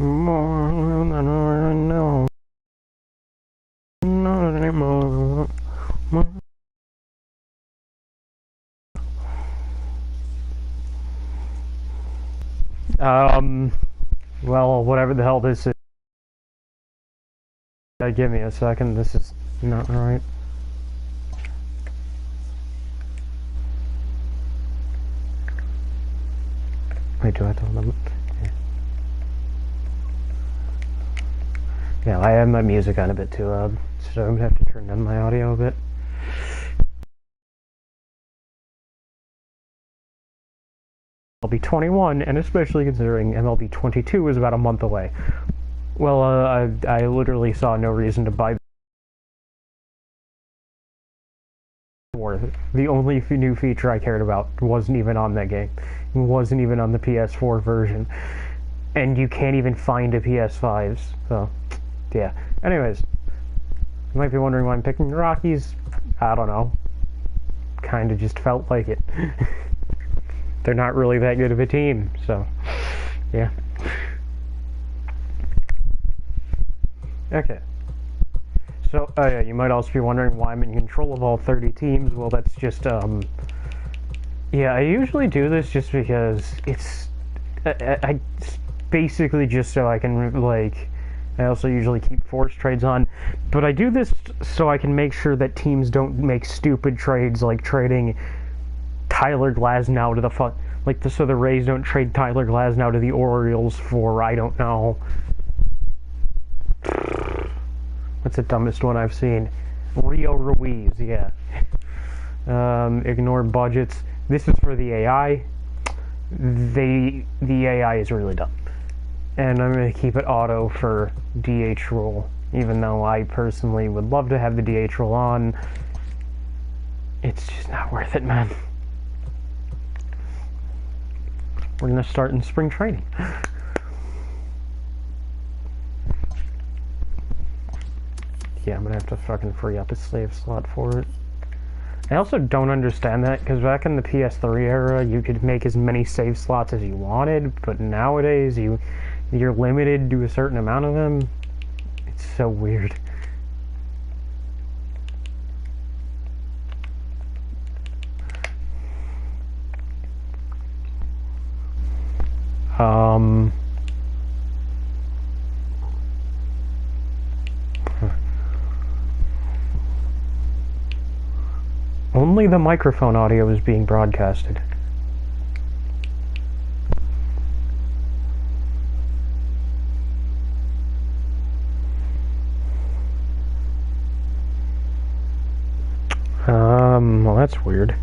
More than I know. Not anymore. Well, whatever the hell this is. Give me a second. This is not right. Wait, do I have to limit? Yeah, I have my music on a bit too loud, so I'm gonna have to turn down my audio a bit. MLB 21, and especially considering MLB 22 is about a month away. Well, I literally saw no reason to buy the only new feature I cared about wasn't even on that game. It wasn't even on the PS4 version. And you can't even find a PS5, so, yeah. Anyways, you might be wondering why I'm picking the Rockies. I don't know. Kinda just felt like it. They're not really that good of a team, so, yeah. Okay. So, yeah, you might also be wondering why I'm in control of all 30 teams. Well, that's just, yeah, I usually do this just because it's basically just so I can, like, I also usually keep forced trades on, but I do this so I can make sure that teams don't make stupid trades, like trading Tyler Glasnow to the, so the Rays don't trade Tyler Glasnow to the Orioles for, I don't know, what's the dumbest one I've seen? Rio Ruiz, yeah. Ignore budgets. This is for the AI. The AI is really dumb. And I'm going to keep it auto for DH rule, even though I personally would love to have the DH rule on. It's just not worth it, man. We're going to start in spring training. Yeah, I'm going to have to fucking free up a save slot for it. I also don't understand that, because back in the PS3 era, you could make as many save slots as you wanted, but nowadays, you're limited to a certain amount of them. It's so weird. Only the microphone audio is being broadcasted. Well, that's weird.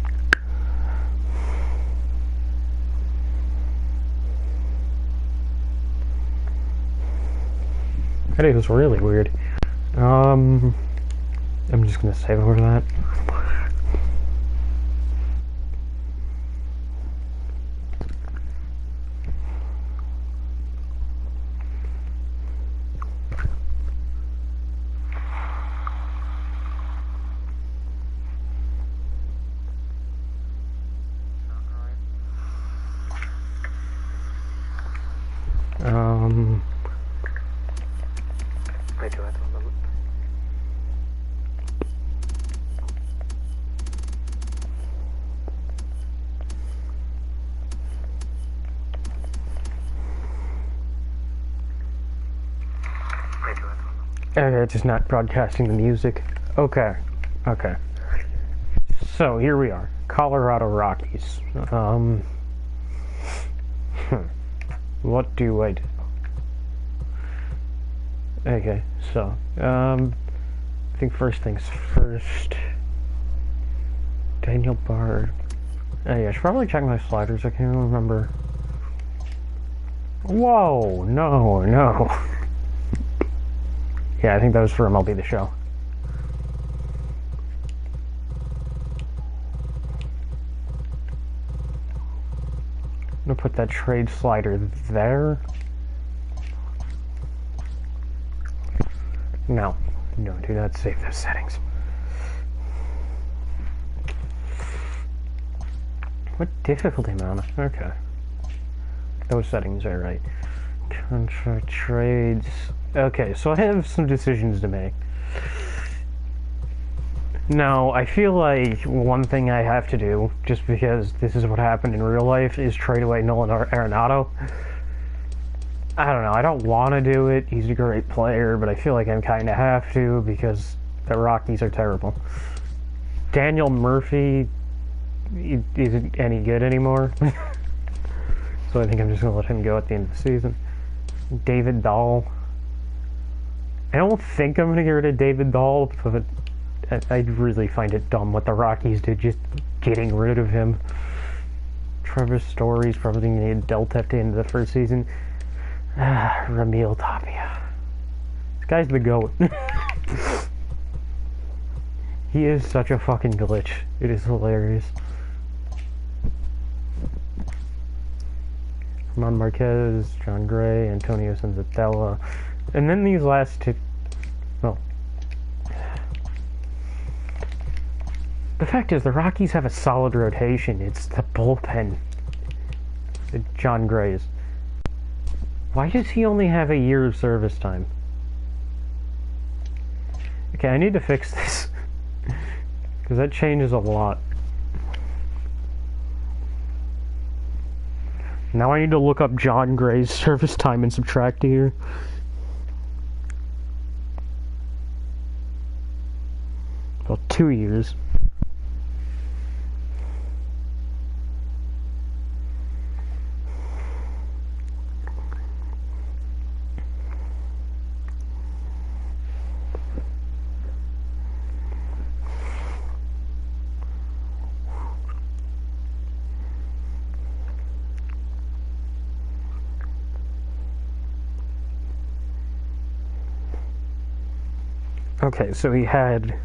That is really weird. I'm just gonna save over that. I do have to look. Okay, it's just not broadcasting the music. Okay. Okay. So, here we are. Colorado Rockies. What do I do? Okay, so, I think first things first. Daniel Bard. Oh yeah, I should probably check my sliders, I can't remember. Whoa, no. Yeah, I think that was for MLB The Show. I'm gonna put that trade slider there. No, do not save those settings. What difficulty amount? Okay. Those settings are right. Contract trades. Okay, so I have some decisions to make. Now, I feel like one thing I have to do, just because this is what happened in real life, is trade away Nolan Arenado. I don't know, I don't want to do it. He's a great player, but I feel like I kind of have to because the Rockies are terrible. Daniel Murphy isn't any good anymore. So I think I'm just going to let him go at the end of the season. David Dahl. I don't think I'm going to get rid of David Dahl, but I really find it dumb what the Rockies did, just getting rid of him. Trevor Story's probably going to get dealt at the end of the first season. Ramil Tapia. This guy's the GOAT. He is such a fucking glitch. It is hilarious. Ramon Marquez, John Gray, Antonio Senzatella. And then these last two... Well... The fact is, the Rockies have a solid rotation. It's the bullpen. John Gray's. Why does he only have a year of service time? Okay, I need to fix this. Because that changes a lot. Now I need to look up John Gray's service time and subtract here. Well, 2 years. Okay, so he had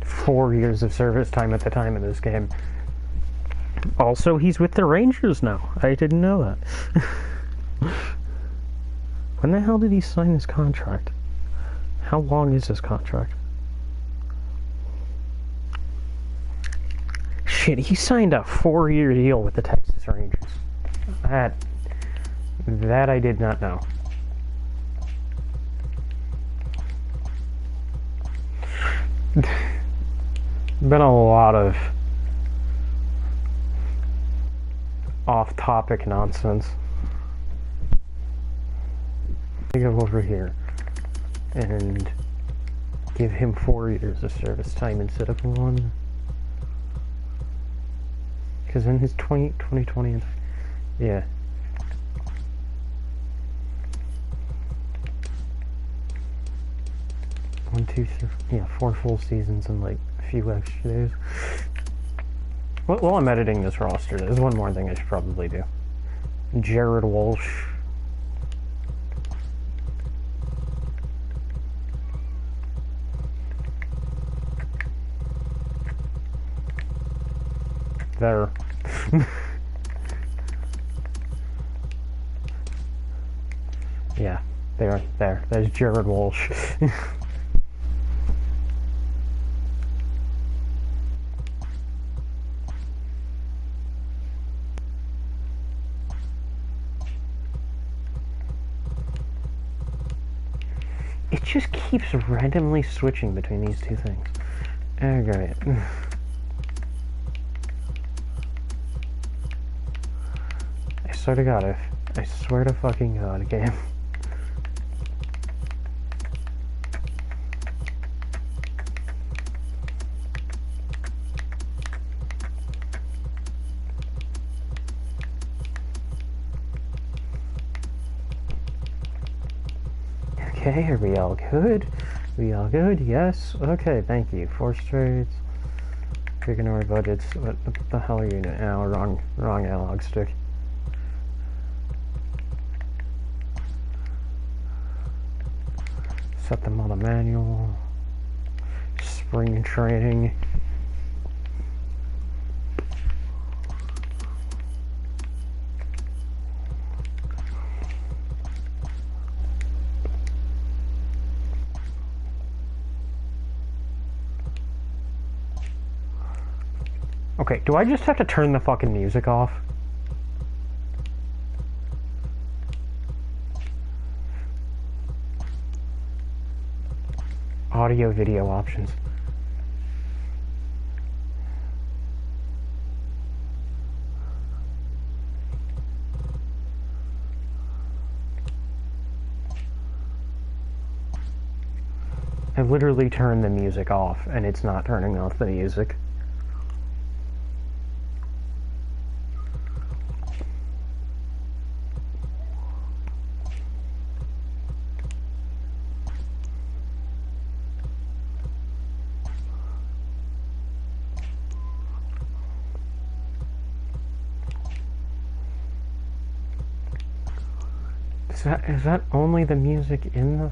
4 years of service time at the time of this game. Also, he's with the Rangers now. I didn't know that. When the hell did he sign this contract? How long is this contract? Shit, he signed a 4-year deal with the Texas Rangers. That I did not know. Been a lot of off-topic nonsense. I go over here and give him 4 years of service time instead of 1. Because in his 2020, yeah. 1, 2, 3, yeah, 4 full seasons and like a few extra days. While I'm editing this roster, there's one more thing I should probably do. Jared Walsh. There. Yeah, there. There's Jared Walsh. It just keeps randomly switching between these two things. Okay. I swear to God, I swear to fucking God, game. Okay, are we all good? We all good? Yes? Okay, thank you. Force trades. Ignore budgets. What the hell are you doing? Oh, wrong analog stick. Set them on the manual. Spring training. Okay, do I just have to turn the fucking music off? Audio video options. I literally turned the music off and it's not turning off the music. Is that only the music in the...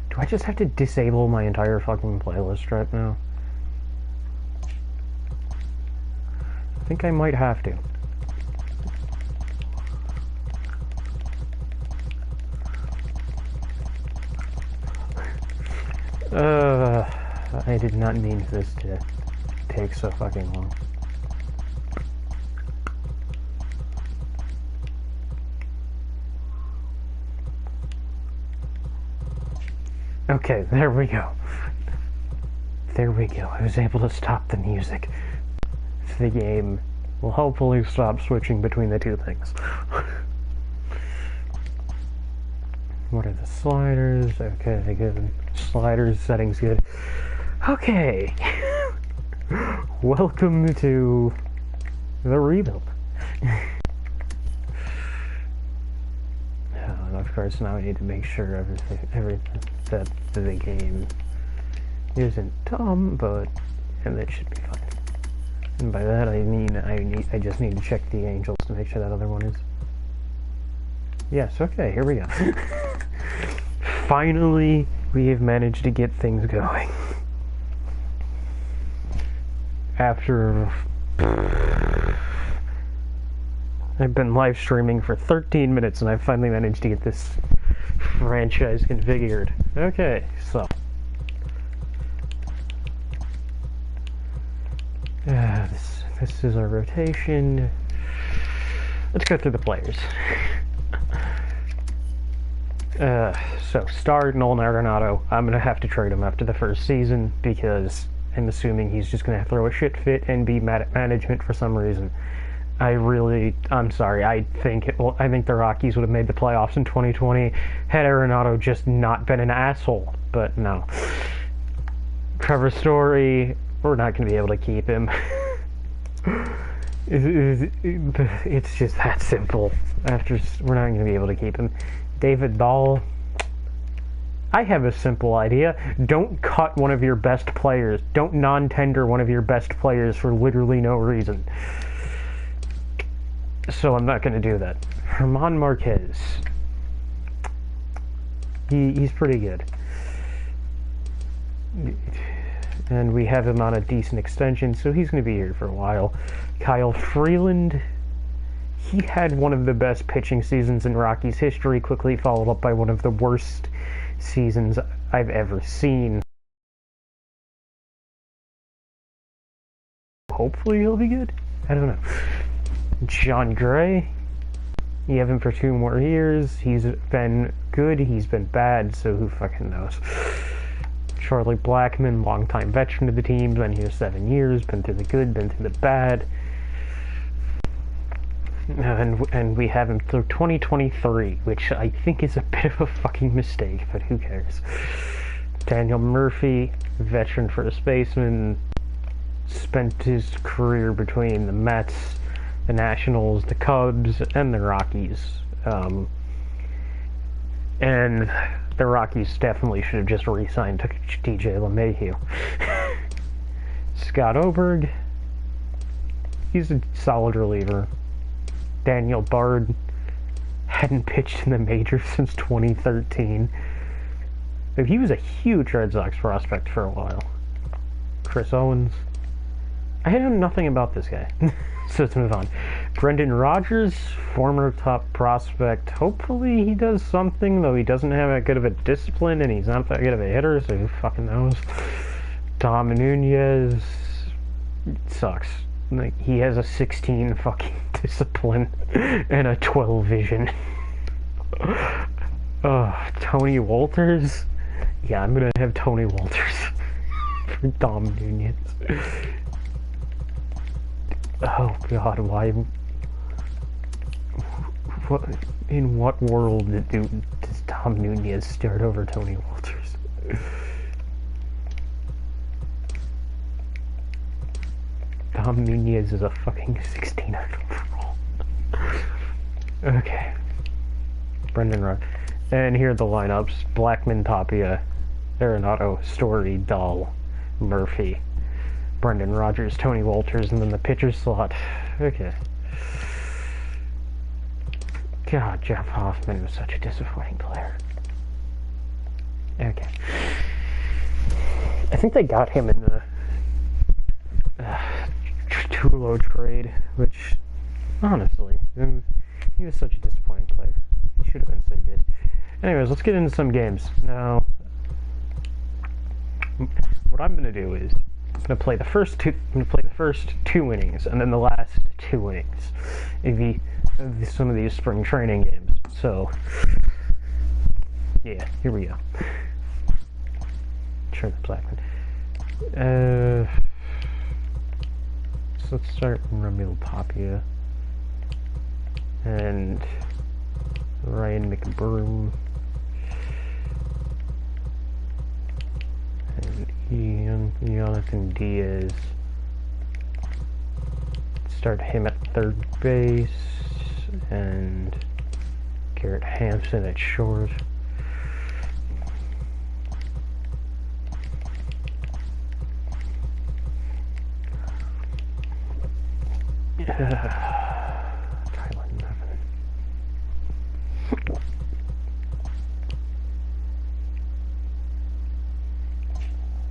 Do I just have to disable my entire fucking playlist right now? I think I might have to. I did not mean for this to take so fucking long. Okay, there we go. There we go. I was able to stop the music. The game will hopefully stop switching between the two things. What are the sliders? Okay, good. Sliders, settings good. Okay. Welcome to the rebuild. And of course now I need to make sure everything that the game isn't dumb, but and that should be fine. And by that I mean I just need to check the angels to make sure that other one is. Yes, okay, here we go. Finally, we have managed to get things going. After I've been live streaming for 13 minutes and I finally managed to get this franchise configured. Okay, so this is our rotation. Let's go through the players. So star Nolan Arenado. I'm gonna have to trade him after the first season because I'm assuming he's just gonna throw a shit fit and be mad at management for some reason. I'm sorry. I think the Rockies would have made the playoffs in 2020 had Arenado just not been an asshole. But no. Trevor Story, we're not gonna be able to keep him. It's just that simple. We're not gonna be able to keep him. David Dahl. I have a simple idea. Don't cut one of your best players. Don't non-tender one of your best players for literally no reason. So I'm not going to do that. Herman Marquez. He's pretty good. And we have him on a decent extension, so he's going to be here for a while. Kyle Freeland. He had one of the best pitching seasons in Rockies history, quickly followed up by one of the worst seasons I've ever seen. Hopefully he'll be good. I don't know. John Gray. You have him for 2 more years. He's been good, he's been bad, so who fucking knows. Charlie Blackmon, longtime veteran of the team, been here 7 years, been through the good, been through the bad. And we have him through 2023, which I think is a bit of a fucking mistake, but who cares. Daniel Murphy, veteran first baseman, spent his career between the Mets, the Nationals, the Cubs, and the Rockies. And the Rockies definitely should have just re-signed DJ LeMahieu. Scott Oberg, he's a solid reliever. Daniel Bard hadn't pitched in the majors since 2013. But he was a huge Red Sox prospect for a while. Chris Owens. I know nothing about this guy. So let's move on. Brendan Rodgers, former top prospect. Hopefully he does something, though he doesn't have that good of a discipline and he's not that good of a hitter, so who fucking knows. Tom Nunez sucks. Like, he has a 16 fucking discipline and a 12 vision. Tony Walters. Yeah, I'm gonna have Tony Walters for Tom Nunez. Oh god, why? What, in what world does Tom Nunez start over Tony Walters? Tom Nunez is a fucking 16 overall. Okay. Brendan Rudd. And here are the lineups. Blackman, Tapia, Arenado, Story, Dahl, Murphy, Brendan Rodgers, Tony Walters, and then the pitcher slot. Okay. God, Jeff Hoffman was such a disappointing player. Okay. I think they got him in the Tulo trade, which, honestly, he was such a disappointing player. He should have been so good. Anyways, let's get into some games. Now, what I'm gonna do is I'm gonna play the first two innings, and then the last 2 innings of some of these spring training games. So, yeah, here we go. Sure, the Blackman. So let's start Ramil Tapia and Ryan McBroom and Jonathan Diaz. Start him at third base and Garrett Hampson at short.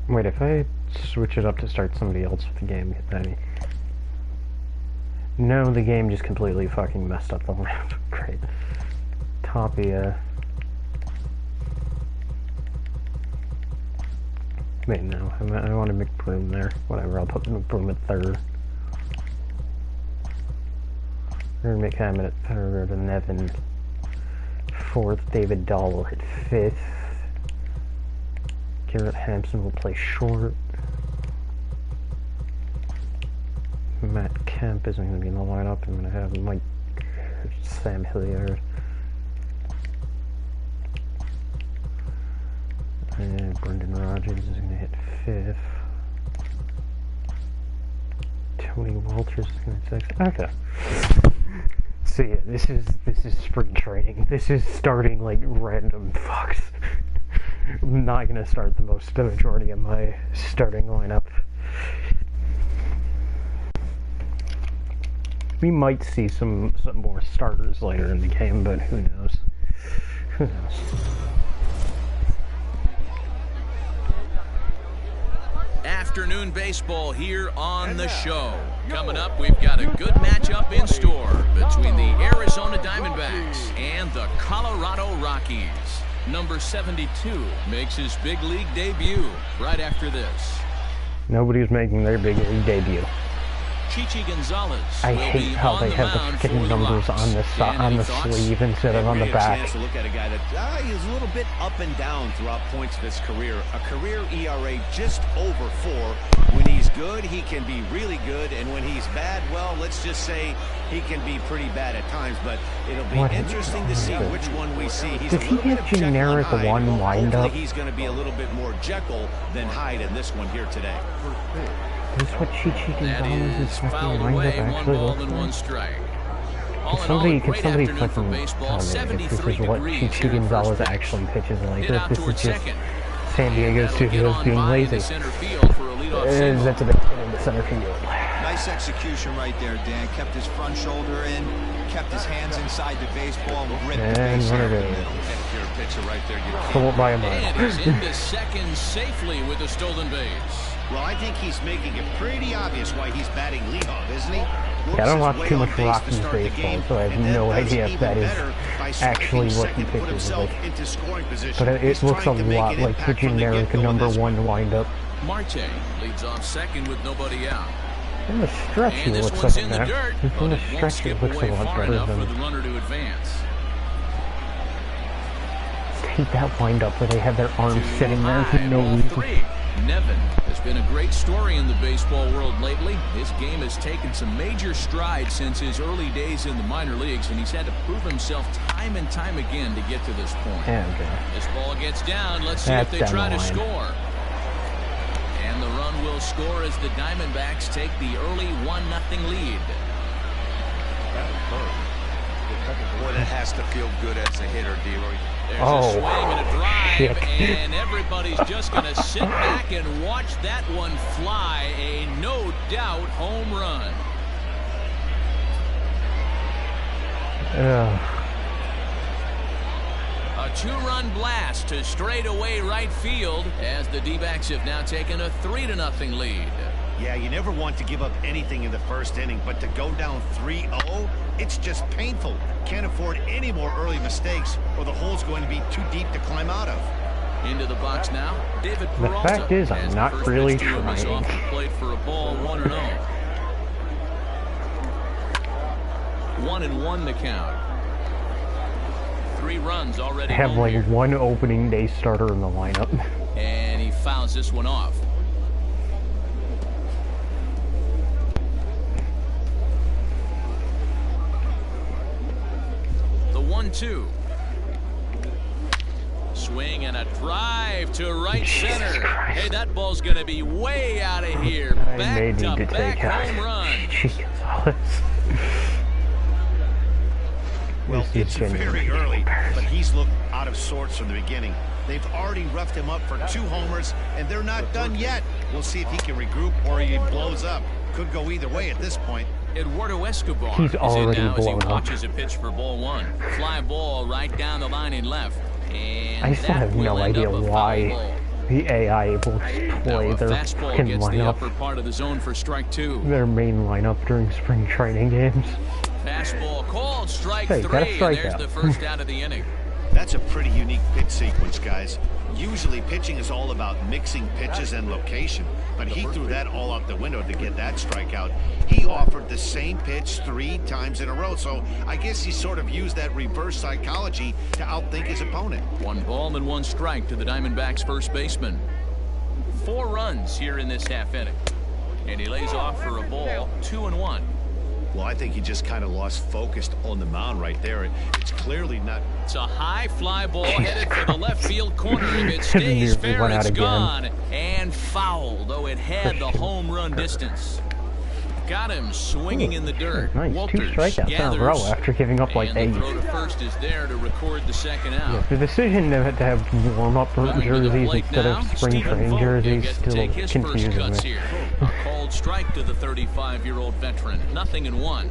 Wait, if I switch it up to start somebody else with the game, no, the game just completely fucking messed up the lineup. Great. Tapia. Wait, no, I want a McBroom there. Whatever, I'll put McBroom at third. We're gonna make Hammond at third, and Nevin fourth. David Dahl at fifth. Garrett Hampson will play short. Matt Kemp isn't going to be in the lineup. I'm going to have Sam Hilliard. And Brendan Rodgers is going to hit fifth. Tony Walters is going to sixth. Okay. So yeah, this is spring training. This is starting like random fucks. I'm not going to start the majority of my starting lineup. We might see some more starters later in the game, but who knows? Who knows? Afternoon baseball here on the show. Coming up, we've got a good matchup in store between the Arizona Diamondbacks and the Colorado Rockies. Number 72 makes his big league debut right after this. Nobody's making their big league debut. Chichi Gonzalez. I hate how they have the freaking numbers on the sleeve instead of on the back. Chance to look at a guy that he's a little bit up and down throughout points of his career. A career ERA just over 4. When he's good, he can be really good, and when he's bad, well, let's just say he can be pretty bad at times. But it'll be interesting to see which one we see. He's Did he get generic one windup? He's going to be a little bit more Jekyll than Hyde in this one here today. Is what Chichi Gonzalez's fucking windup actually looks like? All in all, a great afternoon for fucking baseball. tell me if this 73 is what degrees here Chichi at Gonzalez first actually pitch. pitches like. Hit out This is towards just second. San Diego That'll get Studios on being by lazy. the center field for a leadoff single. That's a big hit into center field. Nice execution right there, Dan. Kept his front shoulder in, kept his hands inside the baseball, and ripped the And base one out of of the those. middle. If you're a pitcher right there, you can't. Pull it by a mile. And he's into second safely with a stolen base. Well, I think he's making it pretty obvious why he's batting leadoff, isn't he? Yeah, I don't watch too much Rockies baseball, so I have no idea if that is actually what he pitches like. But it looks a lot like the generic #1 windup. Marte leads off second with nobody out. In the stretch, he And this looks one's like in the that. dirt, In but the it won't stretch, skip it looks a away lot far better enough for than the runner to advance. hate that windup where they have their arms sitting there for High, no ball reason. 3. Nevin has been a great story in the baseball world lately. His game has taken some major strides since his early days in the minor leagues, and he's had to prove himself time and time again to get to this point. Okay. This ball gets down. Let's see That's if they down try the to line. score. And the run will score as the Diamondbacks take the early 1-0 lead. Boy, that has to feel good as a hitter, D-Roy. There's Oh, a swing and a drive, shit. and everybody's just going to sit back and watch that one fly. A no-doubt home run. A 2-run blast to straightaway right field as the D-backs have now taken a 3-0 lead. Yeah, you never want to give up anything in the first inning, but to go down 3-0, it's just painful. Can't afford any more early mistakes, or the hole's going to be too deep to climb out of. Into the box now, David Peralta. fact is, I'm as the not first really pitch to him is trying. off the plate for a ball, 1-0. 1-1 the count. 3 runs already. I have home like here. one opening day starter in the lineup. And he fouls this one off. The 1-2. Swing and a drive to right Jesus center. Christ. Hey, that ball's going to be way out of here. I may need to Back-to-back take out home run. Chichi Gonzalez. Well, This is it's very genuinely early, embarrassing. but he's looked out of sorts from the beginning. They've already roughed him up for 2 homers, and they're not done yet. We'll see if he can regroup or he blows up. Could go either way at this point. Eduardo Escobar He's is in already now as he blown up. watches a pitch for ball 1. Fly ball right down the line in left. And I still that have no will end idea up a foul why ball. the AI will Now play a their fastball fucking gets the upper lineup, part of the zone for strike 2. their main lineup during spring training games. Fastball called, strike Hey, 3, got a and strikeout. there's the first out of the inning. That's a pretty unique pitch sequence, guys. Usually pitching is all about mixing pitches and location, but he threw that all out the window to get that strikeout. He offered the same pitch 3 times in a row, so I guess he sort of used that reverse psychology to outthink his opponent. 1 ball and 1 strike to the Diamondbacks first baseman. 4 runs here in this half inning. And he lays off for a ball, 2-1. Well, I think he just kind of lost focus on the mound right there. It's clearly not. It's a high fly ball headed for the left field corner. If it stays Nearly fair, went out it's again. gone. And foul, though it had the home run distance. Got him swinging in the dirt. Nice, 2 Walters strikeouts in a gathers, row after giving up like and 8. the throw to first is there to record the second out. The decision to have warm-up Running to the jerseys plate instead now, of spring Stephen training Vogt will jerseys get to still take his first confuses cuts me. here. A called strike to the 35-year-old veteran. 0-1.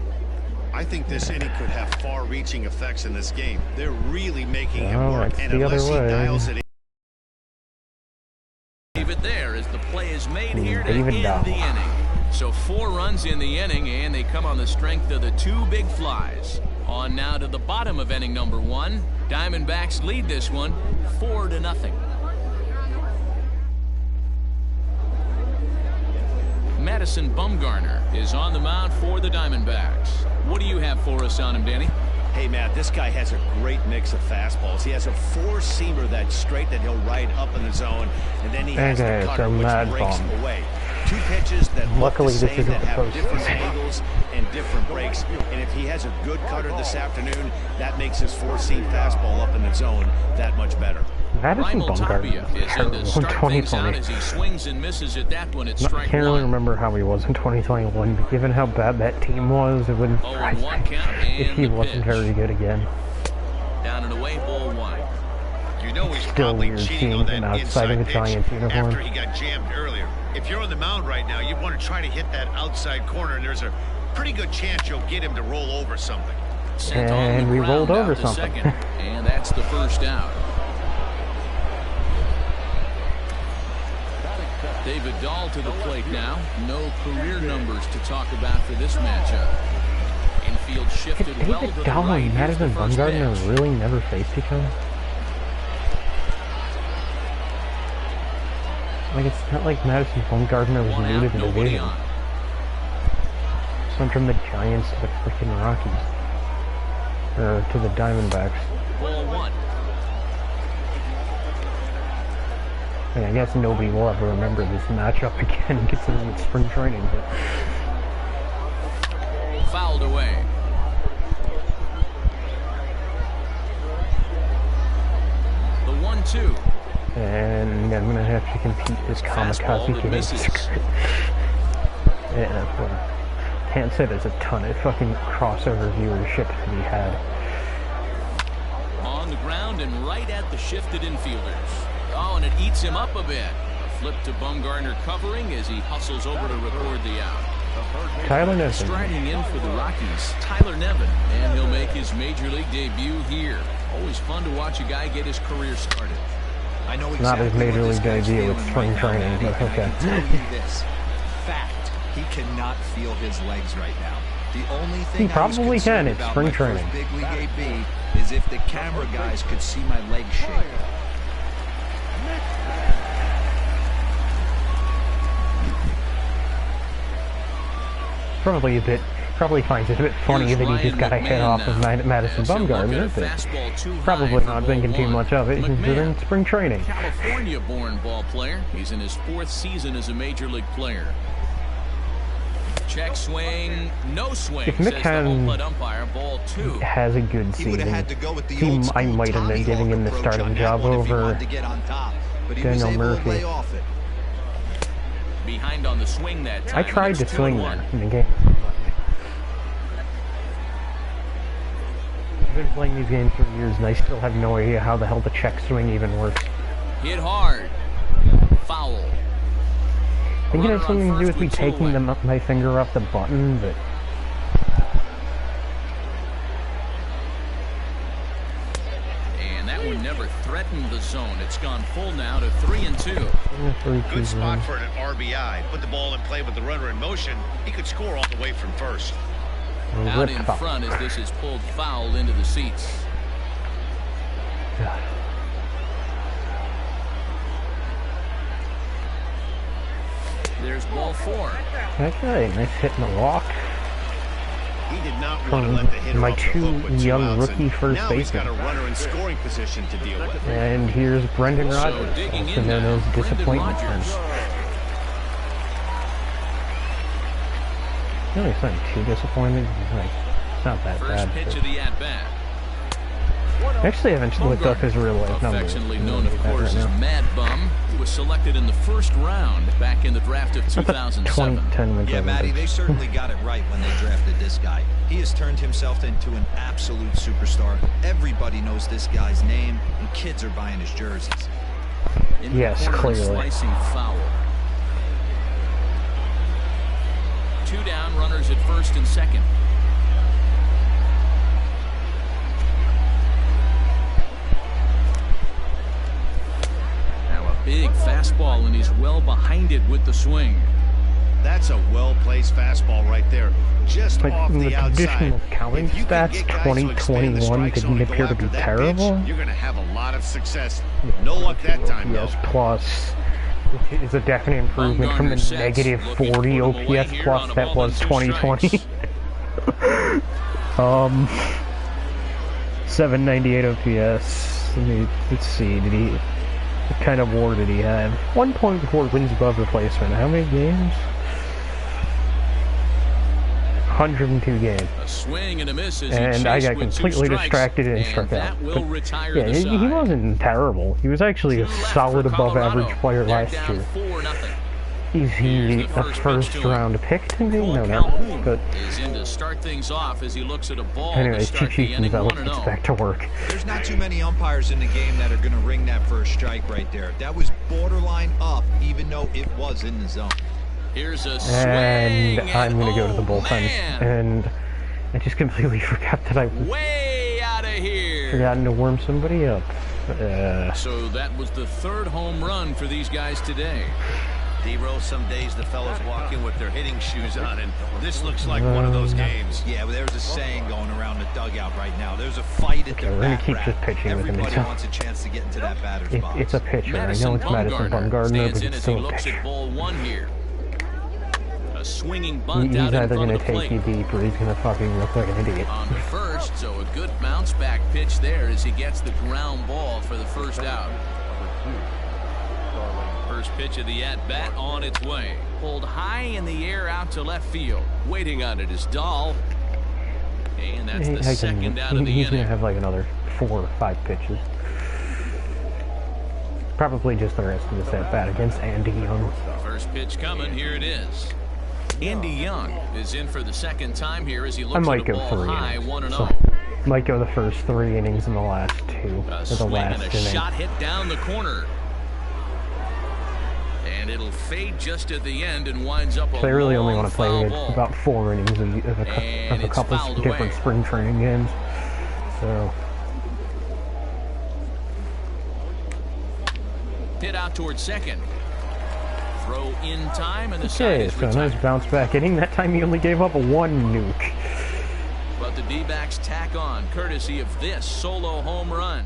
I think this inning could have far-reaching effects in this game. They're really making him Oh, work, it's and the other unless he way. dials it in. Leave it there as the play is made here to David end Dahl. the inning. So 4 runs in the inning, and they come on the strength of the 2 big flies. On now to the bottom of inning number 1. Diamondbacks lead this one 4-0. Madison Bumgarner is on the mound for the Diamondbacks. What do you have for us on him, Danny? Hey, Matt, this guy has a great mix of fastballs. He has a 4-seamer that's straight that he'll ride up in the zone, and then he has Okay, the cutter so which Mad breaks Bum. away. Two pitches that look Luckily, the this same, isn't that the have post. different angles and different breaks. And if he has a good cutter this afternoon, that makes his four-seam fastball up in the zone that much better. Madison Primal Bumgarner Tapia was is in terrible to in start things out 2020. as he swings and misses at that one at I strike can't really one. remember how he was in 2021, but given how bad that team was, it wouldn't surprise 0-1 me count if and he the wasn't pitch. very good again. Down and away, ball one. You know he's Still probably weird cheating seeing on him that outside of inside a pitch Giants uniform. after he got jammed earlier. If you're on the mound right now, you want to try to hit that outside corner, and there's a pretty good chance you'll get him to roll over something. Sent on And the we ground rolled over out to something. second, and that's the first out. David Dahl to the plate now. No career numbers to talk about for this matchup. Infield shifted well to David the Dahl right. and Here's the Madison first Bumgarner pitch. really never faced each other? Like, it's not like Madison Bumgarner was One new out, to the nobody division. on. Went from the Giants to the freaking Rockies. Or to the Diamondbacks. Ball one. And I guess nobody will ever remember this matchup again considering it's spring training. But Fouled away. The 1-2. and I'm gonna have to compete this Fastball kamikaze that game. misses. Yeah, well, can't say there's a ton of fucking crossover viewership to be had. On the ground and right at the shifted infielders. Oh, and it eats him up a bit. A flip to Bumgarner covering as he hustles over to record the out. Tyler Nevin. Striding in for the Rockies, Tyler Nevin, and he'll make his major league debut here. Always fun to watch a guy get his career started. I know Not exactly his major what this league guy's debut, it's feeling spring right now, training, Manny, but and okay. I can tell you this. Fact, he cannot feel his legs right now. The only thing He probably I was can, concerned it's about spring my first training. big league AB is if the camera guys could see my legs shake. Probably finds it a bit funny Here's that he Ryan just got a hit McMahon off of now. Madison As he'll look at a Bumgarner, but fastball too high probably for not ball thinking too one. much of it considering McMahon, spring training. California-born ball player. He's in his fourth season as a major league player. Check swing, no swing, If says the McCann home plate umpire. Ball two. Has a good He would have season. had to go with the old I school might have been Tommy giving him Hawk the approach starting on that job one if he over wanted to get on top, but he was Daniel able Murphy. to lay off it. Behind on the swing that time. I tried to It's swing 2-1. there in the game. I've been playing these games for years and I still have no idea how the hell the check swing even works. Hit hard. Foul. I think it has something to do with me taking my finger off the button, but And that one never threatened the zone. It's gone full now to 3-2. Good spot for an RBI. Put the ball in play with the runner in motion. He could score all the way from first. Out in front as this is pulled foul into the seats. There's ball four. Okay, nice hit in the walk. He did not From want to let the hitter my off the two hook with young outs, rookie and first now he's got a basemen. runner in scoring position to deal with. And here's Brendan So Rodgers, digging also in known now, as Brendan Disappointment. Rodgers. Really, it's not too disappointed. It's not that First bad. pitch but- of the at-bat. Actually, I haven't looked up his real life numbers. Affectionately I'm known, gonna of do that course, right as now. Mad Bum. He was selected in the first round back in the draft of 2007. 2010 Winter Yeah, Matty, Olympics. they certainly got it right when they drafted this guy. He has turned himself into an absolute superstar. Everybody knows this guy's name, and kids are buying his jerseys. Into the Yes, corner, clearly. Slicing foul. Two down, runners at first and second. Now a big fastball, and he's well behind it with the swing. That's a well-placed fastball right there, just But off in the the outside. traditional counting If you can stats, get guys to expand the 2021 strike didn't zone and go appear to after be that terrible. pitch, you're going to have a lot of success. No luck that time, though. OPS plus is a definite improvement from the Bumgarner sets, negative looking 40 to put him away OPS here plus on a that ball was and 2 2020. strikes. 798 OPS. Let's see, did he What kind of WAR did he have? 1.4 wins above replacement. How many games? 102 games. A swing and a miss as And he I chased got with completely 2 strikes, distracted and struck out. that will retire Yeah, the he side. wasn't terrible. He was actually 2 a left solid for above Colorado. average player They're last down year. 4-0. Is he Here's a the first pitch to him. round pick to me? Full No, count not. But is in to start things off as he looks at a ball to anyways, start the Chief inning Gonzalez 1-0. gets back to work. There's not too many umpires in the game that are going to ring that first strike right there. That was borderline up, even though it was in the zone. Here's a swing, And I'm going to go to the bullpen. man, And I just completely forgot that I've way out of here. forgotten to warm somebody up. So that was the 3rd home run for these guys today. D-Roll, some days the fellas walk in with their hitting shoes on, and this looks like one of those games. Yeah, well, there's a saying going around the dugout right now. There's a fight at the we're gonna bat keep rack. just pitching with him Everybody until- wants a chance to get into that batter's box. It's a pitcher. I know Madison it's Madison Bumgarner, stands but in it's as he still a looks pitcher. at ball 1 here. A swinging bunt He's out in either front going of to the take plate. you deep or he's going to fucking look like an idiot. On the first, so a good bounce back pitch there as he gets the ground ball for the first out. First pitch of the at-bat on its way. Pulled high in the air out to left field. Waiting on it is Dahl. And that's the second out of the He's going inning. to have like another 4 or 5 pitches. Probably just the rest of this at-bat against Andy Young. First pitch coming, here it is. Andy Young is in for the second time here as he I looks might at a go ball 3 high, innings. 1-0. So, might go the first 3 innings and the last 2. A Or the swing and last a inning. shot hit down the corner. And it'll fade just at the end and winds up a So I really only long want to play foul ball. about 4 innings of And a it's couple fouled different away. spring training games. So, Hit out towards second. Throw in time and the side okay, is so nice retired. bounce back inning. That time he only gave up 1 nuke. But the D-backs tack on courtesy of this solo home run.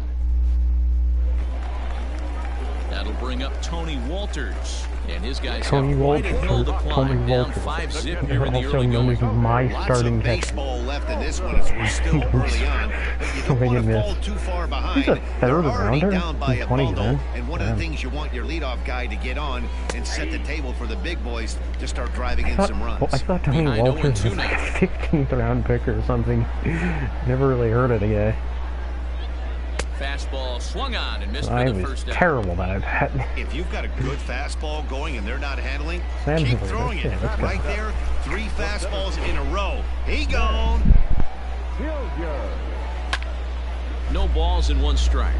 That'll bring up Tony Walters. And his guys Tony have quite a Walters, hill to climb. Tony Down Walters. 5-0 here in the Also early known going. as my Lots starting of catcher. baseball left in this one as we're still early on, but you don't Swing want and to miss. fall too far behind. He's a third You're already rounder down by in a 20 bundle, then. and one of the things you want your leadoff guy to get on and set the table for the big boys to start driving in some runs. Well, I thought Tony Behind Walters 0-2 was like a 15th round pick or something. Never really heard of the guy. Fastball swung on and missed for I the was first out. terrible that I've had. If you've got a good fastball going and they're not handling, Sam keep Hiller, throwing it. yeah, that's good. Right there, 3 fastballs in a row. He gone. No balls and 1 strike.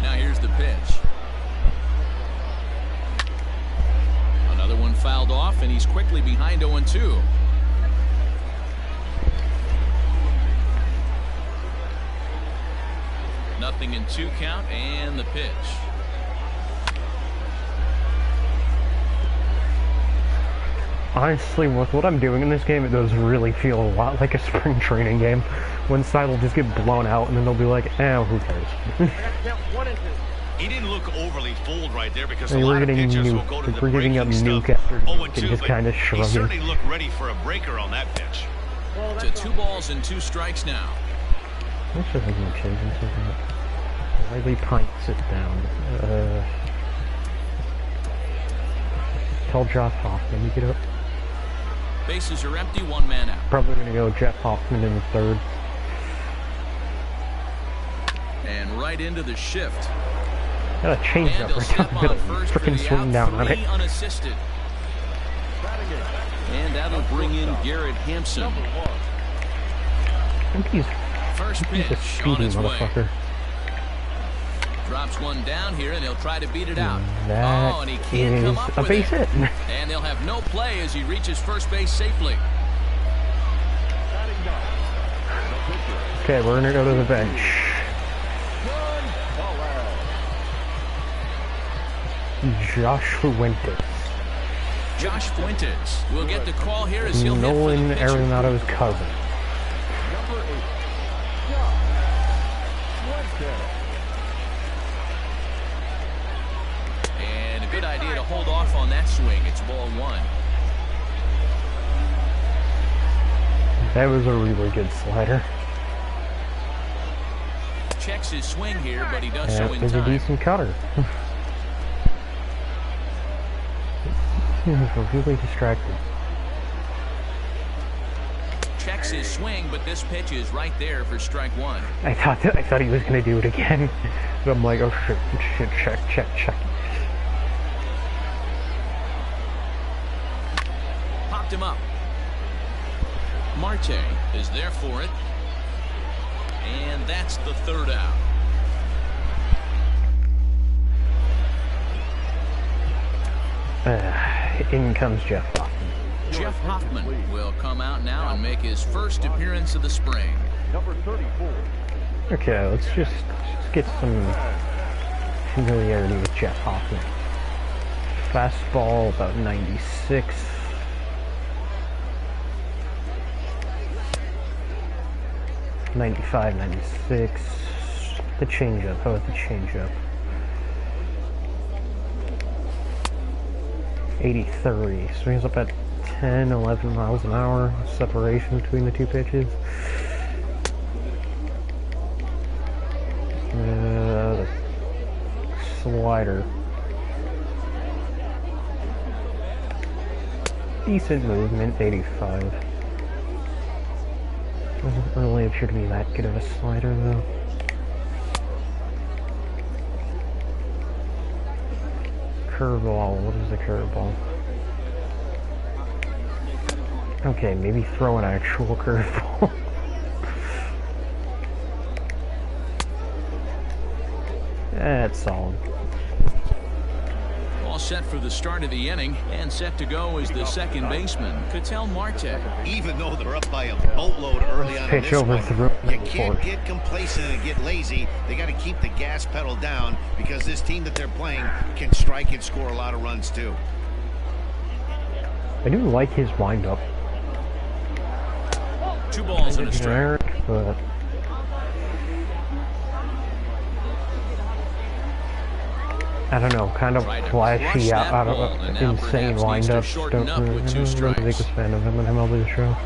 Now here's the pitch. Another one fouled off, and he's quickly behind 0-2. Nothing in 2 count, and the pitch. Honestly, with what I'm doing in this game, it does really feel a lot like a spring training game. One side will just get blown out, and then they'll be like, eh, who cares? He didn't look overly fooled right there because Hey, a we're lot of getting pitchers will nuke. go to the We're giving up breaking nuke stuff after nuke 0-2, and just but kinda he shrugging. certainly looked ready for a breaker on that pitch. To 2 balls and 2 strikes now. I'm sure I'm going to change something. Riley Pint, sit down. Tell Josh Hoffman to get up. Bases are empty, 1 man out. Probably going to go Jeff Hoffman in the 3rd. And right into the shift. Got a change And up he'll right step down the on middle. first for Freaking the swing out, down on 3 it. unassisted. And that'll bring in Garrett Hampson. I think he's First a pitch on speedy his way. motherfucker. Drops one down here, and he'll try to beat it out. That Oh, and he can't come is up a with base it. hit. And they'll have no play as he reaches first base safely. Okay, we're going to go to the bench. Josh Fuentes. Josh Fuentes will get the call here as he'll hit for Nolan the pitcher. Arenado's cousin. And a good idea to hold off on that swing. It's ball 1. That was a really good slider. Checks his swing here, but he does so in Is a time. decent cutter. He's really distracted. Checks his swing, but this pitch is right there for strike one. I thought he was gonna do it again. But I'm like, oh shit, check. Popped him up. Marte is there for it. And that's the third out. In comes Jeff Hoffman. Jeff Hoffman will come out now and make his first appearance of the spring. Okay, let's just get some familiarity with Jeff Hoffman. Fastball about 96. '95, '96. The changeup. How about the changeup? 83. Swings up at 10, 11 miles an hour. Separation between the two pitches. The slider. Decent movement, 85. Doesn't really appear to be that good of a slider, though. Curveball. What is the curveball? Okay, maybe throw an actual curveball. That's solid. All set for the start of the inning, and set to go is the second baseman, Ketel Marte. Even though they're up by a boatload early on in Pitch this overthrew one, you him can't before. get complacent and get lazy. They got to keep the gas pedal down because this team that they're playing can strike and score a lot of runs too. I do like his windup. 2 balls and a strike. Generic, but I don't know, kind of Tried to flashy crush that out ball, of and now insane perhaps needs to windups. shorten Don't up with 2 really strikes. big fan of him in MLB show.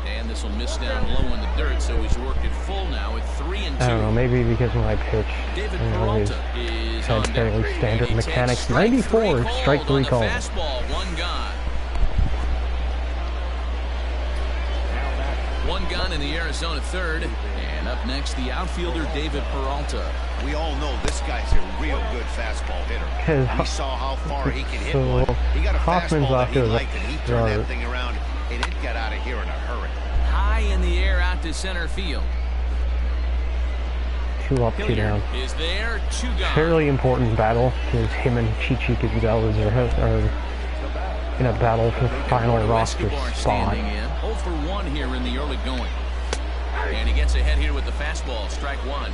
And this will miss down low in the dirt, so he's worked it full now with 3 and 2. I don't know, maybe because of my pitch. David You know, his Peralta is had on deck. fairly standard And he takes mechanics. strike 94, called strike on 3 the called. Fastball, 1 gone. 1 gone in the Arizona third. And up next, the outfielder, David Peralta. We all know this guy's a real good fastball hitter. We saw how far he can hit So, one. He got a Hoffman's fastball off that to he a liked, and he turned start. that thing around, and it got out of here in a hurry. High in the air out to center field. 2 up, 2 Hilliard down. is there, 2 gone. Fairly important battle because him and Chichi Gonzalez are in a battle for the final roster Escobar spot. standing in. 0 for 1 here in the early going. And he gets ahead here with the fastball, strike 1.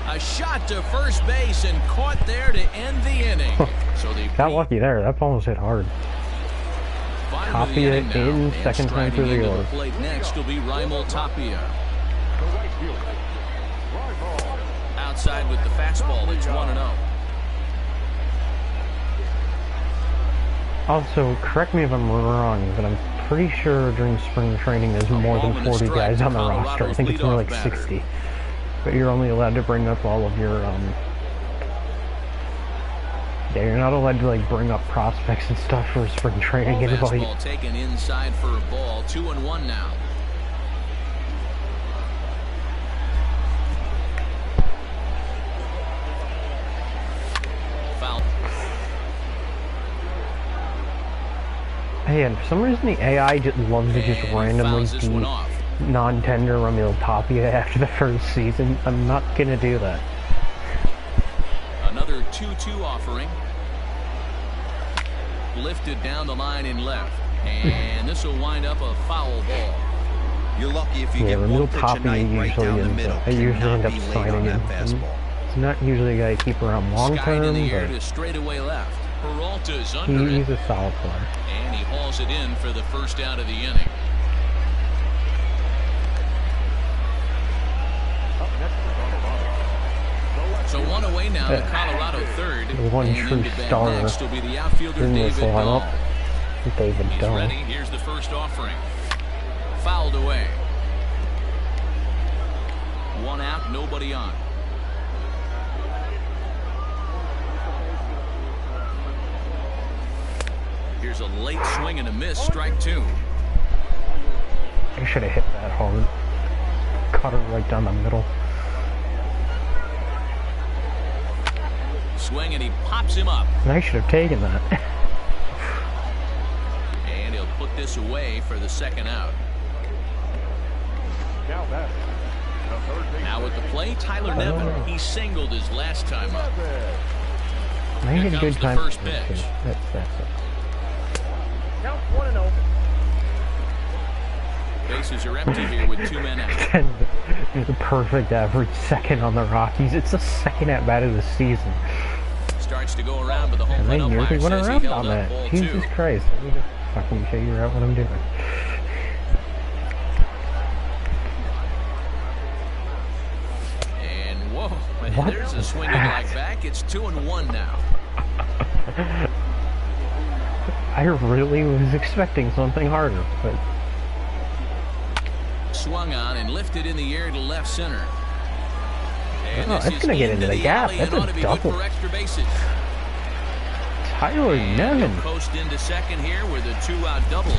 A shot to first base and caught there to end the inning. So they Got lucky there. That almost hit hard. Tapia in second time through the order. Plate next will be Raimel Tapia. Outside with the fastball, it's 1-0. Also, correct me if I'm wrong, but I'm pretty sure during spring training there's more than 40 guys on the roster. I think it's more like 60. But you're only allowed to bring up all of your, yeah, you're not allowed to, like, bring up prospects and stuff for spring training. Anybody. Fastball taken inside for a ball, 2-1 now. Foul. Hey, and for some reason the AI just loves to just And randomly fouls this one beat off. non-tender Raimel Tapia after the first season. I'm not gonna do that. Another 2-2 offering. Lifted down the line in left. And this will wind up a foul ball. You're lucky if you Yeah, get one Raimel pitch a Tapia night right down the usually middle. I usually Cannot end up be late signing on that him. fastball. He's not usually a guy I keep around long Skied in term, the air but to straightaway left. Peralta's under he's it. a solid player. And he hauls it in for the first out of the inning. So 1 away now, the Colorado third. The one And true into bat star next will be the outfielder in this David lineup. Dahl. David He's Doe. ready. Here's the first offering. Fouled away. One out, nobody on. Here's a late swing and a miss. Strike two. I should have hit that hard. Cut it right down the middle. Swing and he pops him up. And I should have taken that. And he'll put this away for the second out. Now at the plate, Tyler Nevin. He singled his last time up. I had a good the time. first pitch. That's it. Count 1-0. Bases are empty here with 2 men out. The perfect average second on the Rockies. It's the second at bat of the season. Starts to go around, but the home And plate they nearly umpire went says he around held on up that. ball Jesus 2. Christ. Let me just fucking figure out what I'm doing. And whoa, What there's a was swinging that? leg back. It's 2-1 now. I really was expecting something harder, but Swung on and lifted in the air to left center. And Oh, this that's is gonna get into the alley gap. and That's a ought to be good double. for extra bases. Tyler And Nevin. he'll post into second here with a 2-out double.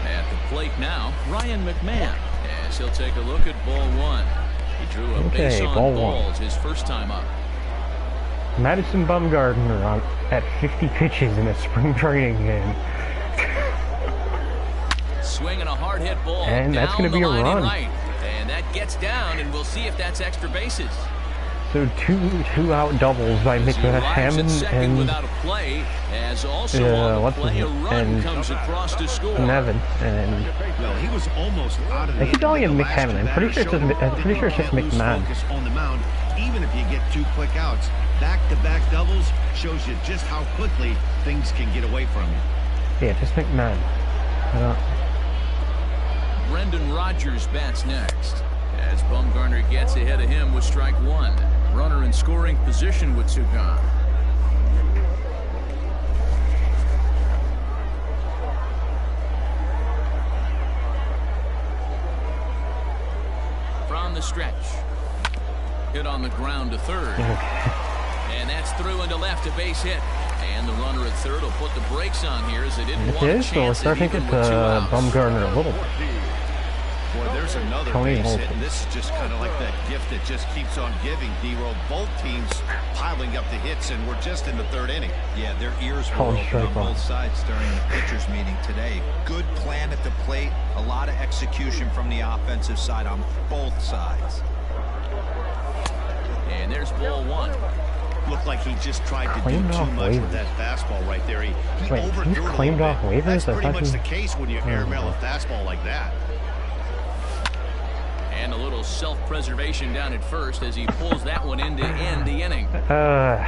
At the plate now, Ryan McMahon, as he'll take a look at ball one. He drew a Okay, base on ball one. balls his first time up. Madison Bumgarner at 50 pitches in a spring training game. Swinging a hard hit ball. And that's down gonna be the a line in run. right. And that gets down, and we'll see if that's extra bases. So two out doubles by As he arrives at McMahon second and without a play, as also on the what's play, his a name? run And comes across to score. Nevin and Well, he was almost out of the I keep calling him the last McMahon. two I'm pretty sure it's batters just, I'm pretty sure it's just showed lose McMahon. focus on the mound, even if you get 2 quick outs. Back-to-back doubles shows you just how quickly things can get away from you. Yeah, just McMahon. I don't. Brendan Rodgers bats next, as Bumgarner gets ahead of him with strike one. Runner in scoring position with 2 gone. From the stretch. Hit on the ground to third. And that's through into left, a base hit. And the runner at third will put the brakes on here as they didn't want It a is, so we're chance at starting to even get with 2 outs. Bumgarner a little bit. Boy, there's another Tony base hit, Holton. and this is just kind of like that gift that just keeps on giving, D-Roll. Both teams piling up the hits, and we're just in the 3rd inning. Yeah, their ears were Called open strike on one. both sides during the pitchers meeting today. Good plan at the plate, a lot of execution from the offensive side on both sides. And there's ball one. Looked like he just tried to Claimed do too off much waivers. with that fastball right there. He Wait, overdrew he's it a claimed little off bit. waivers? That's I pretty thought much he- the case when you airmail a fastball like that. And a little self-preservation down at first as he pulls that one in to end the inning. Well,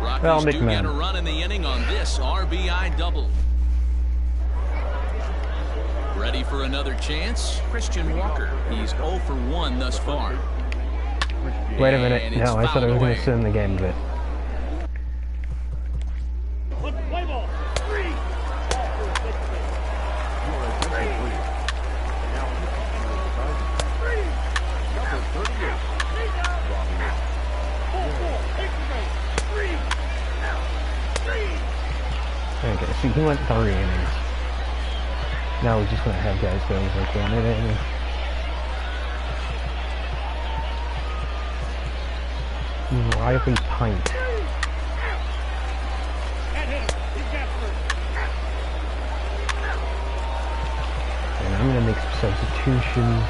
Rockies do McMahon. get a run in the inning on this RBI double. Ready for another chance? Christian Walker. He's 0 for 1 thus far. Wait a minute. And it's No, I thought I fouled was going away. to sit in the game, but Play ball. 3. okay. So he went 3 innings. Now we're just going to have guys go like 1 inning. Riley Pint. And I'm going to make some substitutions.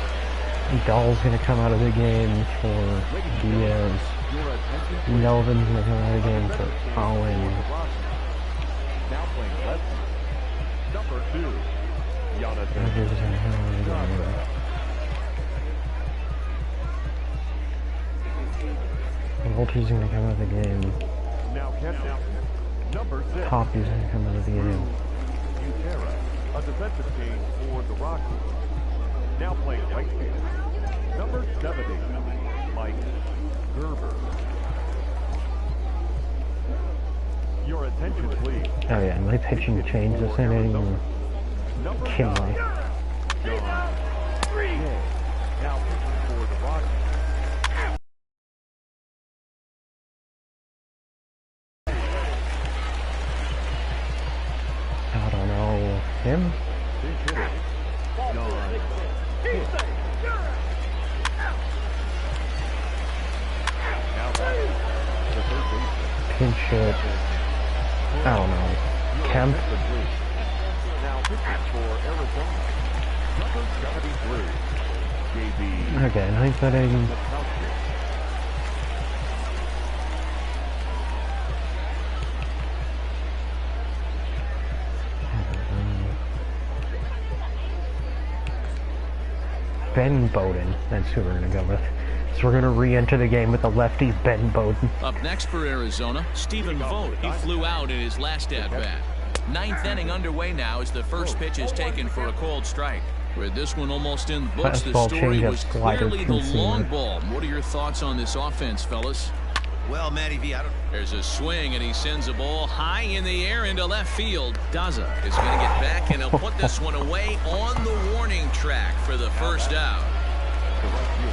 Dahl's going to come out of the game for Diaz. Melvin's going to come out of the game for Owen. Now playing left. Number 2. Jonathan. Rodgers is gonna come out of the game. Walter's gonna come out of the game. Now catching. Number 6. Poppy's gonna come out of the game. Utera, a defensive change for the Rockies. Now playing right field. Number 70, Mike Gerber. Your attention, please. Oh yeah, my pitching changed this inning. Number Kill me. 9, John Jay. Now pitching for the Rockies. I don't know him. Pinch hitter, John Jay. Now batting, the third baseman. Pinch hit. I don't know. Kemp. Now pitching for Arizona, number 73, JB Okay, ninth inning. Peralta. Ben Bowden. That's who we're gonna go with. So we're gonna re-enter the game with the lefty Ben Bowden. Up next for Arizona, Stephen Vogt. He flew out in his last at-bat. Ninth inning underway now as the first pitch is taken for a cold strike. With this one almost in the books, the Fastball, story changeup, was slider, clearly the two-seamer. long ball. What are your thoughts on this offense, fellas? Well, Matty V, I don't... There's a swing, and he sends a ball high in the air into left field. Daza is going to get back, and he'll put this one away on the warning track for the first out.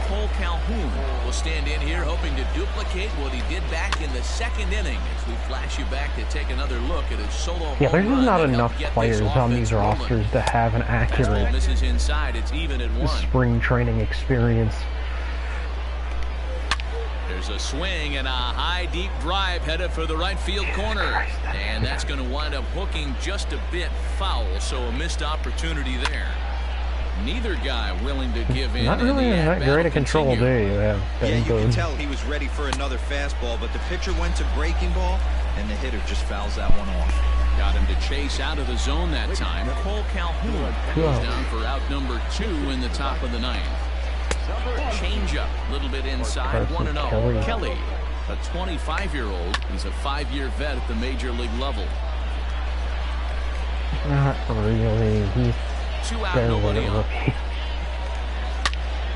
Cole Calhoun will stand in here hoping to duplicate what he did back in the second inning as we flash you back to take another look at his solo Yeah, there's home just run not that enough helped get players this on these offense rolling. rosters to have an Fastball accurate misses inside. It's even at 1. spring training experience. There's a swing and a high deep drive headed for the right field corner, and that's going to wind up hooking just a bit foul, so a missed opportunity there. Neither guy willing to give in. Not really that great a control, do you? Yeah, Ben you can Bowden. tell he was ready for another fastball, but the pitcher went to breaking ball, and the hitter just fouls that one off. Got him to chase out of the zone that time. Cole Calhoun goes down for out number 2 in the top of the 9th. Changeup, a little bit inside, Carson 1-0. Kelly. Kelly, a 25-year-old. He's a 5-year vet at the major league level. Not really. He's 2 out, barely nobody a on. rookie.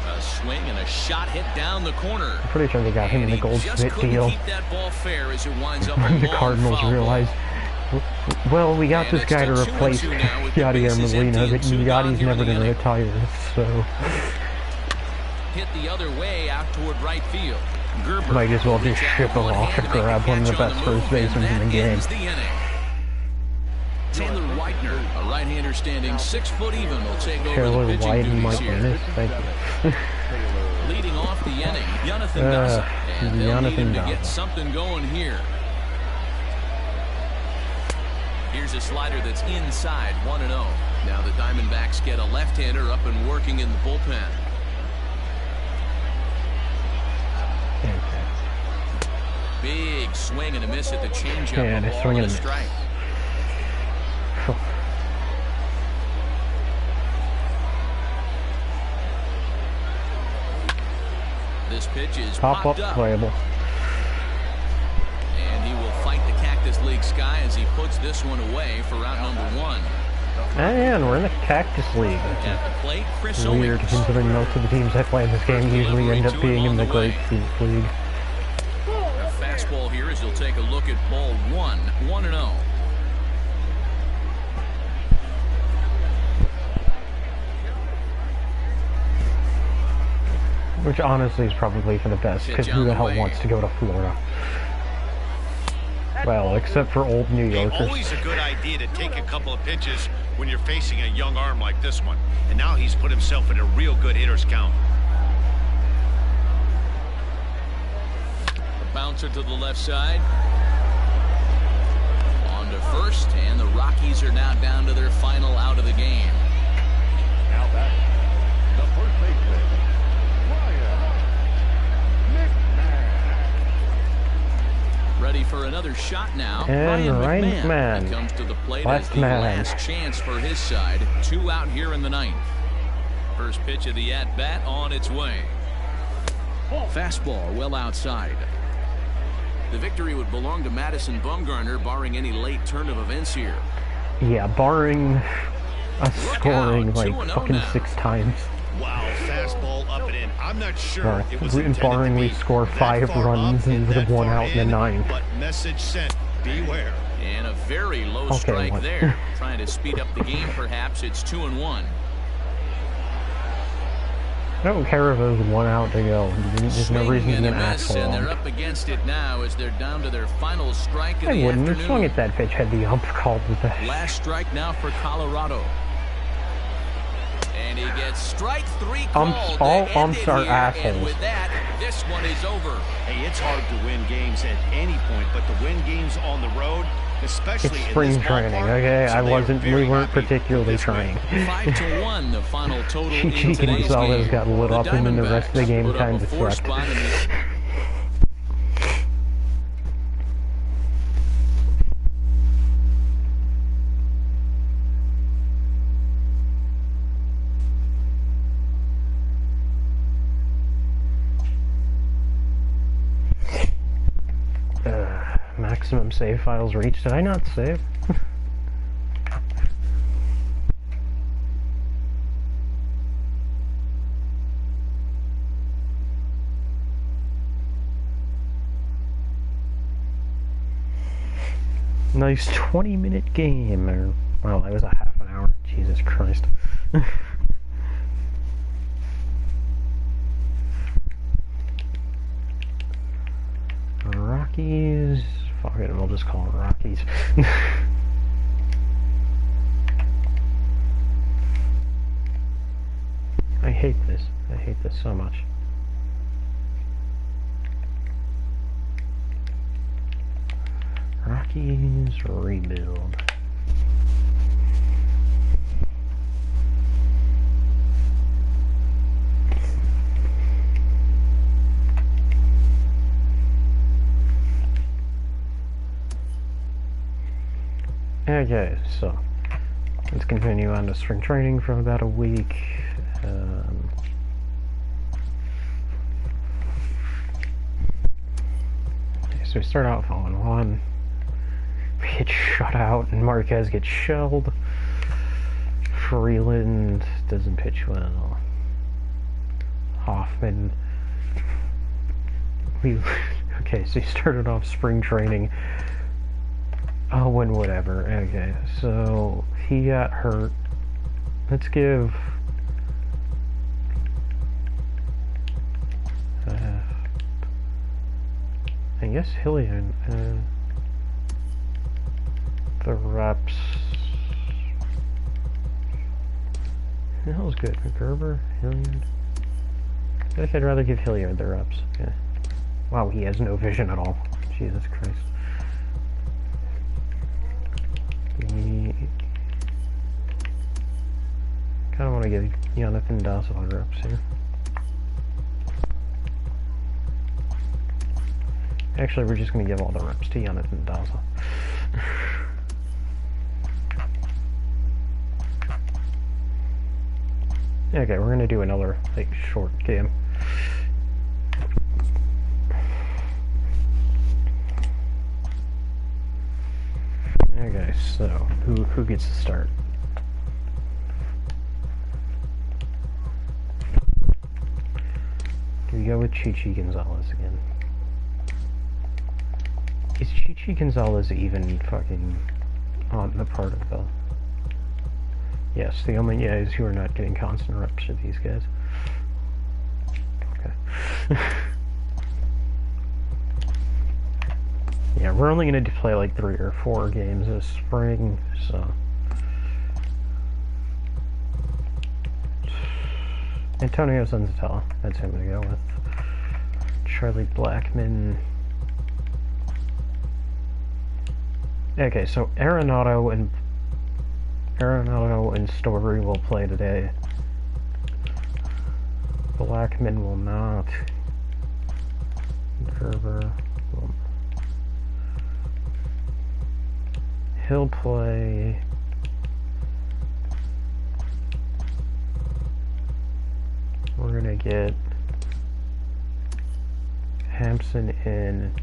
A swing and a shot hit down the corner. I'm pretty sure they got him in And the he Gold just Spit couldn't deal. keep that ball fair as it winds up a When the long Cardinals foul realized, well, we got And this it's guy to still 2-2 replace now with the Yadier bases empty Molina, and but 2 gone Yadi's here in never the going to inning. retire, so Hit the other way out toward right field. Gerber might as well just reach out ship him with one off hand to make a grab one of the catch on best move, first basemen and in the that game. ends the inning. Taylor Widener, a right-hander standing 6 foot even, will take over Taylor the pitching Wyden duties might here. win it. Thank you. Leading off the inning, Jonathan Daza, and they'll need him to Jonathan get Daza. something going here. Here's a slider that's inside, 1-0. Now the Diamondbacks get a left-hander up and working in the bullpen. Big swing and a miss at the changeup. And a a ball swing and and a a miss. strike. This pitch is Pop popped up up. playable. And he will fight the Cactus League sky as he puts this one away for round number 1. And we're in the Cactus League. At the plate, Chris Weird, Owings. considering most of the teams that play in this game usually end up being in the Grapefruit League. A fastball here as he'll take a look at ball 1, 1-0. Which honestly is probably for the best, because who the hell wants to go to Florida? Well, except for old New Yorkers. Always a good idea to take a couple of pitches when you're facing a young arm like this one. And now he's put himself in a real good hitter's count. The bouncer to the left side. On to first, and the Rockies are now down to their final out of the game. Now batting, the first baseman, Ready for another shot now. And Ryan McMahon McMahon. comes to the plate Last as the man. last chance for his side. 2 out here in the 9th. First pitch of the at-bat on its way. Fastball well outside. The victory would belong to Madison Bumgarner, barring any late turn of events here. Yeah, barring us scoring like fucking 6 times. Wow, fastball up and in. I'm not sure it was intended barring to we be score that 5 far runs up and would have that won far out in the 9th. But message sent, beware. And a very low Okay, strike what? there. Trying to speed up the game, perhaps. It's 2-1. I don't care if there's 1 out to go. There's no reason to be an asshole. And they're up against it now as they're down to their final strike of I the wouldn't have afternoon. swung at that pitch had the ump called with that. Last strike now for Colorado. And he gets strike 3 Umps, called. all to umps end it are here, assholes. And with that, this one is over. Hey, it's hard to win games at any point, but to win games on the road, especially It's in spring this training, ballpark, okay? so We weren't particularly trying. 5-1, the final total in Chichi today's Gonzalez game. got lit up, and then the rest of the game Diamondbacks kind put of up a 4 sucked. spot in the Maximum save files reached. Did I not save? Nice 20-minute game. Or, well, that was a half an hour. Jesus Christ. Rockies. Fuck it, we'll just call it Rockies. I hate this. I hate this so much. Rockies rebuild. Okay, so let's continue on to spring training for about a week. So we start out 0-1. We get shut out, and Marquez gets shelled. Freeland doesn't pitch well. Hoffman. Okay, so he started off spring training. Oh, and whatever. Okay, so he got hurt. Let's give... I guess Hillian, the reps. Who the hell's good? Gerber? Hilliard? I feel like I'd rather give Hilliard the reps. Yeah. Wow, he has no vision at all. Jesus Christ. Kind of want to give Jonathan Daza reps here. Actually, we're just going to give all the reps to Jonathan Daza. Okay, we're going to do another, like, short game. Okay, so, who gets to start? Do we go with Chichi Gonzalez again? Is Chichi Gonzalez even fucking on the part of the... Yes, the only guys who are not getting constant reps are these guys. Okay. Yeah, we're only going to play like 3 or 4 games this spring, so... Antonio Senzatella, that's him to go with. Charlie Blackmon. Okay, so Arenado and Story will play today. Blackmon will not. Gerber will. He'll play. We're gonna get Hampson in.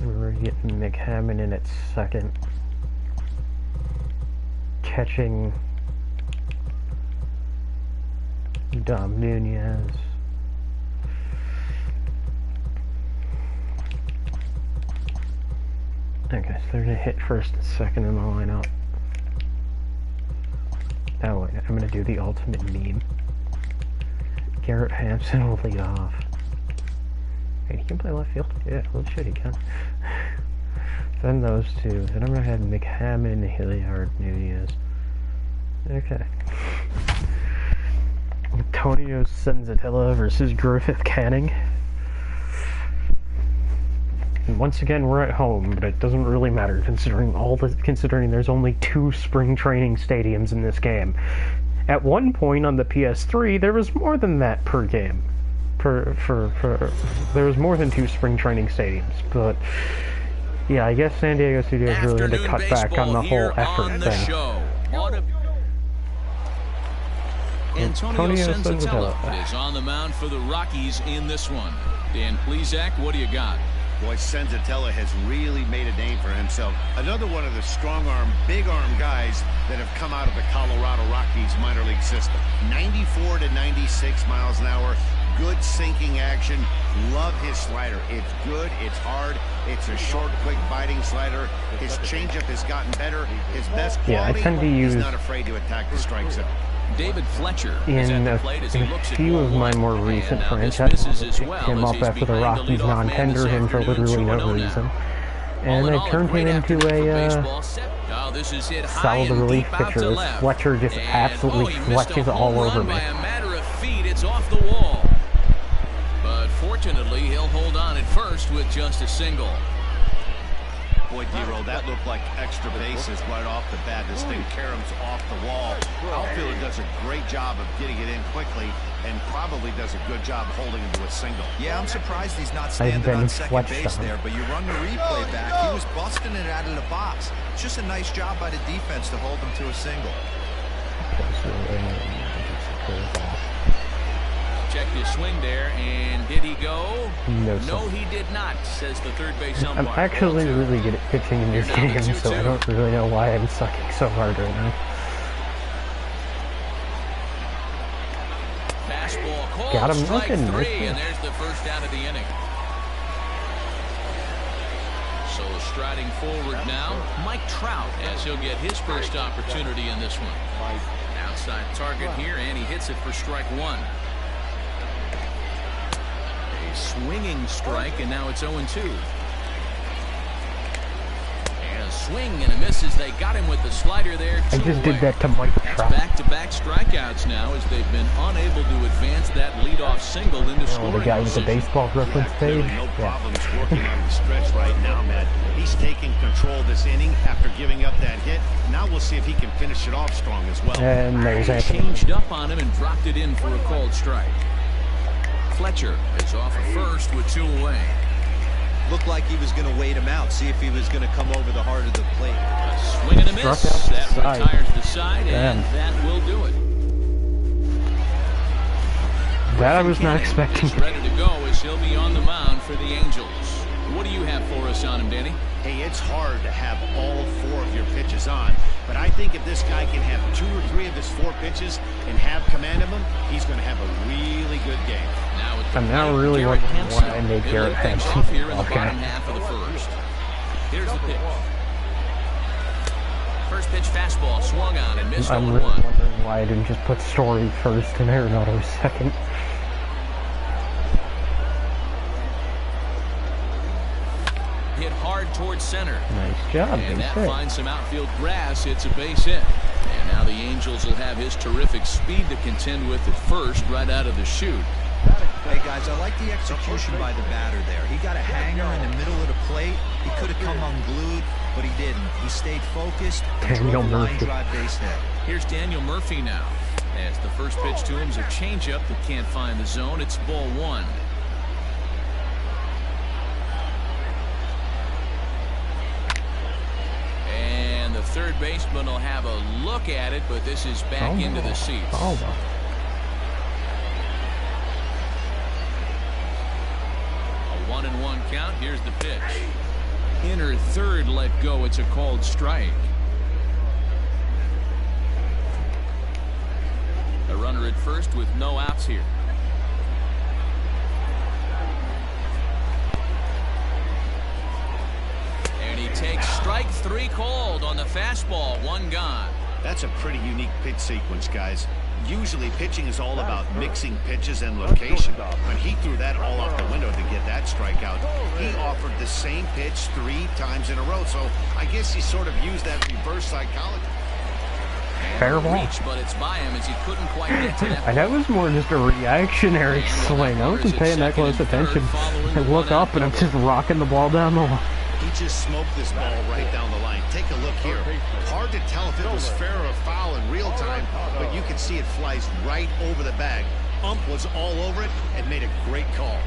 We're getting McHammond in at second. Catching Dom Nunez. Okay, so they're gonna hit first and second in the lineup. Oh wait, I'm gonna do the ultimate meme. Garrett Hampson will lead off. Wait, he can play left field? Yeah, holy shit, he can. Then those two. Then I'm gonna have McHammond, Hilliard, Nunez. Okay. Antonio Senzatella versus Griffith Canning. And once again, we're at home, but it doesn't really matter considering there's only 2 spring training stadiums in this game. At one point on the PS3, there was more than that per game. There was more than 2 spring training stadiums, but yeah, I guess San Diego Studios really had to cut back on the whole effort thing. Antonio Senzatella is on the mound for the Rockies in this one. Dan Plesac, what do you got? Boy, Senzatella has really made a name for himself. Another one of the strong-arm, big-arm guys that have come out of the Colorado Rockies minor league system. 94 to 96 miles an hour. Good sinking action. Love his slider. It's good. It's hard. It's a short, quick, biting slider. His changeup has gotten better. His best quality, I tend to use, he's not afraid to attack the strike zone. David Fletcher in a few of my more recent franchises, I picked him up after the Rockies non-tendered him for literally no reason. And I turned him into a solid relief pitcher. This Fletcher just absolutely fletches all over me. It's off the wall. But fortunately, he'll hold on at first with just a single. Boy, D-Roll, that looked like extra bases right off the bat. This thing caroms off the wall. Outfielder does a great job of getting it in quickly and probably does a good job holding him to a single. Yeah, I'm surprised he's not standing on second base there, but you run the replay back. He was busting it out of the box. It's just a nice job by the defense to hold him to a single. Checked his swing there, and did he go? No, he did not, says the third base umpire. I'm actually really good at pitching in this game, so I don't really know why I'm sucking so hard right now. Fastball called, got him strike looking, 3, and there's the first out of the inning. So striding forward now, Mike Trout, as he'll get his first opportunity in this one. Outside target here, and he hits it for strike 1. Swinging strike, and now it's 0-2. And a swing and a miss as they got him with the slider there. I just did that to Mike Trout. Back-to-back strikeouts now as they've been unable to advance that leadoff single into scoring. The guy with the baseball reference page. No problems working on the stretch right now, Matt. He's taking control of this inning after giving up that hit. Now we'll see if he can finish it off strong as well. And there's Anthony. Changed up on him and dropped it in for a called strike. Fletcher is off at first with 2 away. Looked like he was going to wait him out, see if he was going to come over the heart of the plate. A swing and a miss. That retires the side, and that will do it. That I was not expecting. He's ready to go as he'll be on the mound for the Angels. What do you have for us on him, Danny? Hey, it's hard to have all 4 of your pitches on, but I think if this guy can have 2 or 3 of his 4 pitches and have command of them, he's going to have a really good game. I'm now really wondering why I made Garrett Hampson. Here in the bottom half of the first. Here's the pitch. First pitch fastball swung on and missed. I'm really wondering why I didn't just put Story first and Arenado second. Hit hard towards center. Nice job. And that finds some outfield grass. It's a base hit. And now the Angels will have his terrific speed to contend with at first right out of the chute. Hey guys, I like the execution by the batter there. He got a hanger in the middle of the plate. He could have come unglued, but he didn't. He stayed focused and drove the line drive base hit. Here's Daniel Murphy now. As the first pitch to him is a changeup that can't find the zone. It's ball 1. And the third baseman will have a look at it, but this is back into the seats. count. Here's the pitch. Inner third let go. It's a called strike. A runner at first with no outs here. And he takes strike 3 called on the fastball. 1 gone. That's a pretty unique pitch sequence, guys. Usually pitching is all about mixing pitches and location, but he threw that all out the window to get that strikeout. He offered the same pitch 3 times in a row, so I guess he sort of used that reverse psychology. Fair ball. Reach, but it's by him as he couldn't quite get to that. And that was more just a reactionary swing. I wasn't paying that close attention. I look up and I'm just rocking the ball down the line. He just smoked this ball right down the line. Take a look here. Hard to tell if it was fair or foul in real time, but you can see it flies right over the bag. Ump was all over it and made a great call.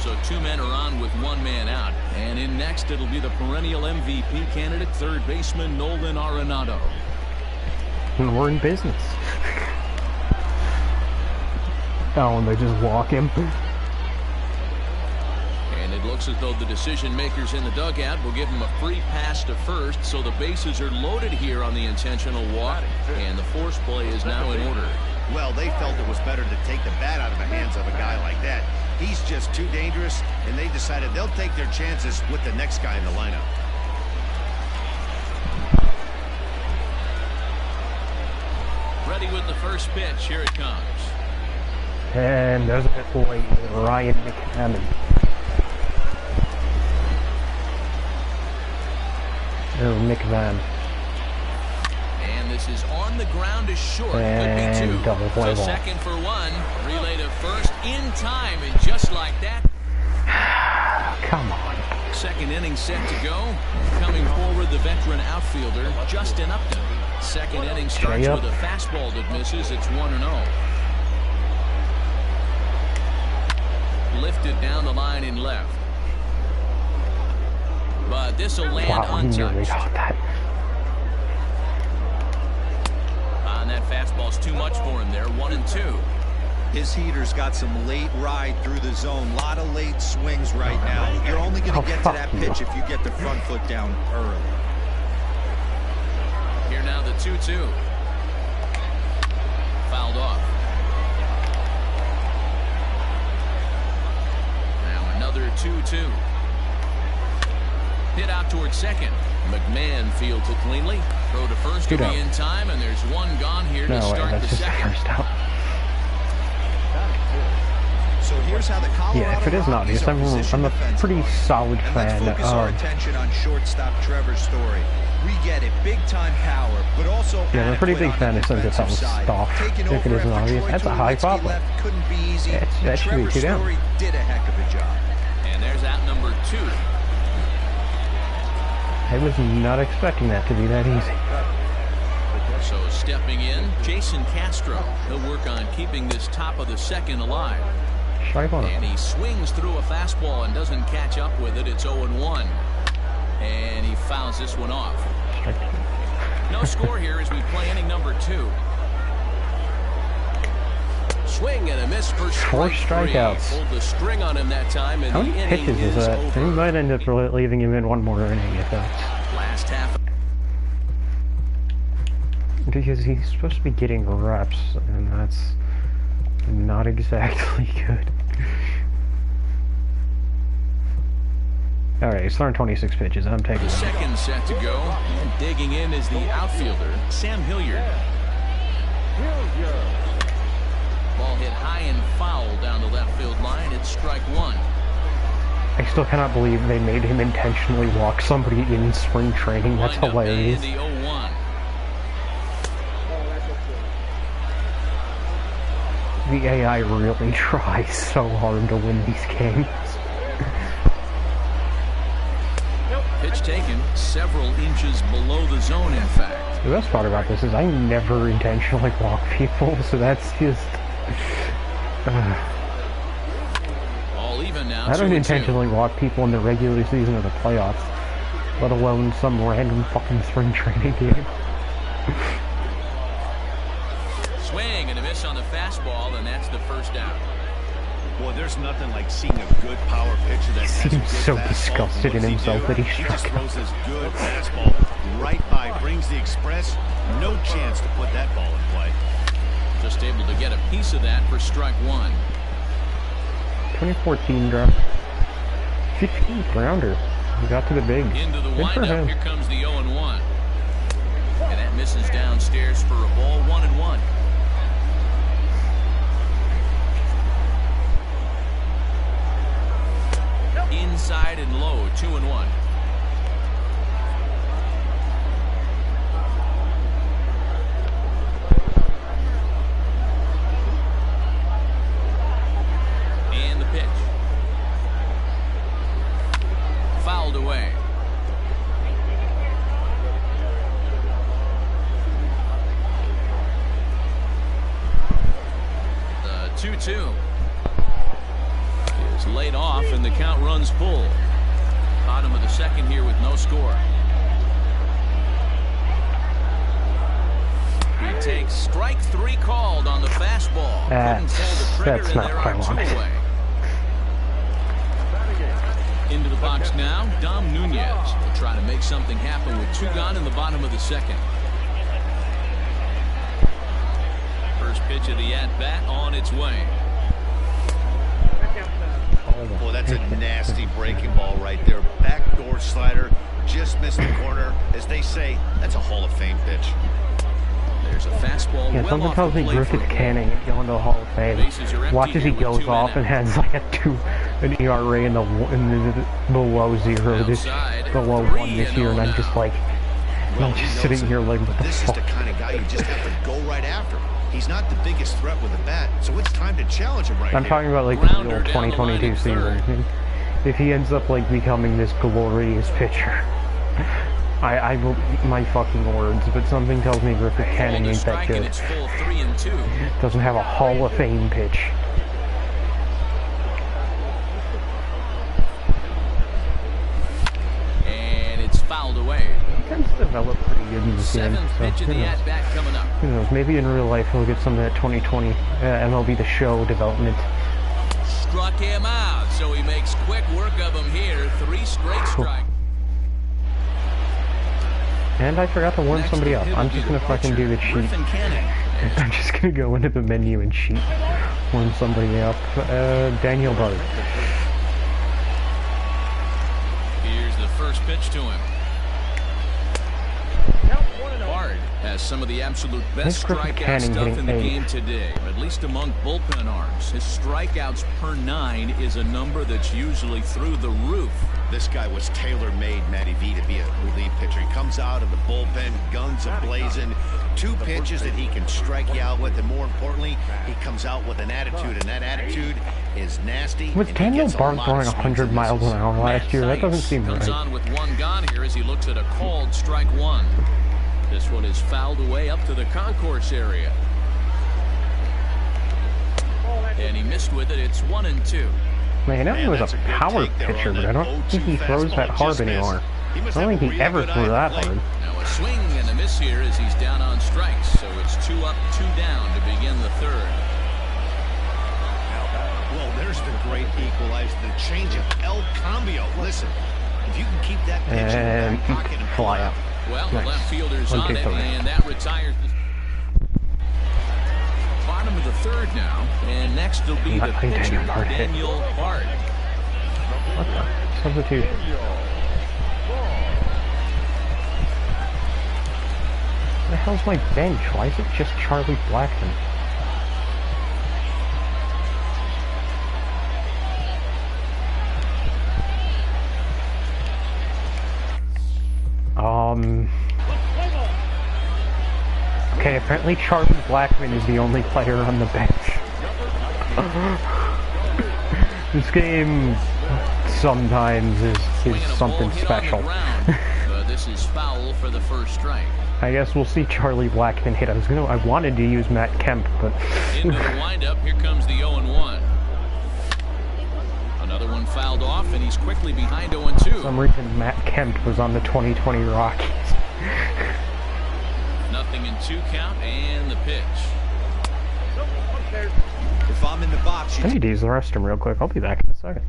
So 2 men are on with 1 man out. And in next, it'll be the perennial MVP candidate, third baseman Nolan Arenado. And we're in business. Oh, and they just walk him. And it looks as though the decision makers in the dugout will give him a free pass to first. So the bases are loaded here on the intentional walk. And the force play is now in order. Well, they felt it was better to take the bat out of the hands of a guy like that. He's just too dangerous, and they decided they'll take their chances with the next guy in the lineup. Ready with the first pitch. Here it comes. And there's a hit late. Ryan McCammon. Oh, McVan. And this is on the ground is short. And could be 2. double play so ball. second for 1. Relay to first in time, and just like that. Come on. Second inning set to go. Coming forward, the veteran outfielder, Justin Upton. Second inning starts with a fastball that misses. It's 1-0. Lifted down the line in left. But this will land untouched. That. And that fastball's too much for him there. 1-2. His heater's got some late ride through the zone. A lot of late swings right now. You're only going to get to that pitch if you get the front foot down early. Here now the 2-2. Fouled off. Now another 2-2. Hit out towards second. McMahon fields it cleanly. Throw to first to be in time, and there's 1 gone here to start the second. So here's how the Colorado if it is not obvious, I'm a pretty solid fan of. Focus our attention on shortstop Trevor Story. We get it, big time power, but also yeah, I'm a pretty big fan of something something stock. If it isn't obvious, that's a high pop. Couldn't be easy. That should be 2 down. Story did a heck of a job. And there's out number 2. I was not expecting that to be that easy. So stepping in, Jason Castro. He'll work on keeping this top of the second alive. And he swings through a fastball and doesn't catch up with it. It's 0-1. And he fouls this one off. No score here as we play inning number 2. Swing and a miss for Four strikeouts. Pulled the string on him that time, and how many pitches is that? Over. He might end up leaving him in 1 more inning if that's. Last half. Because he's supposed to be getting reps, and that's not exactly good. Alright, he's throwing 26 pitches. I'm taking the second set to go. And digging in is the outfielder, Sam Hilliard. Ball hit high and foul down the left field line. It's strike 1. I still cannot believe they made him intentionally walk somebody in spring training. That's hilarious. The 0-1. The AI really tries so hard to win these games. Pitch taken several inches below the zone, in fact. The best part about this is I never intentionally walk people, so that's just... All even now. I don't intentionally walk people in the regular season or the playoffs, let alone some random fucking spring training game. Swing and a miss on the fastball, and that's the first out. Boy, there's nothing like seeing a good power pitcher that has a good Seems so fastball. disgusted in What does he himself do? that he He just struck out. throws his good fastball right by, brings the express. No chance to put that ball in play. Just able to get a piece of that for strike one. 2014 draft. 15th rounder. He got to the big. Into the Good for windup. him. Here comes the 0-1. And that misses downstairs for a ball, 1-1. Inside and low, 2-1. And the pitch. Fouled away. The 2-2 is laid off and the count runs full. Bottom of the second here with no score. He takes strike three called on the fastball. Couldn't pull the trigger, That's and not there what I are two wanted. away. Into the box now, Dom Nunez will try to make something happen with two gone in the bottom of the second. First pitch of the at-bat on its way. Boy, that's a nasty breaking ball right there. Backdoor slider, just missed the corner. As they say, that's a Hall of Fame pitch. There's a fastball Yeah, well something off tells the me plate Griffith for a ball. Canning is going to the Hall of Fame. Bases are empty Watch as he here with goes 2 men off and out. has like an ERA in the below zero this Outside, below 3 1 this and year, 0 and I'm now. just like, Well, I'm he just knows sitting it, here like, but what the this is the fuck? kind of guy you just have to go right after. He's not the biggest threat with a bat, so it's time to challenge him right I'm here. talking about like the Grounder real down the line 2022 at third. season. If he ends up like becoming this glorious pitcher, I will my fucking words, but something tells me Griffith Canning ain't that Strike and good. it's full 3-2. Doesn't have a Hall of Fame pitch. And it's fouled away. He tends to develop pretty good in this game, Seventh so pitch of who the knows? at-bat coming up. Who knows? Maybe in real life he'll get some of that 2020 MLB The Show development. Struck him out, so he makes quick work of him here. 3 straight strikes. And I forgot to warn Next somebody up. it'll I'm be just the gonna fucking do the cheat. Griffin Canning. I'm just gonna go into the menu and cheat. Warn somebody up. Daniel Bard. Here's the first pitch to him. Bard has some of the absolute best Griffin strikeout Canning stuff hitting in the 8. game today, at least among bullpen arms. His strikeouts per 9 is a number that's usually through the roof. This guy was tailor-made, Matty V, to be a relief pitcher. He comes out of the bullpen, guns a-blazing, 2 pitches that he can strike you out with, and more importantly, he comes out with an attitude, and that attitude is nasty. Was and he Daniel gets a Bard lot throwing of swings 100 and miles misses. an hour last year? That doesn't seem Comes right. on with 1 gone here as he looks at a called strike 1. This one is fouled away up to the concourse area. And he missed with it. It's 1-2. Man, I know he was that's a a good power take there pitcher, on but that I don't think he 0-2 throws that fastball. hard Just anymore. missed. He must I don't have think a he really ever good threw eye that at the plate. hard. Now a swing and a miss here as he's down on strikes. So it's 2 up, 2 down to begin the third. Well, there's the great equalizer, the changeup, El Cambio. Listen, if you can keep that pitch in And the back pocket and pull fly out. out. Well, Nice. the left fielder's 1, on 2, it, 3. and that retires the bottom of the third now. And next will be I the think pitcher, Daniel Bard hit. Daniel Bard. What the? Substitute. Where the hell's my bench? Why is it just Charlie Blackman? Okay, apparently Charlie Blackman is the only player on the bench. This game sometimes is Swinging a ball something hit special. on the ground. This is foul for the first strike. I guess we'll see Charlie Blackman hit. I wanted to use Matt Kemp, but Into the windup, here comes the 0-1. Another one fouled off, and he's quickly behind 0-2. for some reason Matt Kemp was on the 2020 Rockies. Nothing in 2 count, and the pitch. If I'm in the box, I need to use the restroom real quick. I'll be back in a second.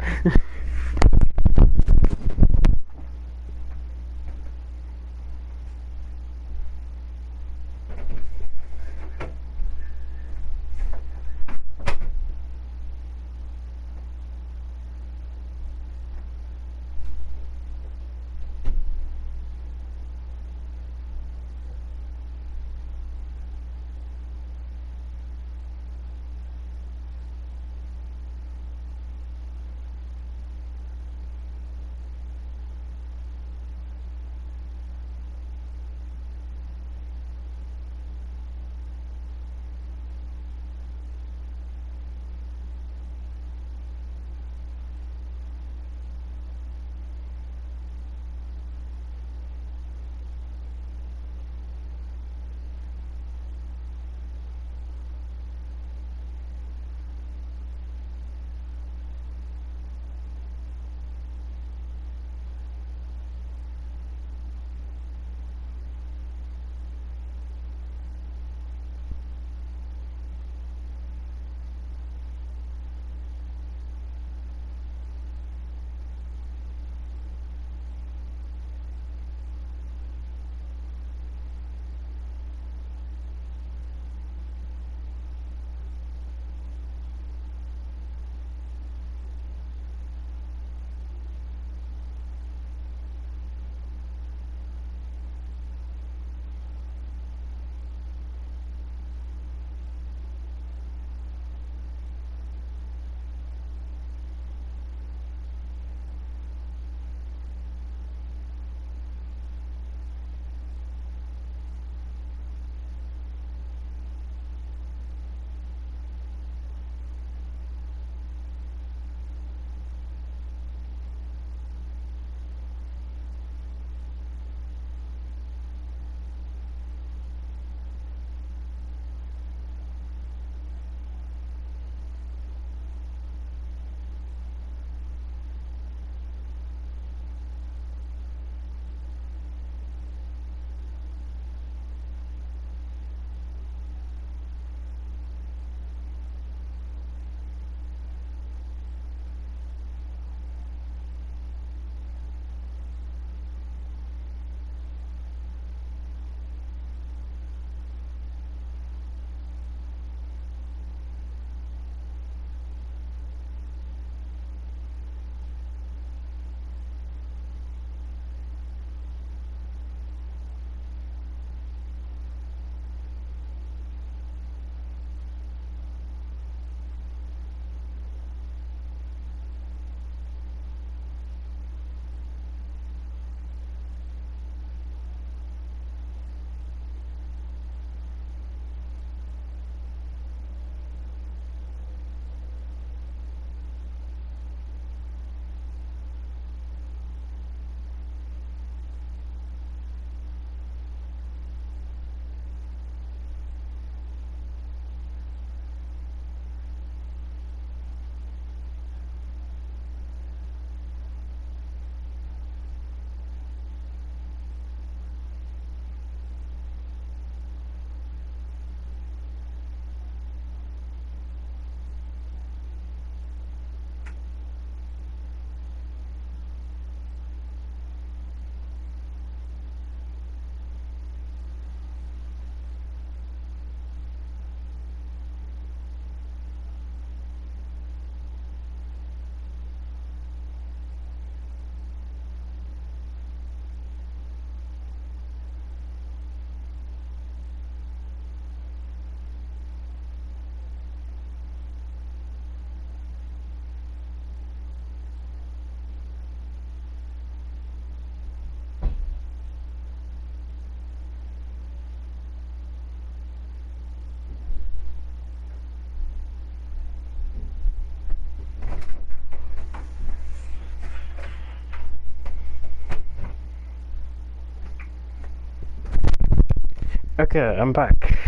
Okay, I'm back.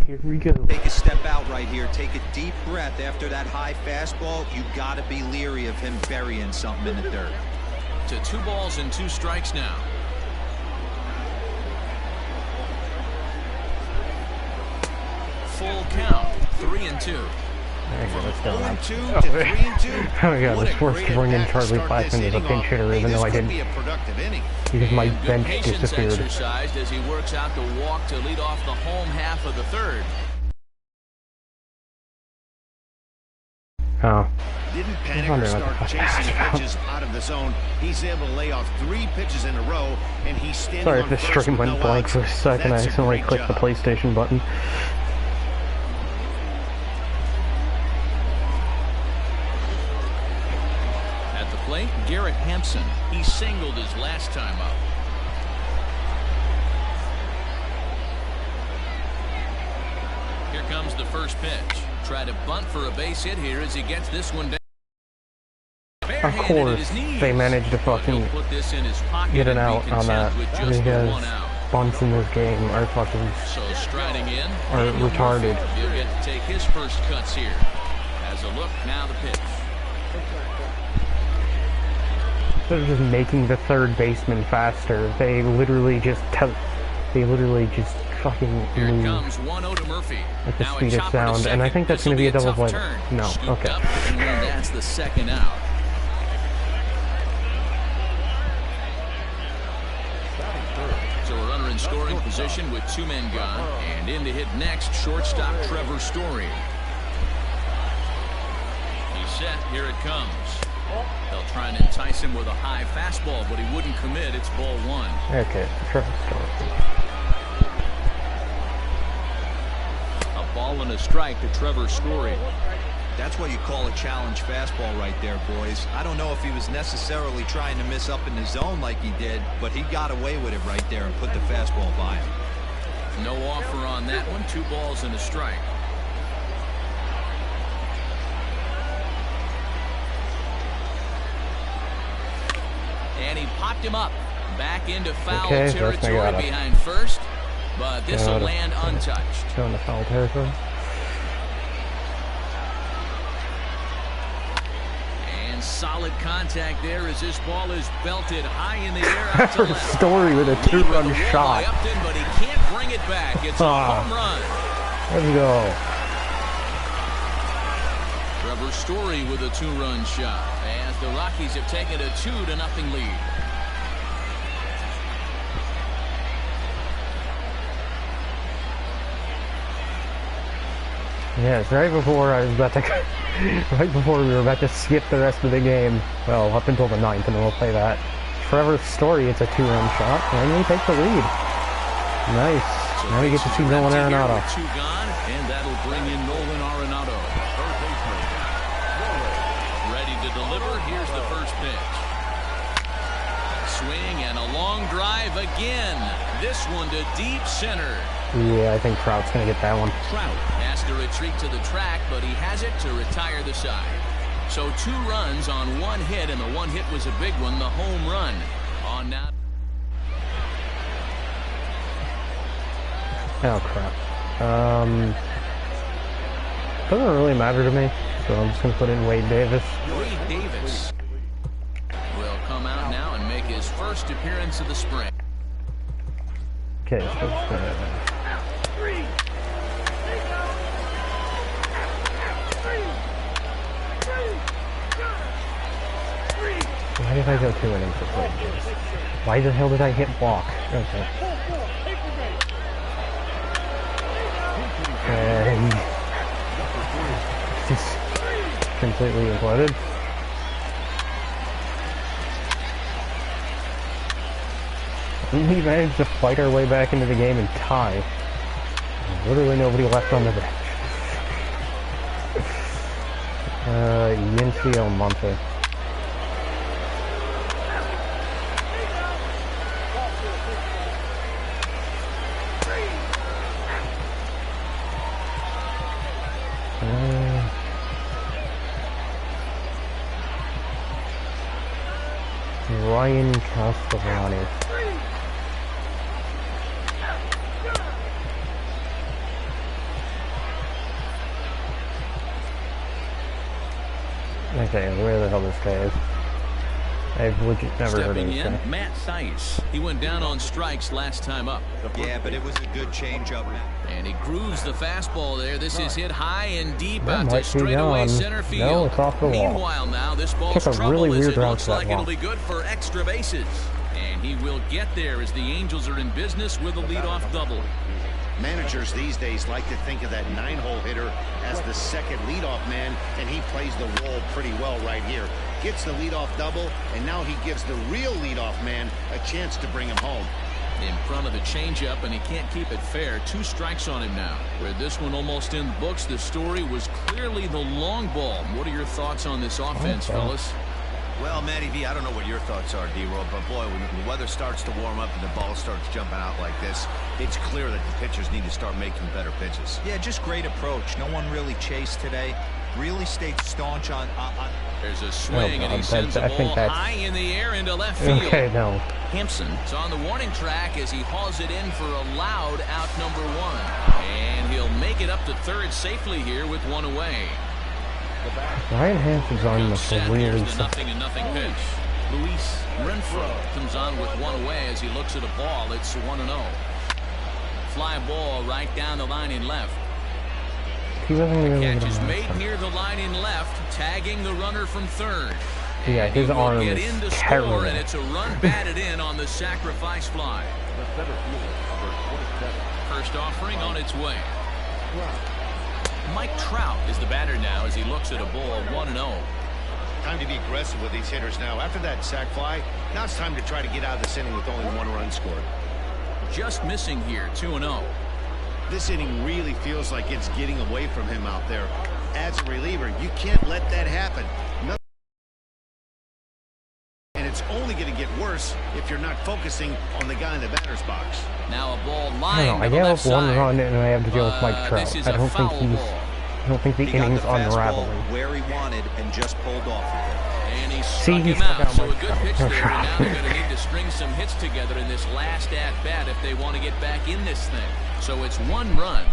Here we go. Take a step out right here. Take a deep breath after that high fastball. You got to be leery of him burying something in the dirt. To 2 balls and 2 strikes now. full count, 3-2. Let's go. 0-2 to 3-2. Oh my god, it's forced to bring in Charlie Blackman as a pinch hitter, even though I didn't. Because my bench disappeared. Exercised as he works out the walk to lead off the home half of the third. Oh. Didn't panic or start chasing pitches out of the zone. He's able to lay off 3 pitches in a row, and he's standing Sorry on if the first stream with went no blank outs. for a second. I That's a accidentally great clicked the job. PlayStation button. At the plate, Garrett Hampson. He singled his last time up. Here comes the first pitch. Try to bunt for a base hit here as he gets this one down. Of course, they managed to fucking get an out on that, because bunts in this game are fucking retarded. He'll get to take his first cuts here. As a look, now the pitch. They're just making the third baseman faster. They literally just fucking Here it move comes 1-0 to Murphy. at the Now a speed of chopper to sound, and second. I think that's going to be a double play. tough turn. No, Scooped okay. up, and that's the second out. So a runner in scoring position with 2 men gone, and in to hit next, shortstop Trevor Story. He's set. Here it comes. They'll try and entice him with a high fastball, but he wouldn't commit. It's ball 1. Okay, Trevor Story. A ball and a strike to Trevor Story. That's what you call a challenge fastball right there, boys. I don't know if he was necessarily trying to miss up in the zone like he did, but he got away with it right there and put the fastball by him. No offer on that one. 2 balls and a strike. And he popped him up. Back into foul territory behind first, but this will land untouched. Going to foul territory. And solid contact there as this ball is belted high in the air. Trevor Story with a 2-run shot. Upton, but he can't bring it back. It's a home run. Let's go. Trevor Story with a 2-run shot as the Rockies have taken a 2-0 lead. Yes, right before I was about to, right before we were about to skip the rest of the game. Well, up until the 9th, and then we'll play that. Trevor's Story, it's a 2-run shot, and we take the lead. Nice. So now we get to see Nolan Arenado. 2 gone, and that'll bring in Nolan Arenado. Ready to deliver. Here's the first pitch. Swing and a long drive again. This one to deep center. Yeah, I think Trout's going to get that one. Trout has to retreat to the track, but he has it to retire the side. So 2 runs on 1 hit, and the 1 hit was a big one, the home run. On now. Oh, crap. Doesn't really matter to me, so I'm just going to put in Wade Davis. Wade Davis will come out now and make his first appearance of the spring. Okay, so why did I go 2 innings with Wade Davis? Why the hell did I hit walk? Okay. And just completely imploded. We managed to fight our way back into the game and tie. Literally nobody left on the bench. Yencio Monte. Ryan Castellani. Okay, where the hell this guy is? I've legit never heard of Stepping this in, guy. Matt Theis. He went down on strikes last time up. Yeah, but it was a good changeup, man. And he grooves the fastball there. This is hit high and deep That out might to be straightaway gone. center field. No, it's off the wall. Meanwhile, now this ball's Took a trouble really as weird it route looks to that like ball. it'll be good for extra bases. And he will get there as the Angels are in business with a leadoff double. Managers these days like to think of that 9-hole hitter as the second leadoff man, and he plays the role pretty well right here. Gets the leadoff double, and now he gives the real leadoff man a chance to bring him home. In front of the changeup, and he can't keep it fair. 2 strikes on him now. With this one almost in the books, the story was clearly the long ball. What are your thoughts on this offense, fellas? Well, Matty V, I don't know what your thoughts are, D-Roll, but boy, when the weather starts to warm up and the ball starts jumping out like this, it's clear that the pitchers need to start making better pitches. Yeah, just great approach. No one really chased today. Really stayed staunch on. There's a swing, and he God, sends the I think ball that's... high in the air into left field. Okay, no. Hampson's on the warning track as he hauls it in for a loud out number 1. And he'll make it up to third safely here with 1 away. Ryan Hampson's on the weird Here's the 0-0 pitch. Luis Renfroe comes on with 1 away as he looks at a ball. It's 1-0. Fly ball right down the line in left. He wasn't even Catch is made near the line in left, tagging the runner from third. Yeah, his He will arm get is in to terrible. score, and it's a run batted in on the sacrifice fly. First offering on its way. Mike Trout is the batter now as he looks at a ball 1-0. Time to be aggressive with these hitters now. After that sac fly, now it's time to try to get out of this inning with only 1 run scored. Just missing here, 2-0. This inning really feels like it's getting away from him out there. As a reliever, you can't let that happen. And it's only going to get worse if you're not focusing on the guy in the batter's box. Now a ball I line don't know. I to the gave left up 1 side. run and I have to deal with Mike Trout. This is I a don't think foul he's. ball. I don't think the He got inning's the fastball unraveling. where he wanted and just pulled off of it. And he See, struck he him struck out. out So a Mike good Trout. pitch there. And now they're going to need to string some hits together in this last at-bat if they want to get back in this thing. So it's 1 run.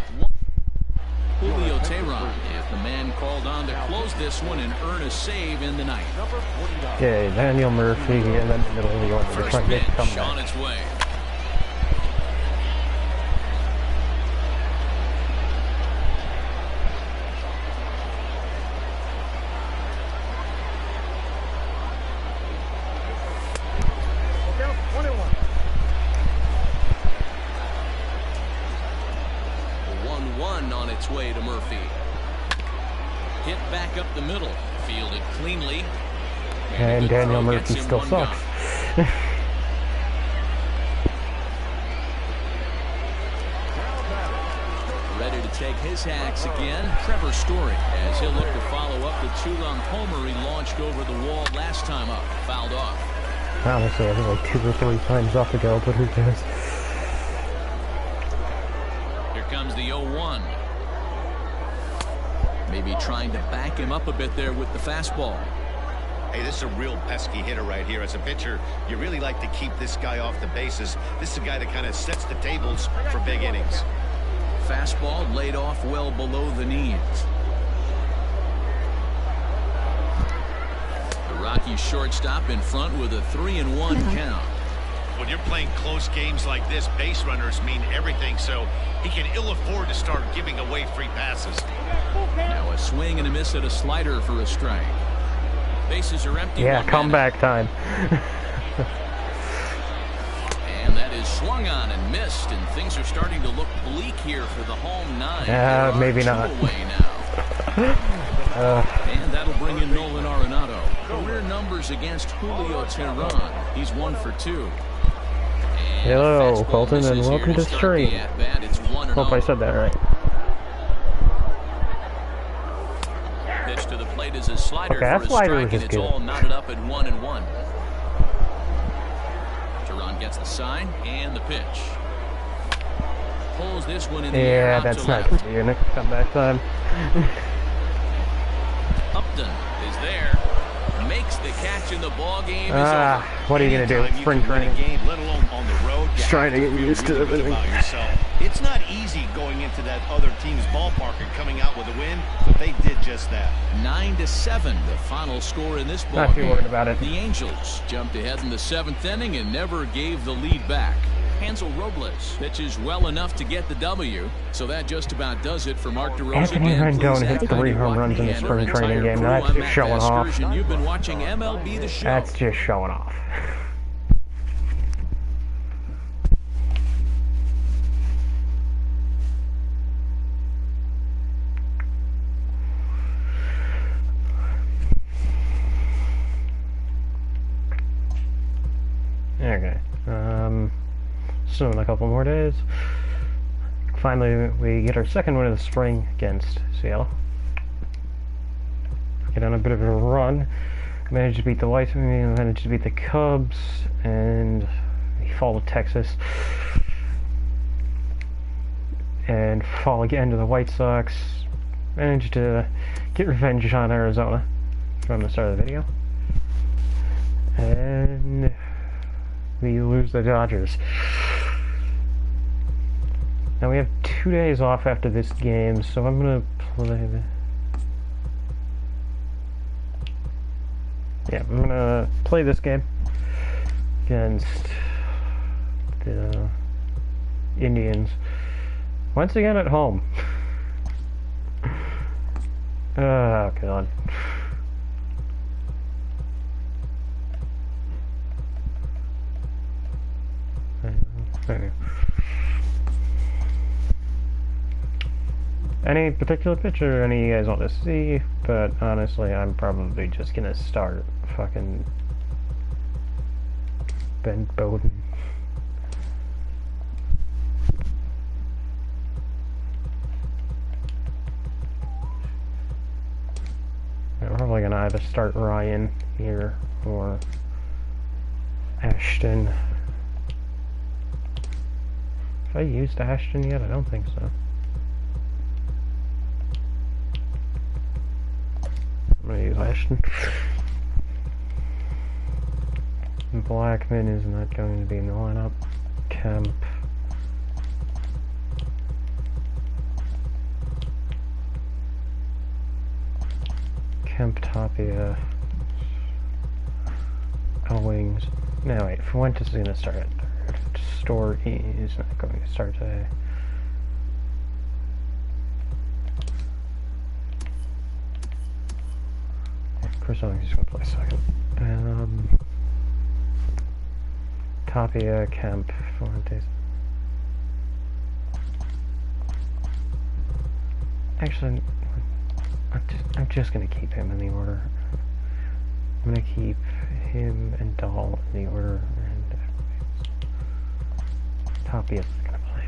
Julio Teheran is the man called on to close this one and earn a save in the ninth. Okay, Daniel Murphy in the middle of the order. First Trying to get pitch comeback. on its way. On its way to Murphy. Hit back up the middle. Fielded cleanly. And Daniel Murphy still sucks. Ready to take his hacks again. Trevor Story as he'll look to follow up the 2-run homer he launched over the wall last time up. Fouled off. Honestly, I think like 2 or 3 times off the go, but who cares? Here comes the 0-1. Maybe trying to back him up a bit there with the fastball. Hey, this is a real pesky hitter right here. As a pitcher, you really like to keep this guy off the bases. This is a guy that kind of sets the tables for big innings. Fastball laid off well below the knees. The Rockies shortstop in front with a 3-1 count. When you're playing close games like this, base runners mean everything, so he can ill afford to start giving away free passes. Now a swing and a miss at a slider for a strike. Bases are empty. Yeah, comeback time. And that is swung on and missed, and things are starting to look bleak here for the home 9. Maybe not. Away now. And that'll bring in Nolan Arenado. Career numbers against Julio Teheran. He's 1 for 2. Hello, Colton, and welcome to stream. Hope I said that right. Pitch to the plate is a slider Okay, that for a slider strike, was and just it's good. all knotted up at 1-1. Teheran gets the sign and the pitch. Pulls this one in the air Yeah, out that's to not left. gonna be a comeback time. Upton is there, makes strikes. The catch in the ball game is over. What are you going to do? Spring training. Game, let alone on the road. Just trying to get used to everything. It's not easy going into that other team's ballpark and coming out with a win, but they did just that. 9-7, the final score in this ball Not too game. worried about it. The Angels jumped ahead in the 7th inning and never gave the lead back. Hansel Robles pitches well enough to get the W, so that just about does it for Mark DeRosa. Anthony Rendon hit 3 home runs in the spring training game. Now that's just showing off. You've been watching MLB The Show. That's just showing off. Okay. So in a couple more days, finally we get our second win of the spring against Seattle. Get on a bit of a run. Managed to beat the White Sox, managed to beat the Cubs, and we fall to Texas. And fall again to the White Sox. Managed to get revenge on Arizona from the start of the video. And we lose the Dodgers. Now we have 2 days off after this game, so I'm gonna play I'm gonna play this game against the Indians once again at home. Oh god. Okay. Any particular picture any of you guys want to see, but honestly I'm probably just gonna start fucking Ben Bowden. I'm probably gonna either start Ryan here or Ashton. Have I used Ashton yet? I don't think so. I'm gonna use Ashton. Blackman is not going to be in the lineup. Kemp. Tapia. Owings. No, wait. Fuentes is going to start at third. Story is not going to start today. Chris Owings is going to play second. Tapia, Kemp, Fuentes. Actually, I'm just going to keep him in the order. I'm going to keep him and Dahl in the order, and Tapia's going to play.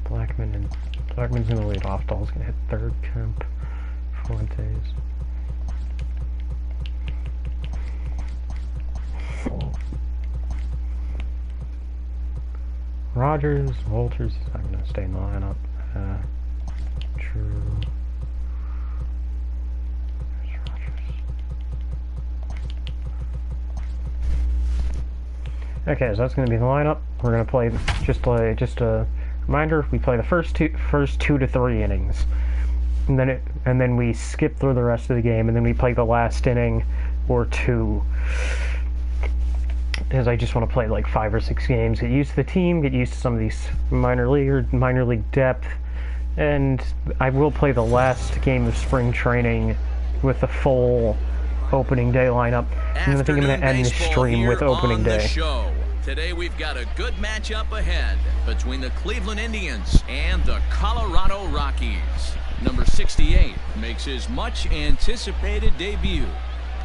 Blackman's going to lead off. Dahl's going to hit third. Kemp, Fuentes. Rodgers, Walters is not going to stay in the lineup. True. There's Rodgers. Okay, so that's going to be the lineup. We're going to play just a reminder. We play the first two to three innings, and then we skip through the rest of the game, and then we play the last inning or two. Because I just want to play like 5 or 6 games, get used to the team, get used to some of these minor league depth, and I will play the last game of spring training with the full opening day lineup. And I think I'm going to end this stream with opening day. Today we've got a good matchup ahead between the Cleveland Indians and the Colorado Rockies. Number 68 makes his much anticipated debut.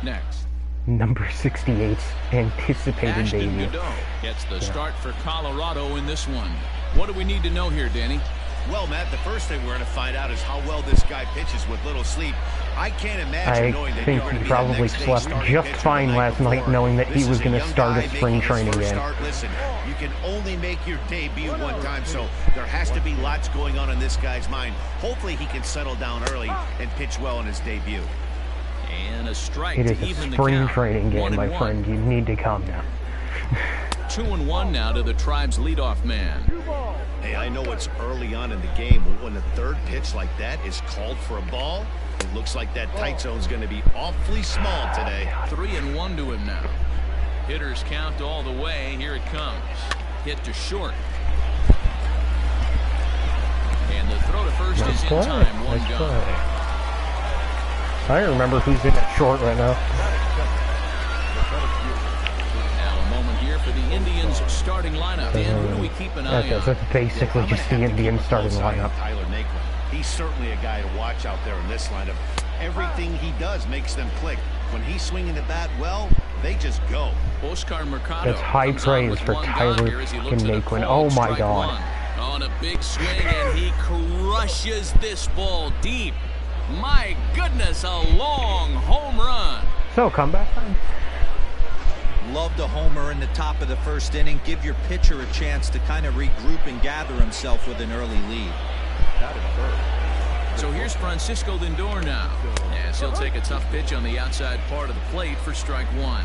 Next. Number 68's anticipated Ashton debut. Godot gets the start for Colorado in this one. What do we need to know here, Danny? Well, Matt, the first thing we're going to find out is how well this guy pitches with little sleep. I can't imagine knowing that you're going to be probably the next day slept starting just pitcher fine the night last night before. knowing that he This was is going to young start guy a spring making his training first game. start. Listen, you can only make your debut one time, so there has to be lots going on in this guy's mind. Hopefully he can settle down early and pitch well in his debut. And a strike It to is a even the spring count. training game, my 1-1. friend. You need to calm down. 2-1 now to the Tribe's leadoff man. Hey, I know it's early on in the game, but when the third pitch like that is called for a ball, it looks like that tight zone's going to be awfully small today. 3-1 to him now. Hitters count all the way. Here it comes. Hit to short. And the throw to first Nice is in play. time. One Nice gone. play. I don't remember who's in at short right now. Now a moment here for the Indians starting lineup. And who do we keep an eye Okay, so on? it's basically just the Indian starting lineup. He's certainly a guy to watch out there in this lineup. Everything he does makes them click. When he's swinging the bat well, they just go. Oscar Mercado. That's high comes on praise with for one Tyler gone here as he looks at a Naquin. called Oh my strike God. one. On a big swing, and he crushes this ball deep. My goodness, a long home run. So, comeback time? Loved a homer in the top of the first inning. Give your pitcher a chance to kind of regroup and gather himself with an early lead. So here's Francisco Lindor now, as he'll take a tough pitch on the outside part of the plate for strike one.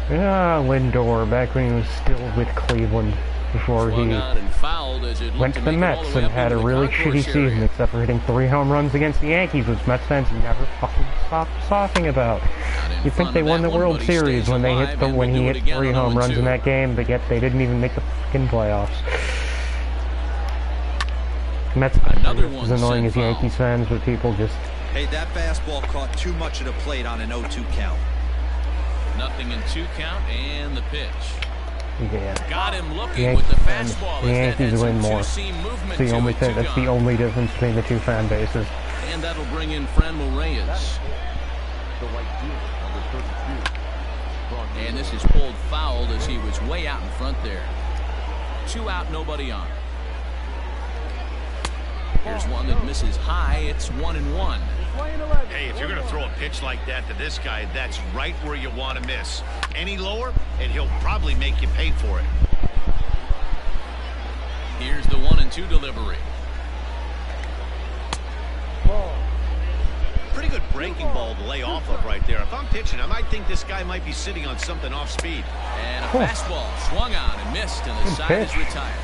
Yeah, Lindor, back when he was still with Cleveland, before Swung he on and fouled as it went to looked the make it all Mets the way and up had a into the really concourse shitty season, area. except for hitting 3 home runs against the Yankees, which Mets fans never fucking stopped talking about. in You think front they of won that the one, World but he Series stays when they alive, hit the, and when we'll he do hit it again 3 on home runs 0-2. in that game, but yet they didn't even make the fucking playoffs. Mets Another are one as annoying sent as foul. Yankees fans, but people just Hey, that fastball caught too much of the plate on an 0-2 count. Nothing in 2 count, and the pitch. yeah. Got him looking Yankees with the fans- fastball. the as that Yankees had some win more. two-seam movement That's the to only it, thing. two That's the gone. only difference between the two fan bases. And that'll bring in Franmil Reyes. The right fielder, number 32. And this is pulled fouled as he was way out in front there. 2 out, nobody on. Here's one that misses high. It's 1-1. Hey, if you're going to throw a pitch like that to this guy, that's right where you want to miss. Any lower, and he'll probably make you pay for it. Here's the 1-2 delivery. Pretty good breaking ball to lay off of right there. If I'm pitching, I might think this guy might be sitting on something off speed. And a fastball swung on and missed, and the Good side pitch. is retired.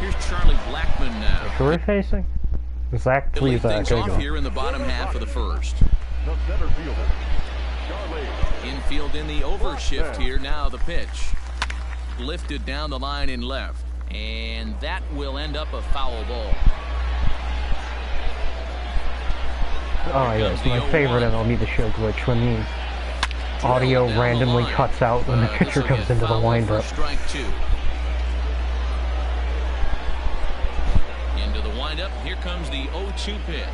Here's Charlie Blackmon now. Who are we facing? Zach, He'll lead please, things there you off go. here in the bottom half of the first. The center fielder, Charlie. Infield in the overshift here. Now the pitch. Lifted down the line in left. And that will end up a foul ball. Oh yes, my favorite MLB The Show glitch when the audio Drilled down the randomly line. cuts out when the pitcher This'll goes get into the fouled for windup. strike 2. Into the windup. Here comes the 0-2 pitch.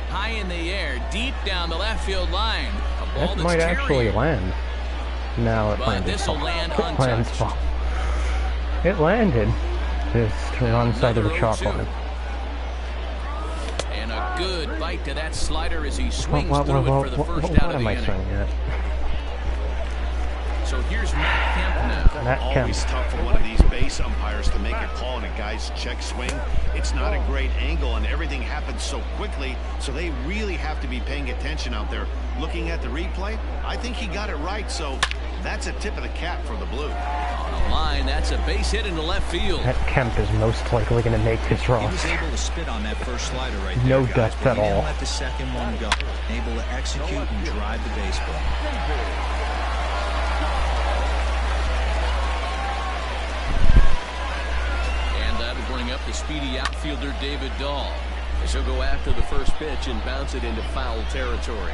High in the air, deep down the left field line. A ball That that's might actually carrying. land. No, it But landed. this'll land It lands untouched. fall. It landed. Just wrong side of the Another chalk 0-2. line. And a good bite to that slider as he swings What through it for the first out what of am the I inning. saying yet? So here's Matt Kemp now. Matt Kemp. Always tough for one of these base umpires to make a call on a guy's check swing. It's not a great angle, and everything happens so quickly, so they really have to be paying attention out there. Looking at the replay, I think he got it right, so that's a tip of the cap for the Blue. On the line, that's a base hit into left field. Matt Kemp is most likely going to make this He was roster. able to spit on that first slider right there, No guys, depth but at he didn't all. let the second one go. Able to execute and drive the baseball. And that'll bring up the speedy outfielder David Dahl, as he'll go after the first pitch and bounce it into foul territory.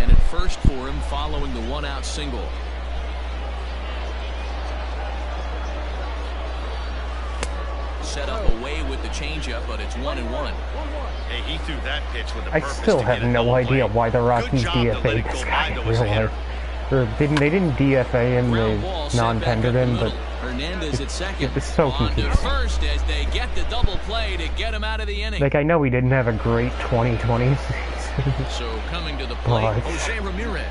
And at first for him following the 1-out single. Set up away with the changeup, but it's 1-1. Hey, he threw that pitch with a I purpose still to have get a no double idea play. why the Rockies Good job to let DFA'd it this go guy by in though as real a hitter. life. Or they didn't DFA him, Ground ball they set back non-tendered up the him, but middle. Hernandez at second. it was so On to confusing. first as they get the double play to get him out of the inning. like I know he didn't have a great 2020 season, So coming to the plate, Jose Ramirez.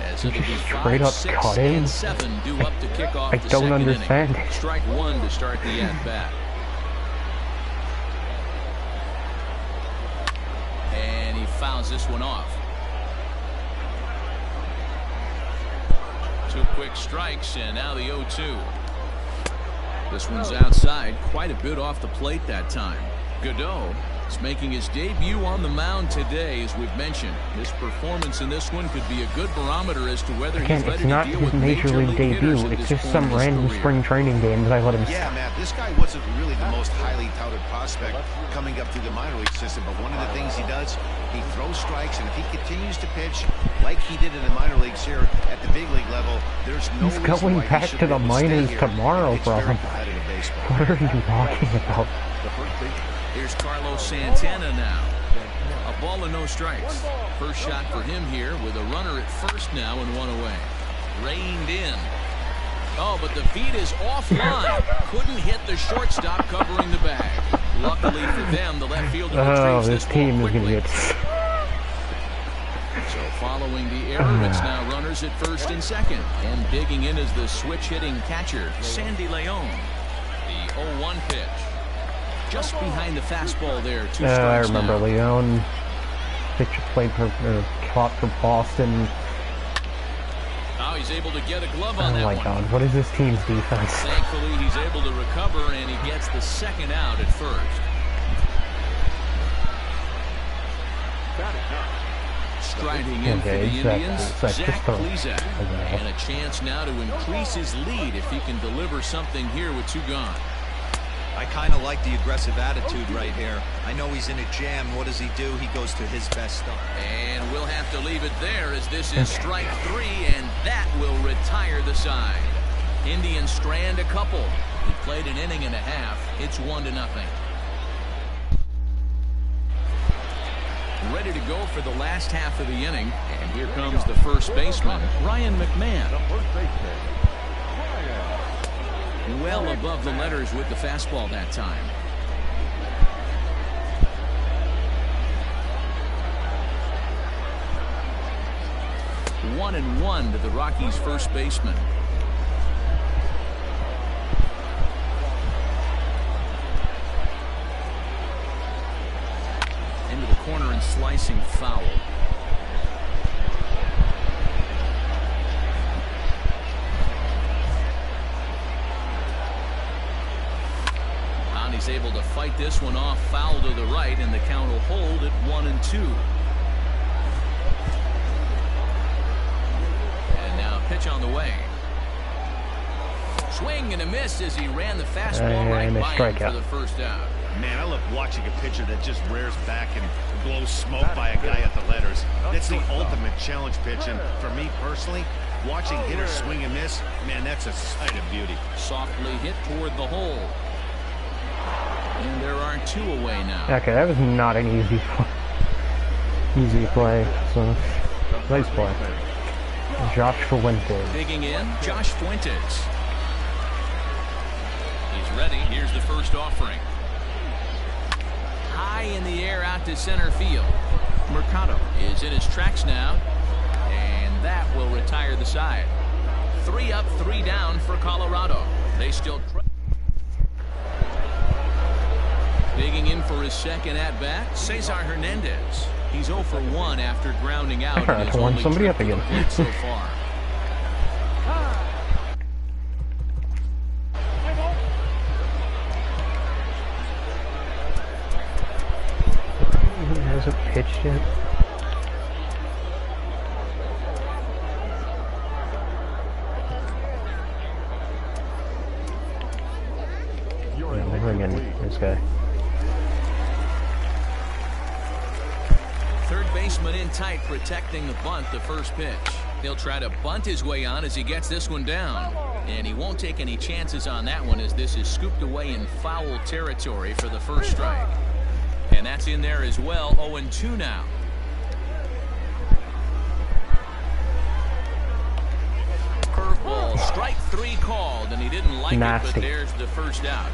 As it'll be straight 5, up 6, cut in. and 7 due up to kick off I the don't second understand inning. it. Strike one to start the at-bat. And he fouls this one off. 2 quick strikes, and now the 0-2. This one's outside, quite a bit off the plate that time. Godot is making his debut on the mound today, as we've mentioned. His performance in this one could be a good barometer as to whether he's ready to deal with Major League debut. It's just some random spring training game that I let him. Yeah, Matt, this guy wasn't really the most highly touted prospect coming up through the minor league system, but one of the things he does, he throws strikes, and if he continues to pitch like he did in the minor leagues here at the big league level, there's no reason He's going why back he to the minors here. tomorrow, It's bro. very competitive baseball. What are you talking about? Here's Carlos Santana now. A ball and no strikes. First shot for him here with a runner at first now and 1 away. Reined in. Oh, but the feed is offline. Couldn't hit the shortstop covering the bag. Luckily for them, the left fielder retrieves this this team ball is going to quickly. get... So following the error, it's now runners at first and second. And digging in is the switch-hitting catcher, Sandy Leon. The 0-1 pitch. Just behind the fastball there. 2 strikes I remember now. Leon. Pitcher played for, caught for Boston. Now he's able to get a glove on Oh that my one. God, what is this team's defense? Thankfully, he's able to recover, and he gets the second out at first. Striding in for the Indians, Zach Plesac. And a chance now to increase his lead if he can deliver something here with 2 gone. I kind of like the aggressive attitude right here. I know he's in a jam. What does he do? He goes to his best stuff. And we'll have to leave it there as this is strike 3, and that will retire the side. Indians strand a couple. He played an inning and a half. It's 1-0. Ready to go for the last half of the inning, and here comes the first baseman, Ryan McMahon. Well above the letters with the fastball that time. One and 1 to the Rockies' first baseman. Into the corner and slicing foul. He's able to fight this one off, foul to the right, and the count will hold at 1-2. And now pitch on the way. Swing and a miss as he ran the fastball right by him for the first out. Man, I love watching a pitcher that just rears back and blows smoke by a guy at the letters. That's the ultimate challenge pitch, and for me personally, watching hitters swing and miss, man, that's a sight of beauty. Softly hit toward the hole. And there are 2 away now. Okay, that was not an easy play. So, nice play. Josh Fuentes. Digging in, Josh Fuentes. He's ready. Here's the first offering. High in the air out to center field. Mercado is in his tracks now. And that will retire the side. 3 up, 3 down for Colorado. They still... Digging in for his second at-bat, Cesar Hernandez. He's 0 for 1 after grounding out in his only somebody trip up to the again. plate so far. He hasn't pitched yet. Bring in this guy. Third baseman in tight, protecting the bunt, the first pitch. He'll try to bunt his way on as he gets this one down. And he won't take any chances on that one as this is scooped away in foul territory for the first strike. And that's in there as well. 0-2 now. Curveball, strike 3 called, and he didn't like it, but there's the first out.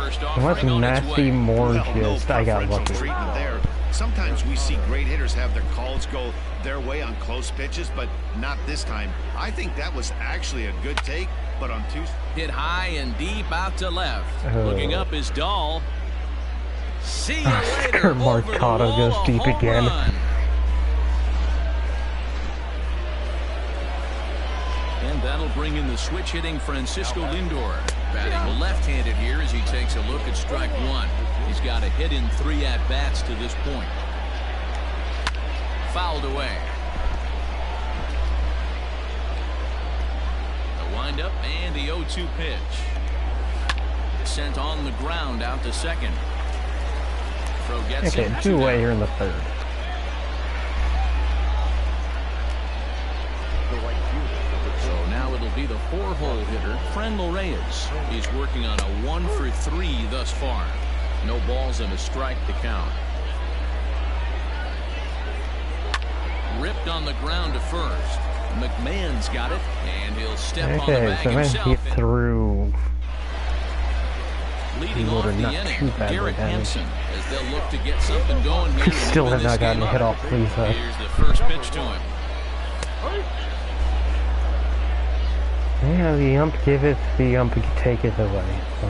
First Unless offering on its nasty way. more Well, no just I got preferential lucky. treatment there. Sometimes we see great hitters have their calls go their way on close pitches, but not this time. I think that was actually a good take, but on Tuesday. Hit high and deep out to left. Looking up is Dahl. See you later. Over the Marcado wall, goes a deep home again. run. And that'll bring in the switch hitting Francisco Lindor. Batting left-handed here as he takes a look at strike one. He's got a hit in 3 at-bats to this point. Fouled away. The windup and the 0-2 pitch. Sent on the ground out to second. Throw gets Okay, him 2 away here in the 3rd. So now it'll be the 4-hole hitter, Friendly Reyes. He's working on a 1 for 3 thus far. No balls and a strike to count. Ripped on the ground to first. McMahon's got it, and he'll step on the Okay, bag so then himself. he threw. Leading He off ordered the not inning, too badly Garrett damaged. Hampson, as they'll look to get something going here. He still and has open not this gotten game a hit up. off, please. Here's the first pitch to him. Yeah, the ump giveth, the ump taketh away. So.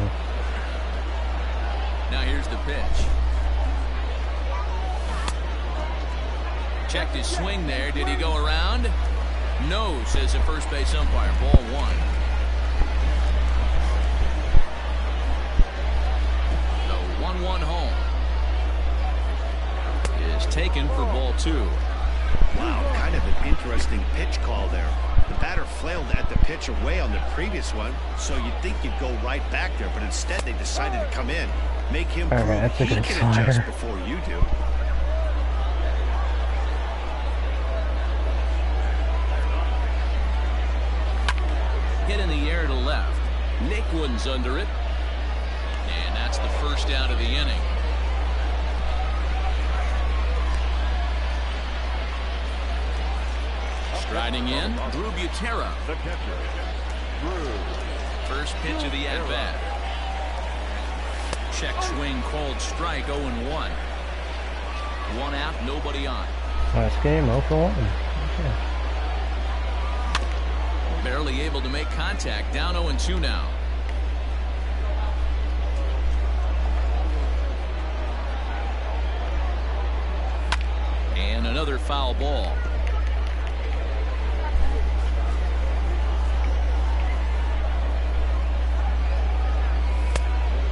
Now here's the pitch. Checked his swing there. Did he go around? No, says the first base umpire. Ball 1. The 1-1 home is taken for ball 2. Wow, kind of an interesting pitch call there. The batter flailed at the pitch away on the previous one, so you'd think you'd go right back there, but instead they decided to come in. Make him prove that's a he good can adjust slider. before you do. Hit in the air to left. Naquin's under it. And that's the first out of the inning. Striding in, Drew Butera. The catcher, Drew. First pitch of the at-bat. Check swing called strike, 0-1. 1 out, nobody on. Last game, 0 for 1. Okay. Barely able to make contact, down 0-2 now. And another foul ball.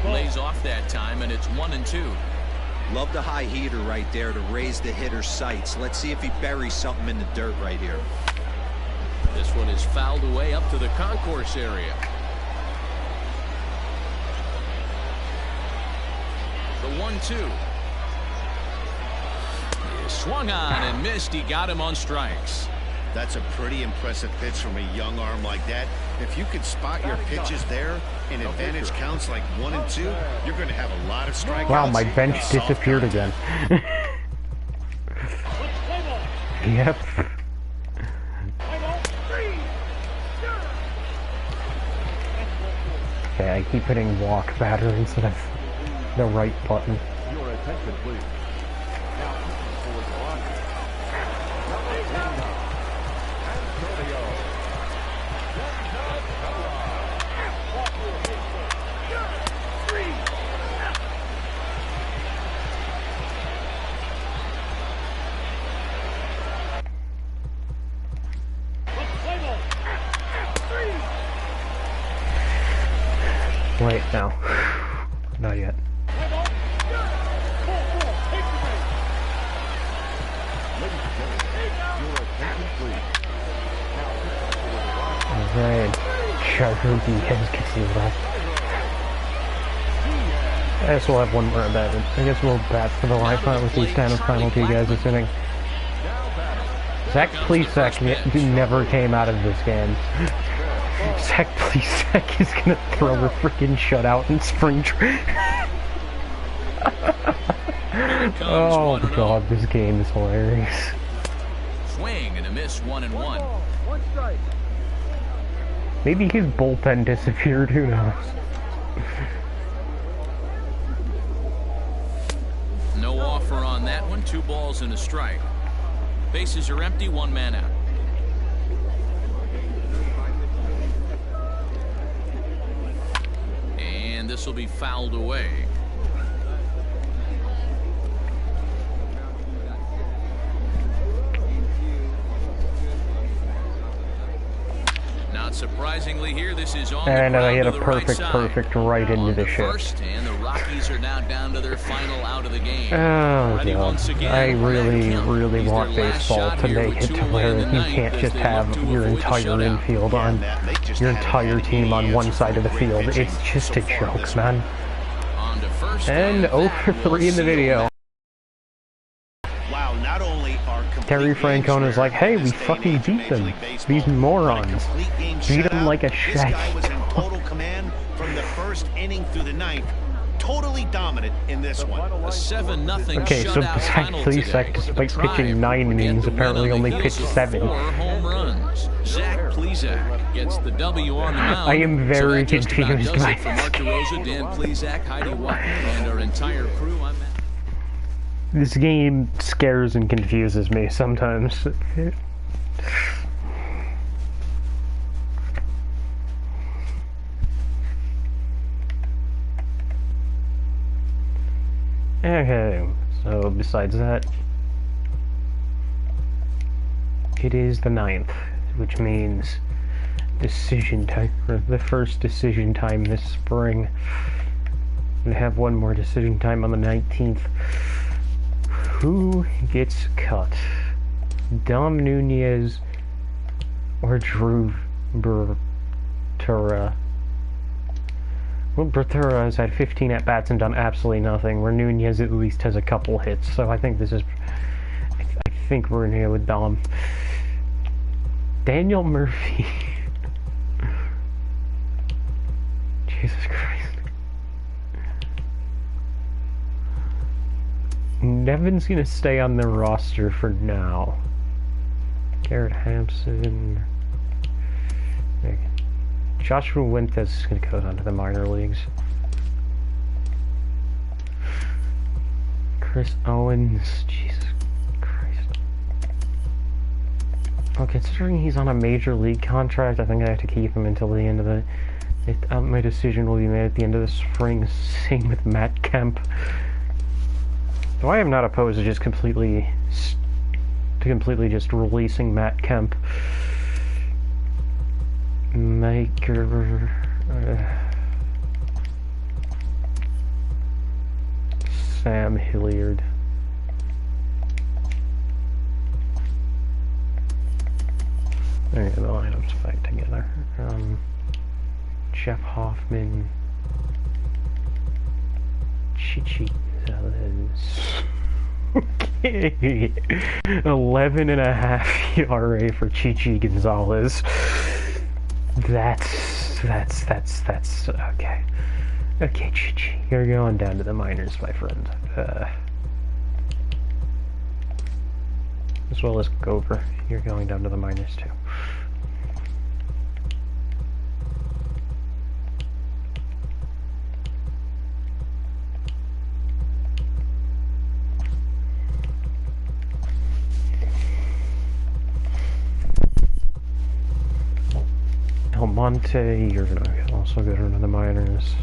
Lays off that time, and it's 1-2. Love the high heater right there to raise the hitter's sights. Let's see if he buries something in the dirt right here. This one is fouled away up to the concourse area. The 1-2. Swung on and missed. He got him on strikes. That's a pretty impressive pitch from a young arm like that. If you can spot your pitches there and advantage counts like 1 and 2, you're going to have a lot of strikeouts. Wow, my bench and soft disappeared contact. again. Yep. Okay, I keep hitting walk batter instead of the right button. Your attention, please. Now pitching for the Rockies. Number 89, Antonio. Wait, no. Not yet. Ladies and gentlemen, your attention, please. Now pitching for the Rockies. Alright. Charger Diaz gets the left. I guess we'll have one more bat. I guess we'll bat for the lifeline with these kind of final two guys this inning. Zach Plesac never came out of this game. Zach Plesac is gonna throw a freaking shutout in spring training. Oh god, this game is hilarious. Swing and a miss, 1-1. Maybe his bullpen disappeared, who knows? offer on that one. 2 balls and a strike. Bases are empty, 1 man out. And this will be fouled away. Not surprisingly here, this is on and the I hit a right perfect right into the shift. And the Rockies are now down to their final out of the game. Oh god, I really want baseball to make it to where you can't just have your entire infield on, your entire team on one side of the field. It's just a joke, man. And 0 for 3 in the video. Terry Francona's like, hey, we fucking beat them. These morons. Beat them like a shaggy dog. Total command from the first inning through the 9th. Totally dominant in this one. A 7-0 okay, so besides Plesac, despite pitching 9 innings, apparently only pitched 7. 4 home runs. Zach Plesac gets the W on the mound. I am very so confused by it for Mark DeRosa, Dan Plesac, Heidi Watton, and our entire crew. I'm Matt. This game scares and confuses me sometimes. Okay, so besides that, it is the 9th, which means decision time, or the first decision time this spring. We have one more decision time on the 19th. Who gets cut? Dom Nunez or Drew Bertura? Well, Bertura has had 15 at-bats and done absolutely nothing, where Nunez at least has a couple hits, so I think this is... I think we're in here with Dom. Daniel Murphy. Jesus Christ. Nevin's gonna stay on the roster for now. Garrett Hampson. Okay. Joshua Wintez is gonna go down to the minor leagues. Chris Owens. Jesus Christ. Well, considering he's on a major league contract, I think I have to keep him until the end of the... my decision will be made at the end of the spring. Same with Matt Kemp. Though I am not opposed to just completely just releasing Matt Kemp. Maker... Sam Hilliard. There you go, the lineups back together. Jeff Hoffman. Chichi Gonzalez. Okay. 11.5 ERA for Chichi Gonzalez. That's okay. Okay, Chichi, you're going down to the minors, my friend. As well as Gover, you're going down to the minors too. Almonte, you're gonna also go to the minors.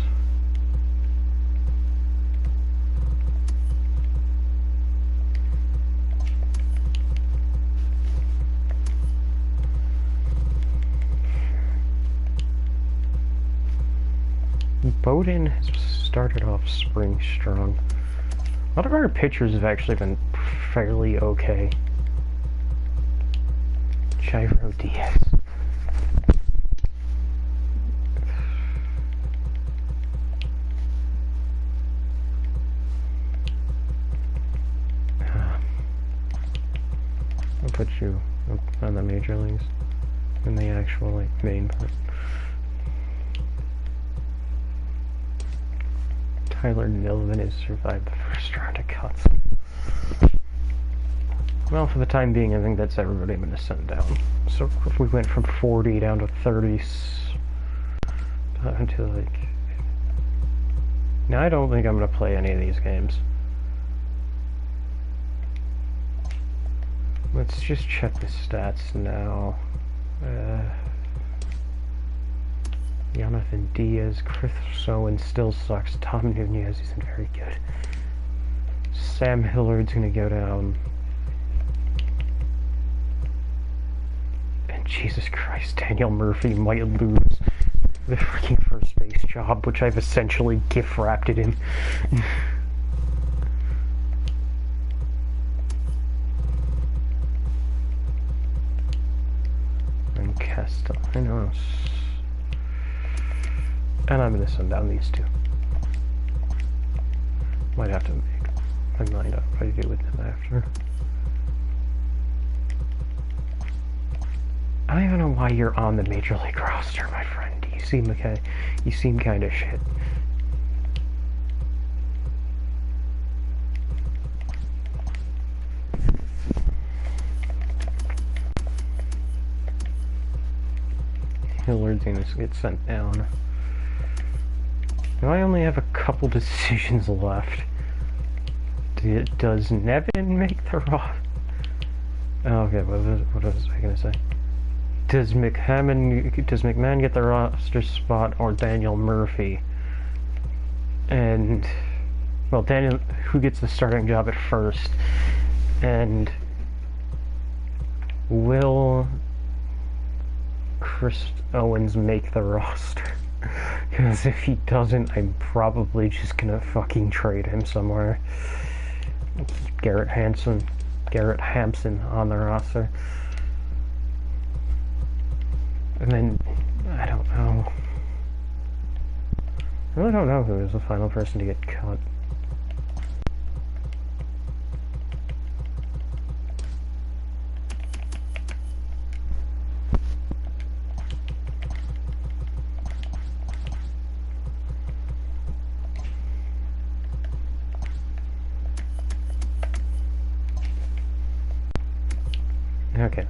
Bowden has started off spring strong. A lot of our pitchers have actually been fairly okay. Jairo Diaz. I'll put you on the major leagues in the actual main part. Tyler Nilman has survived the first round of cuts. Well, for the time being, I think that's everybody I'm going to send down. So if we went from 40 down to 30, down to like... Now I don't think I'm going to play any of these games. let's just check the stats now. Jonathan Diaz, Chris Owen still sucks. Tom Nunez isn't very good. Sam Hillard's gonna go down. And Jesus Christ, Daniel Murphy might lose the freaking first base job, which I've essentially gift wrapped it in. And Castellanos. And I'm gonna send down these two. Might have to make my mind up what to do with them after. I don't even know why you're on the Major League roster, my friend. You seem kind of shit. Hillard's gonna get sent down. Now I only have a couple decisions left. Does Nevin make the roster? Oh, okay, what was I gonna say? Does McMahon get the roster spot or Daniel Murphy? And well, Daniel, who gets the starting job at first? And will Chris Owens make the roster? Because if he doesn't, I'm probably just gonna fucking trade him somewhere. Keep Garrett Hampson on the roster. And then, I don't know. I really don't know who is the final person to get cut. Okay.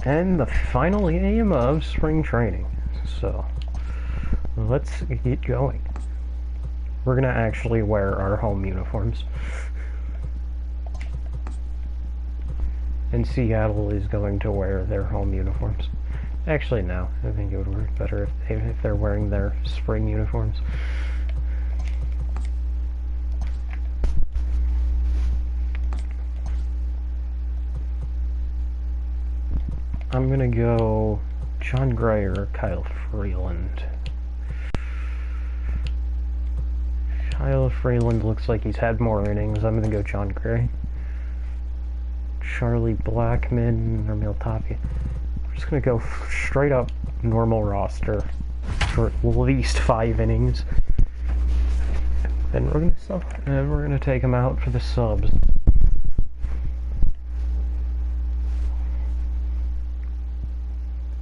And the final game of spring training. So, let's get going. We're gonna actually wear our home uniforms. And Seattle is going to wear their home uniforms. Actually, no. I think it would work better if they're wearing their spring uniforms. I'm gonna go John Gray or Kyle Freeland. Kyle Freeland looks like he's had more innings. I'm gonna go John Gray. Charlie Blackmon or Miltopia. We're just gonna go straight up normal roster for at least 5 innings. Then we're gonna take him out for the subs.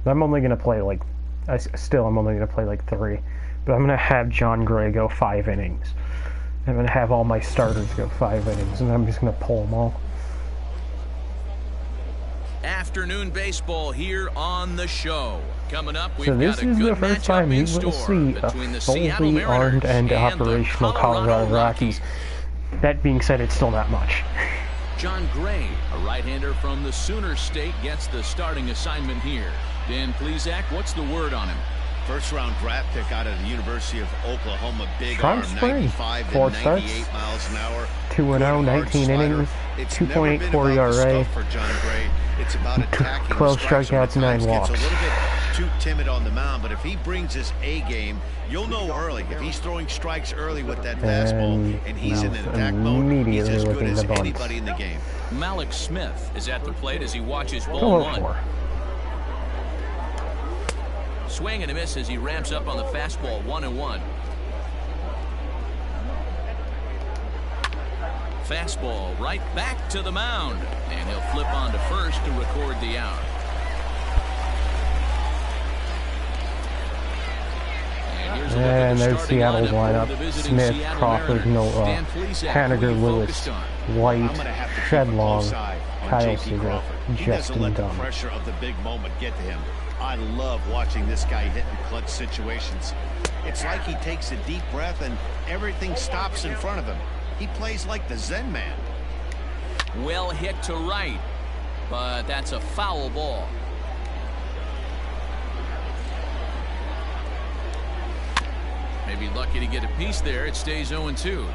I'm only gonna play like, I'm only gonna play like 3, but I'm gonna have John Gray go 5 innings. I'm gonna have all my starters go 5 innings, and I'm just gonna pull them all. Afternoon baseball here on the show. Coming up, we've So this got a is good the first matchup time you in will store see between a the Seattle fully armed Mariners and the operational Colorado Rockies. That being said, it's still not much. John Gray, a right-hander from the Sooner State, gets the starting assignment here. Dan Plesac, what's the word on him? First-round draft pick out of the University of Oklahoma. Big Strong arm, spring. 95 to 4 98 starts. miles an hour. 2-0, 19 innings, 2.84 ERA, For John Gray. It's about attacking 12 the strikes. strikeouts, 9 Sometimes walks. Gets a little bit too timid on the mound, but if he brings his A game, you'll know early. If he's throwing strikes early with that fastball and he's in an attack mode, he's as good as anybody in the game. Malik Smith is at the plate as he watches ball 1. Swing and a miss as he ramps up on the fastball, 1-1. Fastball right back to the mound, and he'll flip on to first to record the out. And there's Seattle's lineup: Smith, Crawford, Haniger, Lewis, White, Shedlong, Kyle J.P. Seager, Crawford. He just doesn't let the dumb. pressure of the big moment get to him. I love watching this guy hit in clutch situations. It's like he takes a deep breath and everything stops in front of him. He plays like the Zen man. Well hit to right, but that's a foul ball. Maybe lucky to get a piece there. It stays 0-2.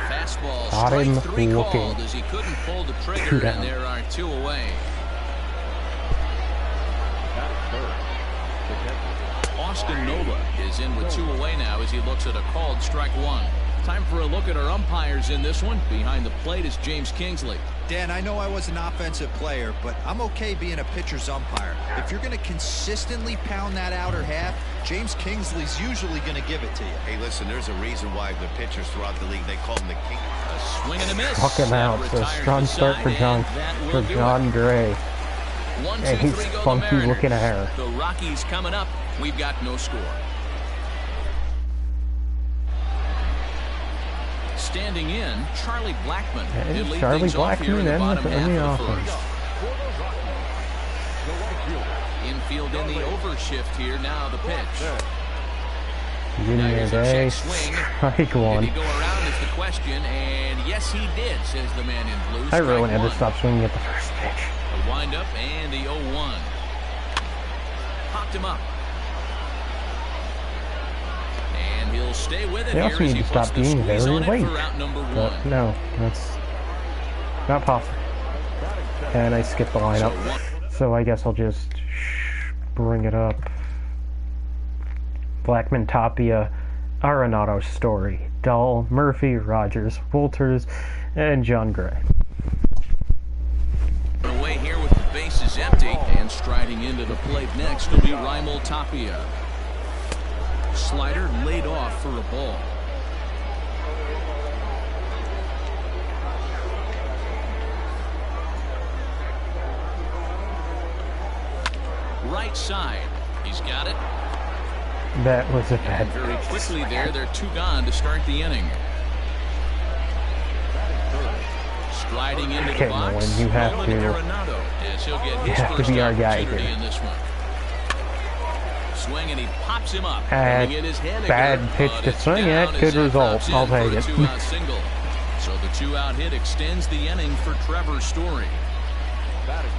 Fastball strike 3 called as he couldn't pull the trigger, and there are 2 away. Austin Nova is in with 2 away now as he looks at a called strike 1. Time for a look at our umpires in this one. Behind the plate is James Kingsley. Dan, I know I was an offensive player, but I'm okay being a pitcher's umpire. If you're going to consistently pound that outer half, James Kingsley's usually going to give it to you. Hey, listen, there's a reason why the pitchers throughout the league, they call him the king. A swing and a miss. Fuck him out. So strong start for John Gray. 1, 2, And he's 3 go funky the Mariners. looking at her. The Rockies coming up. We've got no score. Standing in, Charlie Blackmon. He'll lead Charlie things off here in the Blackmon bottom in half the of the offense. first. Infield in the overshift here. Now the pitch. Give me a day. Strike 1. Did he go around is the question, and yes he did, says the man in blue. I really Strike had to 1. stop swinging at the first pitch. A windup and the 0-1. Popped him up. And he'll stay with it. They also here as need he to puts stop the being squeeze very on it late. for route number 1. But no, that's not possible. And I skipped the lineup. So I guess I'll just bring it up. Blackmon, Tapia, Arenado, Story, Dahl, Murphy, Rodgers, Wolters, and John Gray. Away here with the bases empty, and striding into the plate next will be Raimel Tapia. Slider laid off for a ball. Right side, he's got it. That was a bad And very quickly there, they're 2 gone to start the inning. Striding into the box, Nolan, you have Nolan to. Arenado, as he'll get his You have to first be our guy opportunity here. in this one. Swing and he pops him up. Bad pitch to swing at. Good result. I'll take it. 2-out single. So the 2-out hit extends the inning for Trevor Story.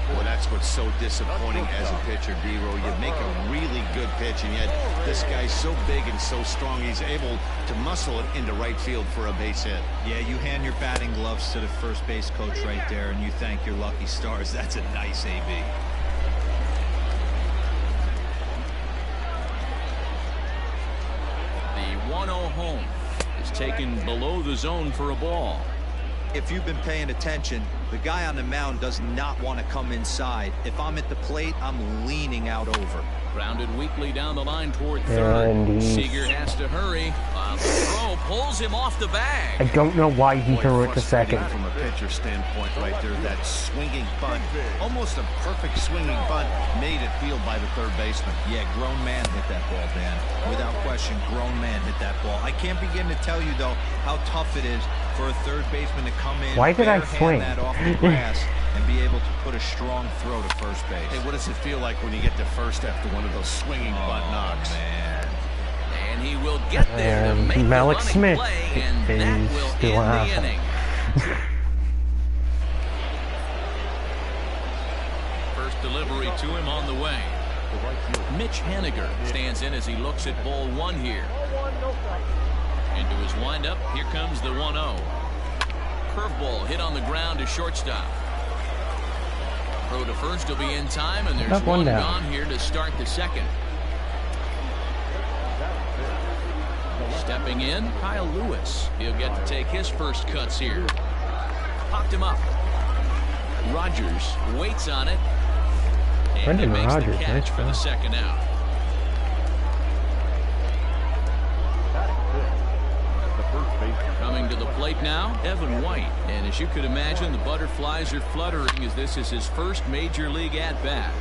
Well, that's what's so disappointing as a pitcher, D-Row. You make a really good pitch, and yet this guy's so big and so strong, he's able to muscle it into right field for a base hit. Yeah, you hand your batting gloves to the first base coach right there, and you thank your lucky stars. That's a nice AB. The 1-0 home is taken below the zone for a ball. If you've been paying attention, the guy on the mound does not want to come inside. If I'm at the plate, I'm leaning out over. Grounded weakly down the line toward third. And Seager has to hurry. The throw pulls him off the bag. I don't know why he Boy, threw it to frustrating second. from a pitcher standpoint right there. That swinging bunt, almost a perfect swinging bunt, made it field by the third baseman. Yeah, grown man hit that ball, Dan. Without question, grown man hit that ball. I can't begin to tell you, though, how tough it is for a third baseman to come in, Why did I barehand swing? that off the grass, and be able to put a strong throw to first base. Hey, what does it feel like when you get to first after one of those swinging bunt knocks? Man. And he will get there to And make Malik the running Smith play, and is that will still end out. the inning. First delivery to him on the way. Mitch Haniger stands in as he looks at ball 1 here. Into his windup, here comes the 1-0. Curveball hit on the ground to shortstop. Throw to first will be in time, and there's Up, one one down. gone here to start the second. Stepping in, Kyle Lewis. He'll get to take his first cuts here. Popped him up. Rodgers waits on it. And he Brendan makes Rodgers, the catch nice for the job. second out. Coming to the plate now, Evan White. And as you could imagine, the butterflies are fluttering as this is his first major league at-bat.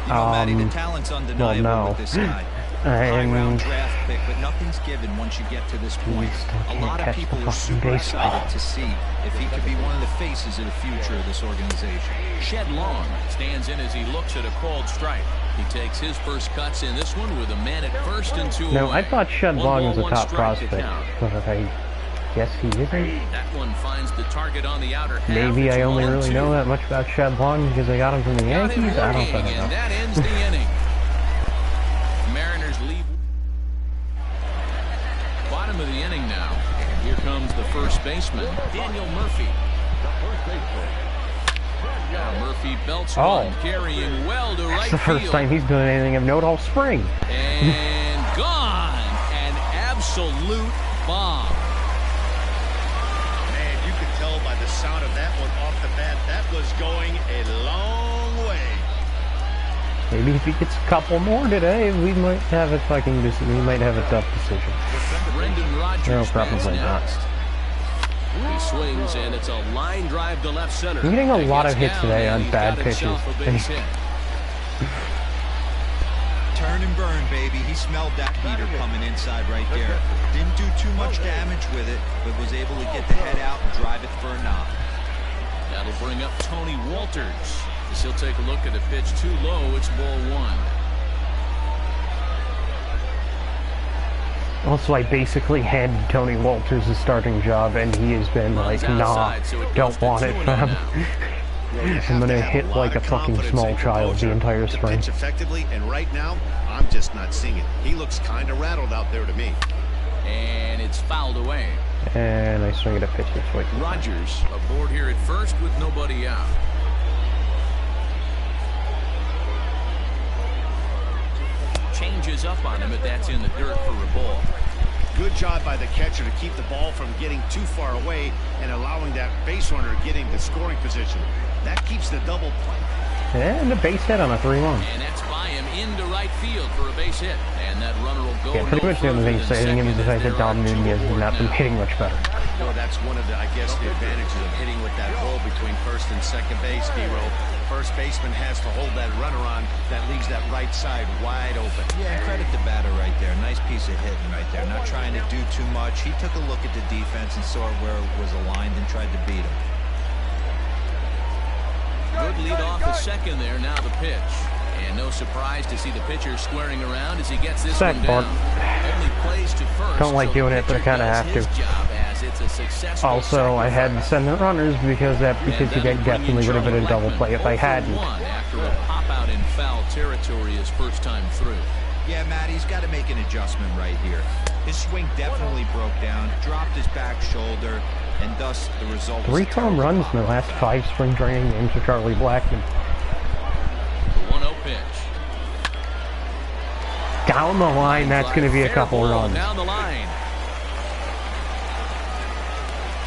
You know, Matty, the talent's undeniable well, no. with this guy. High-round draft pick, but nothing's given once you get to this point. A lot of people are super excited to see if he could be one of the faces of the future of this organization. Shed Long stands in as he looks at a called strike. He takes his first cuts in this one with a man at first and 2 away. No, I thought Shed Long was a top prospect, but I guess he isn't. That one finds the target on the outer half. Maybe I only really know that much about Shed Long because I got him from the Yankees. I don't fucking know. And that ends the inning. Mariners lead. Bottom of the inning now. Here comes the first baseman, Daniel Murphy. Now Murphy belts one, carrying well to right field. That's the first time he's done anything of note all spring. And gone. An absolute bomb. Man, you could tell by the sound of that one off the bat, that was going a long way. Maybe if he gets a couple more today, we might have a fucking we might have a tough decision. Rodgers no, probably not. He swings and it's a line drive to left center. I'm getting a lot of hits today on bad pitches. Turn and burn, baby. He smelled that heater coming inside right there. Didn't do too much damage with it, but was able to get the head out and drive it for a knock. That'll bring up Tony Walters. As he'll take a look at a pitch too low. It's ball one. Also, I basically handed Tony Walters a starting job, and he has been like, nah, don't want it, fam. I'm gonna hit like a fucking small child the entire spring. Effectively, and right now, I'm just not seeing it. He looks kind of rattled out there to me. And it's fouled away. And I swing at a pitch this way. Rodgers aboard here at first with nobody out. Changes up on him, but that's in the dirt for a ball. Good job by the catcher to keep the ball from getting too far away and allowing that base runner getting the scoring position. That keeps the double play. And a base hit on a 3-1. And that's by him into right field for a base hit. And that runner will go. Yeah, pretty much the only thing saving him is the fact that Dom Nunez has not been hitting much better. Well, that's one of the, I guess, the advantages of hitting with that hole between first and second base, Hero. First baseman has to hold that runner on. That leaves that right side wide open. Yeah, credit the batter right there. Nice piece of hitting right there. Not trying to do too much. He took a look at the defense and saw where it was aligned and tried to beat him. Good lead off a second there. Now the pitch. And no surprise to see the pitcher squaring around as he gets this one down. Only plays to first. Don't like doing it, but I kind of have to. Also, I had to send the runners because he definitely would have been a double play if I hadn't. After a pop out in foul territory his first time through. Yeah, Matt, he's got to make an adjustment right here. His swing definitely broke down, dropped his back shoulder, and thus the result. 3 home runs in the last 5 spring training games for Charlie Blackmon. The 1-0 pitch. Down the line, that's going to be a couple runs. Down the line.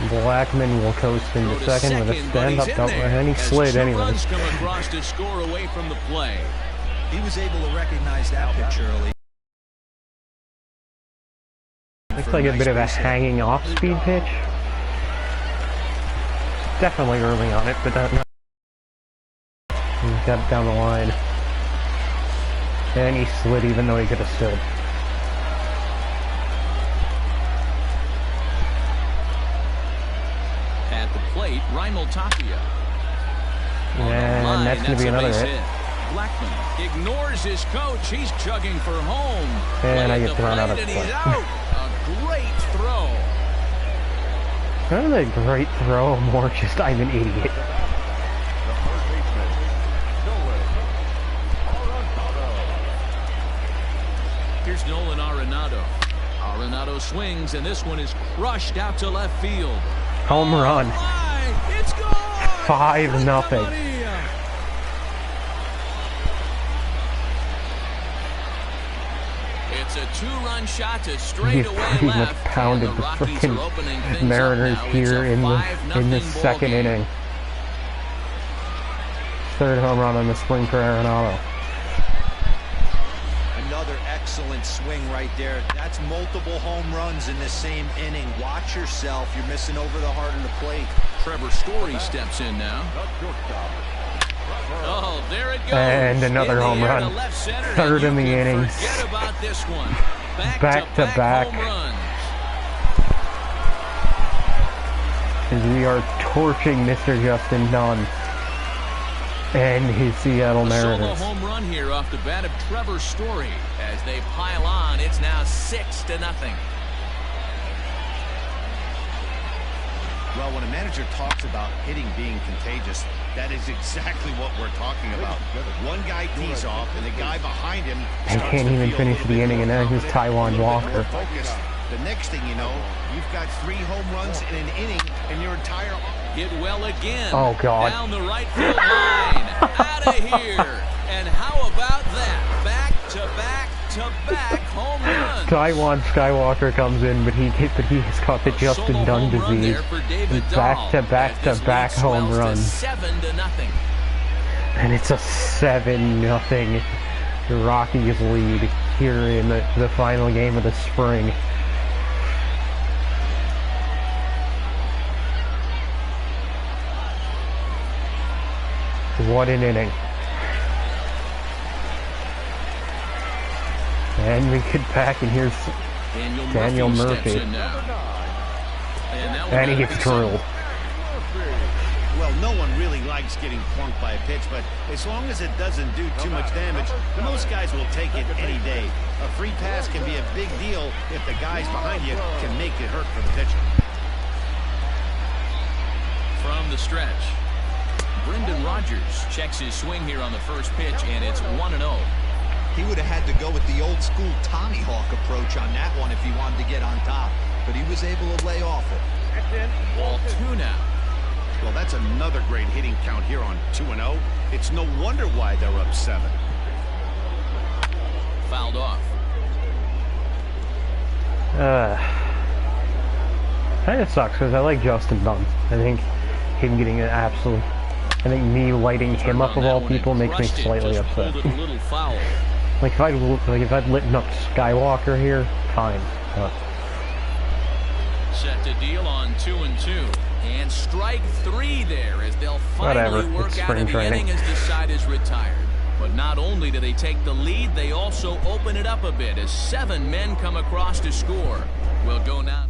Blackmon will coast into second with a stand-up double, and he slid anyways. Come across to score away from the play. He was able to recognize that pitch early. Looks like a bit of a hanging off-speed pitch. Definitely early on it, but not. He got it down the line. And he slid even though he could have stood. At the plate, Raimel Tapia. And that's going to be another hit. Blackmon ignores his coach. He's chugging for home. And I get thrown out of play. A great throw. Not a great throw, more just I'm an idiot. Here's Nolan Arenado. Arenado swings, and this one is crushed out to left field. Home run. It's gone. 5-0. It's a 2-run shot to straightaway left. Pretty much pounded the freaking Mariners here in the second inning. 3rd home run on the spring for Arenado. Another excellent swing right there. That's multiple home runs in the same inning. Watch yourself. You're missing over the heart of the plate. Trevor Story steps in now. Oh, there it goes. And another home run. Third in the innings. Forget about this one. Back-to-back. Home runs. As we are torching Mr. Justin Dunn and his Seattle Mariners. Solo home run here off the bat of Trevor Story. As they pile on, it's now 6-0. Well, when a manager talks about hitting being contagious, that is exactly what we're talking about. One guy tees off, and the guy behind him They can't even finish the inning, and now here's Taijuan Walker. The next thing you know, you've got 3 home runs in an inning, and your entire... Hit well again. Oh, God. Down the right field line. Out of here. And how about that? Back-to-back home runs. Taijuan Skywalker comes in, but he has caught the Justin Dunn disease. Back-to-back home runs. 7-0. And it's a 7-0 Rockies lead here in the final game of the spring. What an inning. And we get back, and here's Daniel Murphy. And he gets drilled. Well, no one really likes getting plunked by a pitch, but as long as it doesn't do too much damage, most guys will take it any day. A free pass can be a big deal if the guys behind you can make it hurt for the pitcher. From the stretch, Brendan Rodgers checks his swing here on the first pitch, and it's 1-0. He would have had to go with the old school Tommy Hawk approach on that one if he wanted to get on top, but he was able to lay off it. Ball 2 now. Well, that's another great hitting count here on 2-0. It's no wonder why they're up 7. Fouled off. Kind of sucks because I like Justin Dunn. I think him getting an absolute... I think me lighting him up of all people makes me slightly upset. Like if I'd lit up Skywalker here, fine. Set to deal on 2-2, and strike 3 there as they'll finally work out of the inning as the side is retired. But not only do they take the lead, they also open it up a bit as 7 men come across to score. We'll go now.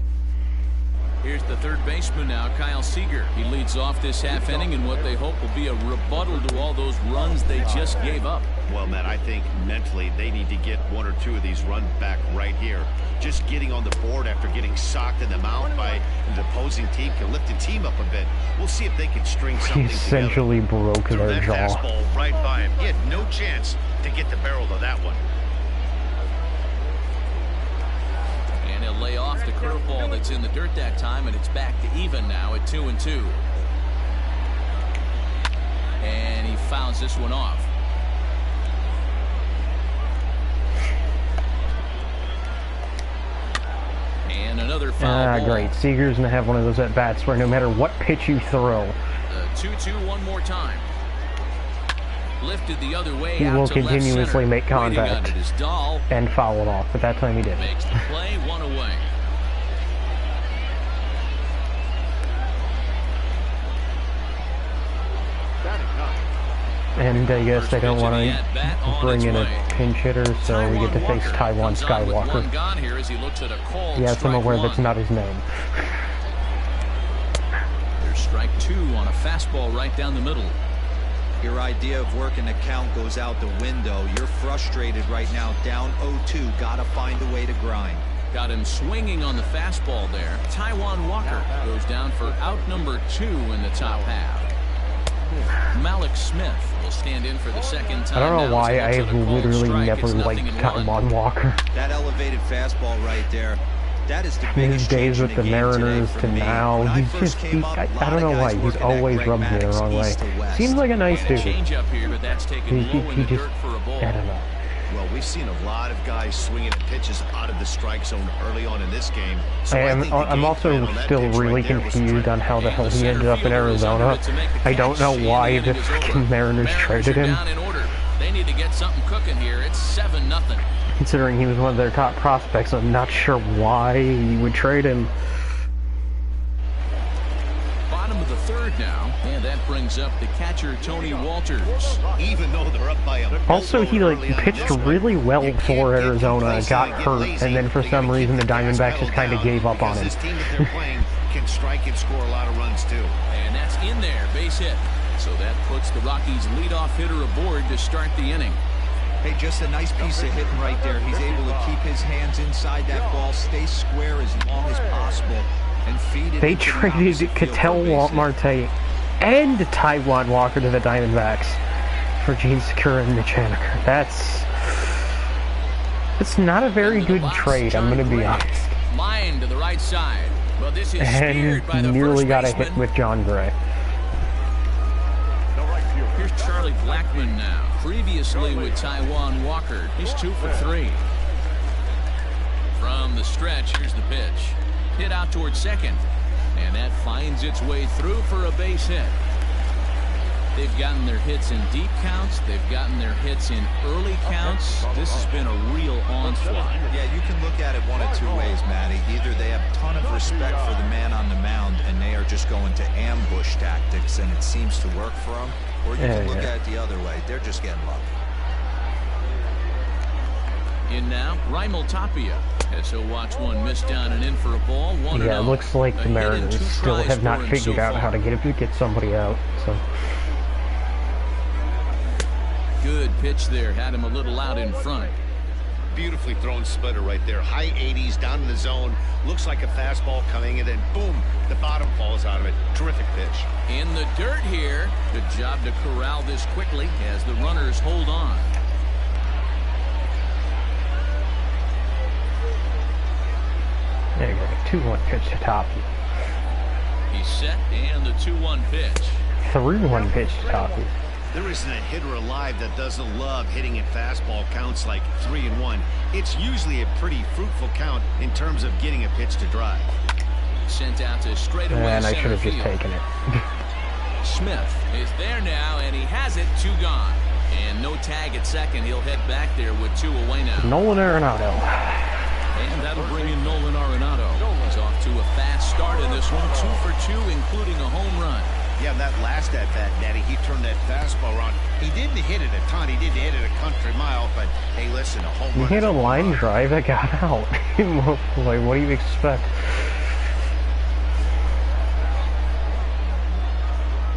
Here's the third baseman now, Kyle Seager. He leads off this half inning in what they hope will be a rebuttal to all those runs they just gave up. Well, Matt, I think mentally they need to get 1 or 2 of these runs back right here. Just getting on the board after getting socked in the mouth by the opposing team can lift the team up a bit. We'll see if they can string something together. He essentially broke their jaw. Fastball right by him. He had no chance to get the barrel of that one. And he'll lay off the curveball that's in the dirt that time, and it's back to even now at 2-2. And he fouls this one off. And another foul ball. Great. Seager's going to have one of those at-bats where no matter what pitch you throw, 2-2 one more time. Lifted the other way, he will continuously make contact and foul it off, but that time he didn't. Makes the play, 1 away. And I guess they don't want to bring in a pinch hitter, so we get to face Taijuan Skywalker. Yes, I'm aware that's not his name. There's strike 2 on a fastball right down the middle. Your idea of working the count goes out the window. You're frustrated right now, down 0-2. Gotta find a way to grind. Got him swinging on the fastball there. Taijuan Walker goes down for out number 2 in the top half. Malik Smith will stand in for the second time. I don't know why I have literally never liked Taijuan Walker. That elevated fastball right there. That is the his days with the Mariners to now, he's just, I don't know why, he's always rubbed me the wrong way. Seems like a nice dude. He just, I don't know. Well, we've seen a lot of guys swinging at pitches out of the strike zone early on in this game. So I'm also still really confused on how the hell he ended up in Arizona. I don't know why the freaking Mariners traded him. They need to get something cooking here. It's 7-0. Considering he was one of their top prospects, I'm not sure why you would trade him. Bottom of the third now, and that brings up the catcher, Tony Walters. Even though they're up by a Also, he pitched really well for Arizona, got hurt, and then for some reason the Diamondbacks just kind of gave up on him. This team that they're playing can strike and score a lot of runs too. And that's in there, base hit. So that puts the Rockies' leadoff hitter aboard to start the inning. Hey, just a nice piece of hitting right there. He's able to keep his hands inside that ball, stay square as long as possible, and feed it. They traded Ketel Marte and Taijuan Walker to the Diamondbacks for Gene Segura and Mitch Haniger. That's not a very good trade, I'm going to be honest. Line to the right side. Well, this is and by the nearly first got a baseman. hit with John Gray. Here's Charlie Blackmon now. Previously with Taijuan Walker. He's 2 for 3. From the stretch, here's the pitch. Hit out towards second. And that finds its way through for a base hit. They've gotten their hits in deep counts. They've gotten their hits in early counts. This has been a real onslaught. Yeah, you can look at it one of two ways, Matty. Either they have a ton of respect for the man on the mound and they are just going to ambush tactics and it seems to work for them. Or you can look at it the other way. They're just getting lucky. In now, Raimel Tapia. As he'll watch one miss down and in for a ball. 1-0. Yeah, it looks like the Mariners still have not figured out how to get somebody out. So. Good pitch there. Had him a little out in front. Beautifully thrown splitter right there. High 80s down in the zone. Looks like a fastball coming, and then boom, the bottom falls out of it. Terrific pitch. In the dirt here. Good job to corral this quickly as the runners hold on. There you go. 2-1 pitch to Tapia. He's set, and the 2-1 pitch. 3-1 pitch to Tapia. There isn't a hitter alive that doesn't love hitting at fastball counts like 3-1. It's usually a pretty fruitful count in terms of getting a pitch to drive. Sent out to straightaway And I should center have just field. taken it. Smith is there now, and he has it. 2 gone. And no tag at second. He'll head back there with 2 away now. Nolan Arenado. And that'll bring in Nolan Arenado. He's off to a fast start in this one. 2 for 2, including a home run. Yeah, that last at-bat, Natty, he turned that fastball around. He didn't hit it a ton. He didn't hit it a country mile, but hey, listen, a home run. He hit a line drive that got out. Like, what do you expect?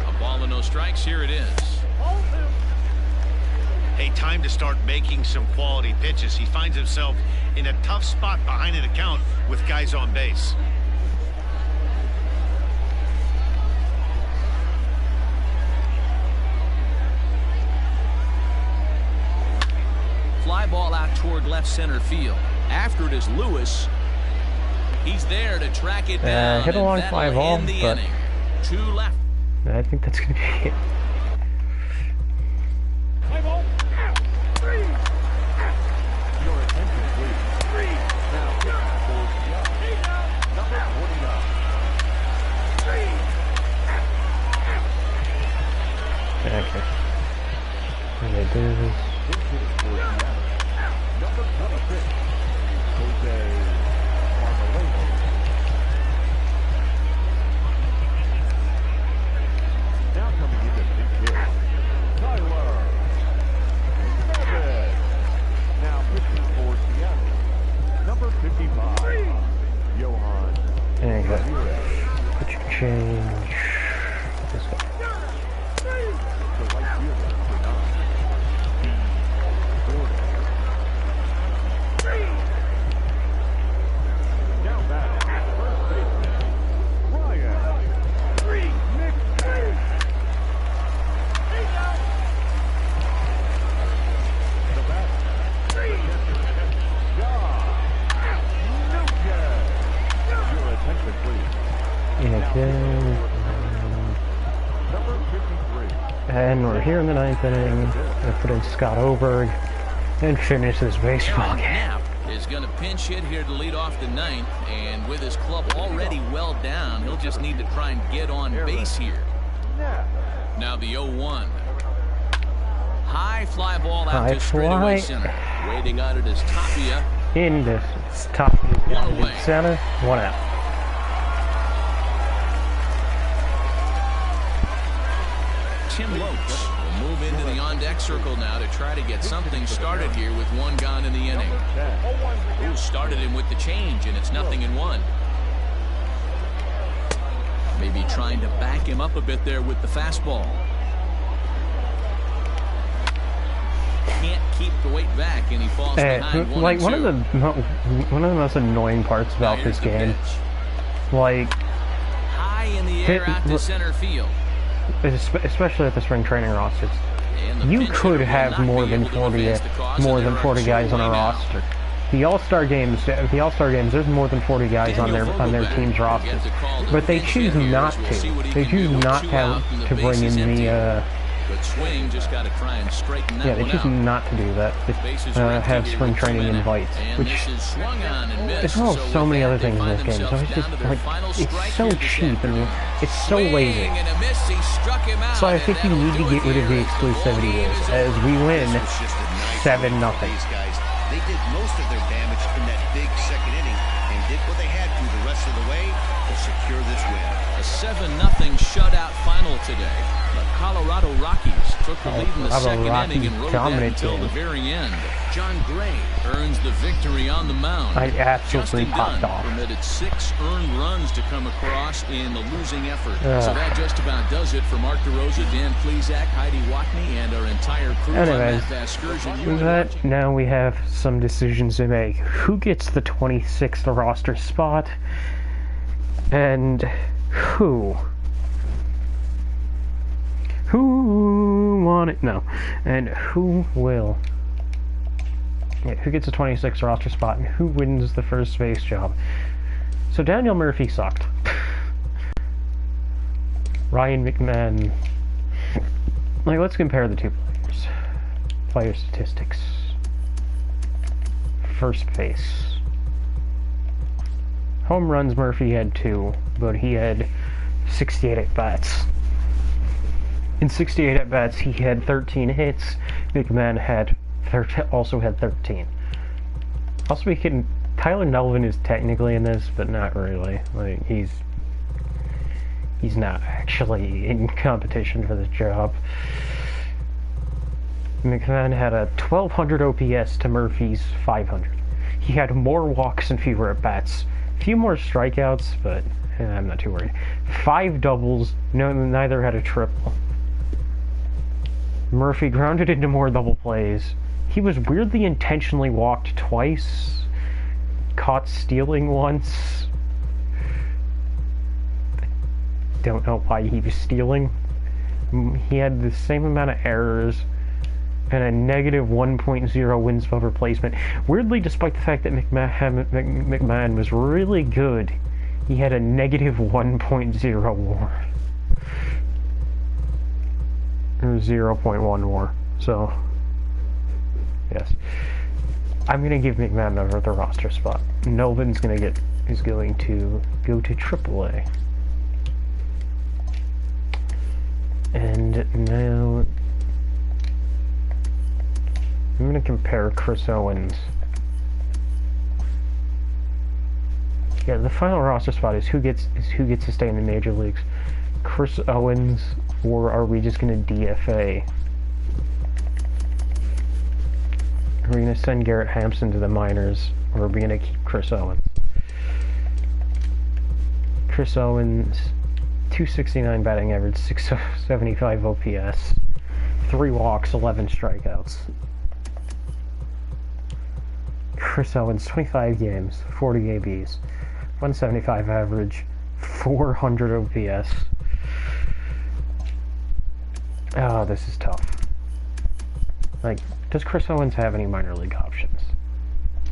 A ball and no strikes. Here it is. Hey, time to start making some quality pitches. He finds himself in a tough spot behind an account with guys on base. Fly ball out toward left center field. After it is Lewis. He's there to track it down. Hit a long fly ball, the but inning. 2 left. I think that's going to be it. Your attention, please. Now, number 49. Okay. And they do this. Number 26, Jose Marmolado. Now coming into pinch hit, Tyler Meredith. Now pitching for Seattle, number 55, Johan. There you go. Put your change. This guy. The right fielder for 9, Gordon. Down batting, first baseman, Ryan. The batter, your attention, please. And again. Number 53. And we're here in the 9th inning. Gonna put in Scott Oberg and finish this baseball game. Knapp is going to pinch hit here to lead off the 9th, and with his club already well down, he'll just need to try and get on base here. Now the 0-1. High fly ball out to straightaway center. Waiting on it is Tapia. In distance. Top One away. center. 1 out. Tim Lopes will move into the on-deck circle now to try to get something started here with one gone in the inning. Who started him with the change, and it's 0-1. Maybe trying to back him up a bit there with the fastball. Can't keep the weight back, and he falls behind 1-2. Like one of the most annoying parts about this game, like high in the air out to center field, especially at the spring training rosters, you could have more than 40 guys on a roster. The All-Star games, there's more than 40 guys on their team's rosters, but they choose not to. They choose not to bring in the. Good swing, just got to try and straighten that. Yeah, they choose not to do that. They have spring training invites, which there's also so many other things in this game. So it's just like it's so cheap and it's so lazy. So I think you need to get rid of the exclusivity rules as we win 7-0. They did most of their damage in that big second inning and did what they had to the rest of the way to secure this win. A 7-0 shutout final today. The Colorado Rockies took the lead in the second inning and rode that until the very end. John Gray earns the victory on the mound. I absolutely popped off. Permitted 6 earned runs to come across in the losing effort. So that just about does it for Mark DeRosa, Dan Plesac, Heidi Watney, and our entire crew on that excursion. Now we have some decisions to make. Who gets the 26th roster spot? And who won it? No. And who will? Yeah, who gets a 26th roster spot and who wins the first base job? So Daniel Murphy sucked. Ryan McMahon. Like, let's compare the two players. Player statistics. First base. Home runs, Murphy had 2, but he had 68 at-bats. In 68 at-bats, he had 13 hits. McMahon also had 13. Also, Tyler Nelvin is technically in this, but not really. Like, he's not actually in competition for this job. McMahon had a 1200 OPS to Murphy's 500. He had more walks and fewer at-bats. A few more strikeouts, but I'm not too worried. 5 doubles, neither had a triple. Murphy grounded into more double plays. He was weirdly intentionally walked twice. Caught stealing once. Don't know why he was stealing. He had the same amount of errors and a negative 1.0 wins above replacement. Weirdly, despite the fact that McMahon was really good, he had a negative 1.0 WAR. Or 0.1 WAR. So, yes. I'm going to give McMahon over the roster spot. Melvin's going to go to AAA. And now I'm going to compare Chris Owens. Yeah, the final roster spot is who gets to stay in the major leagues. Chris Owens, or are we just going to DFA? Are we going to send Garrett Hampson to the minors, or are we going to keep Chris Owens? Chris Owens, 269 batting average, 675 OPS, 3 walks, 11 strikeouts. Chris Owens, 25 games, 40 ABs, 175 average, 400 OPS. Oh, this is tough. Like, does Chris Owens have any minor league options?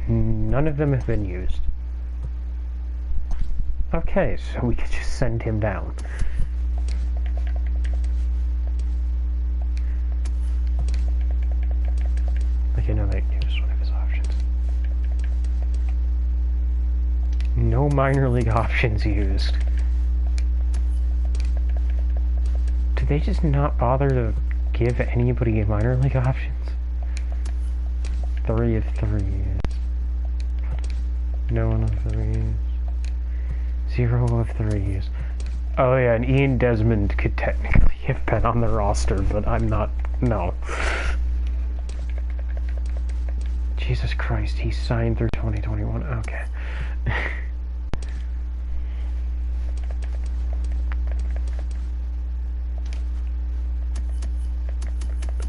None of them have been used. Okay, so we could just send him down. Okay, no, that was one of his options. No minor league options used. Did they just not bother to give anybody minor league options? 3 of 3. No 1 of 3. 0 of 3. Oh yeah, and Ian Desmond could technically have been on the roster, but I'm not. No. Jesus Christ, he signed through 2021. Okay.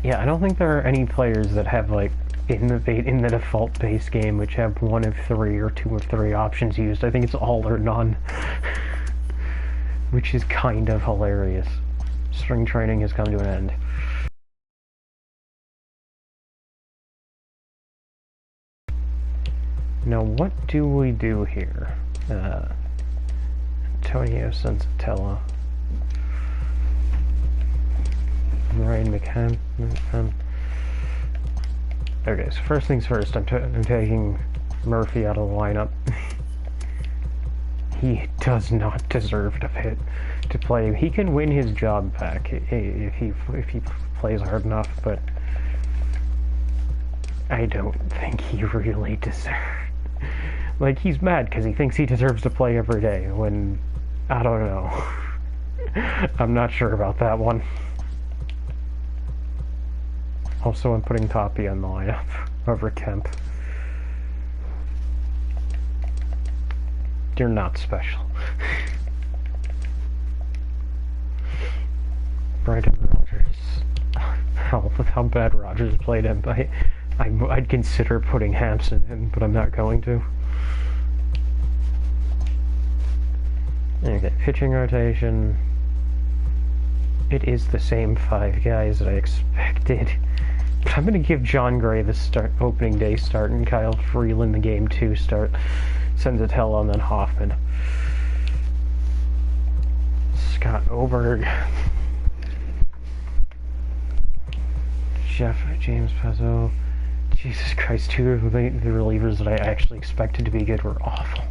Yeah, I don't think there are any players that have, like, in the default base game, which have 1 of 3 or 2 of 3 options used. I think it's all or none. Which is kind of hilarious. Spring training has come to an end. Now, what do we do here? Antonio Sensatella. Ryan McCann. Okay, so first things first, I'm taking Murphy out of the lineup. He does not deserve to play. He can win his job back if he plays hard enough, but I don't think he really deserves. Like, he's mad because he thinks he deserves to play every day, when, I don't know. I'm not sure about that one. Also, I'm putting Toppy on the lineup over Kemp. You're not special. Brendan Rodgers. How bad Rodgers played him. I'd consider putting Hampson in, but I'm not going to. Okay, pitching rotation. It is the same 5 guys that I expected. But I'm going to give John Gray the opening day start and Kyle Freeland the game 2 start. Sensatella and then Hoffman. Scott Oberg. James Pezzo. Jesus Christ, 2 of the relievers that I actually expected to be good were awful.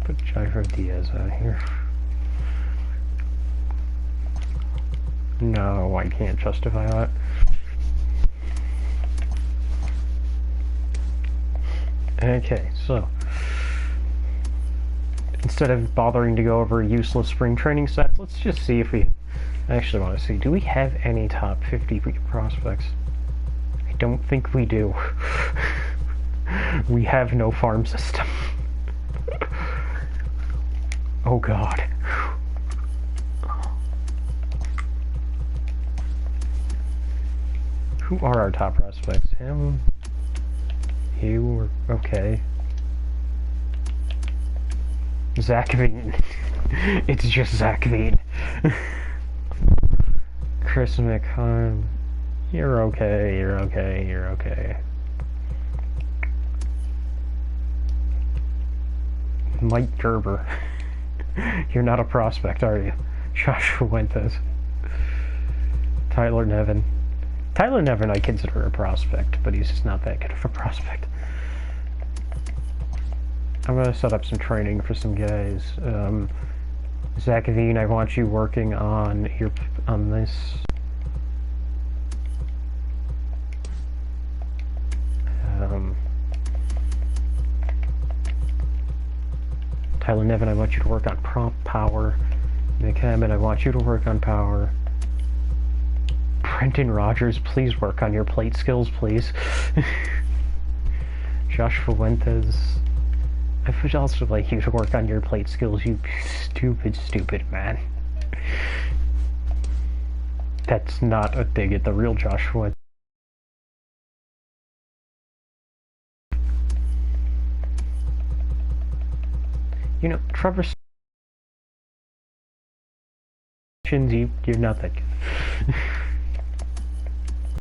Put Jairo Diaz out here. No, I can't justify that. Okay, so instead of bothering to go over useless spring training stats, let's just see if we... I actually want to see, do we have any top 50 prospects? I don't think we do. We have no farm system. Oh god. Who are our top prospects? Him? You? Okay. Zach Veen. It's just Zach Veen. Chris McCann. You're okay, you're okay, you're okay. Mike Gerber. You're not a prospect, are you? Josh Fuentes. Tyler Nevin. Tyler Nevin I consider a prospect, but he's just not that good of a prospect. I'm going to set up some training for some guys. Zach Veen, I want you working on this. Tyler Nevin, I want you to work on prompt power. Nick Hammond, I want you to work on power. Brendan Rodgers, please work on your plate skills, please. Josh Fuentes, I would also like you to work on your plate skills, you stupid man. That's not a dig at the real Josh Fuentes. You know, Trevor, you're not that good.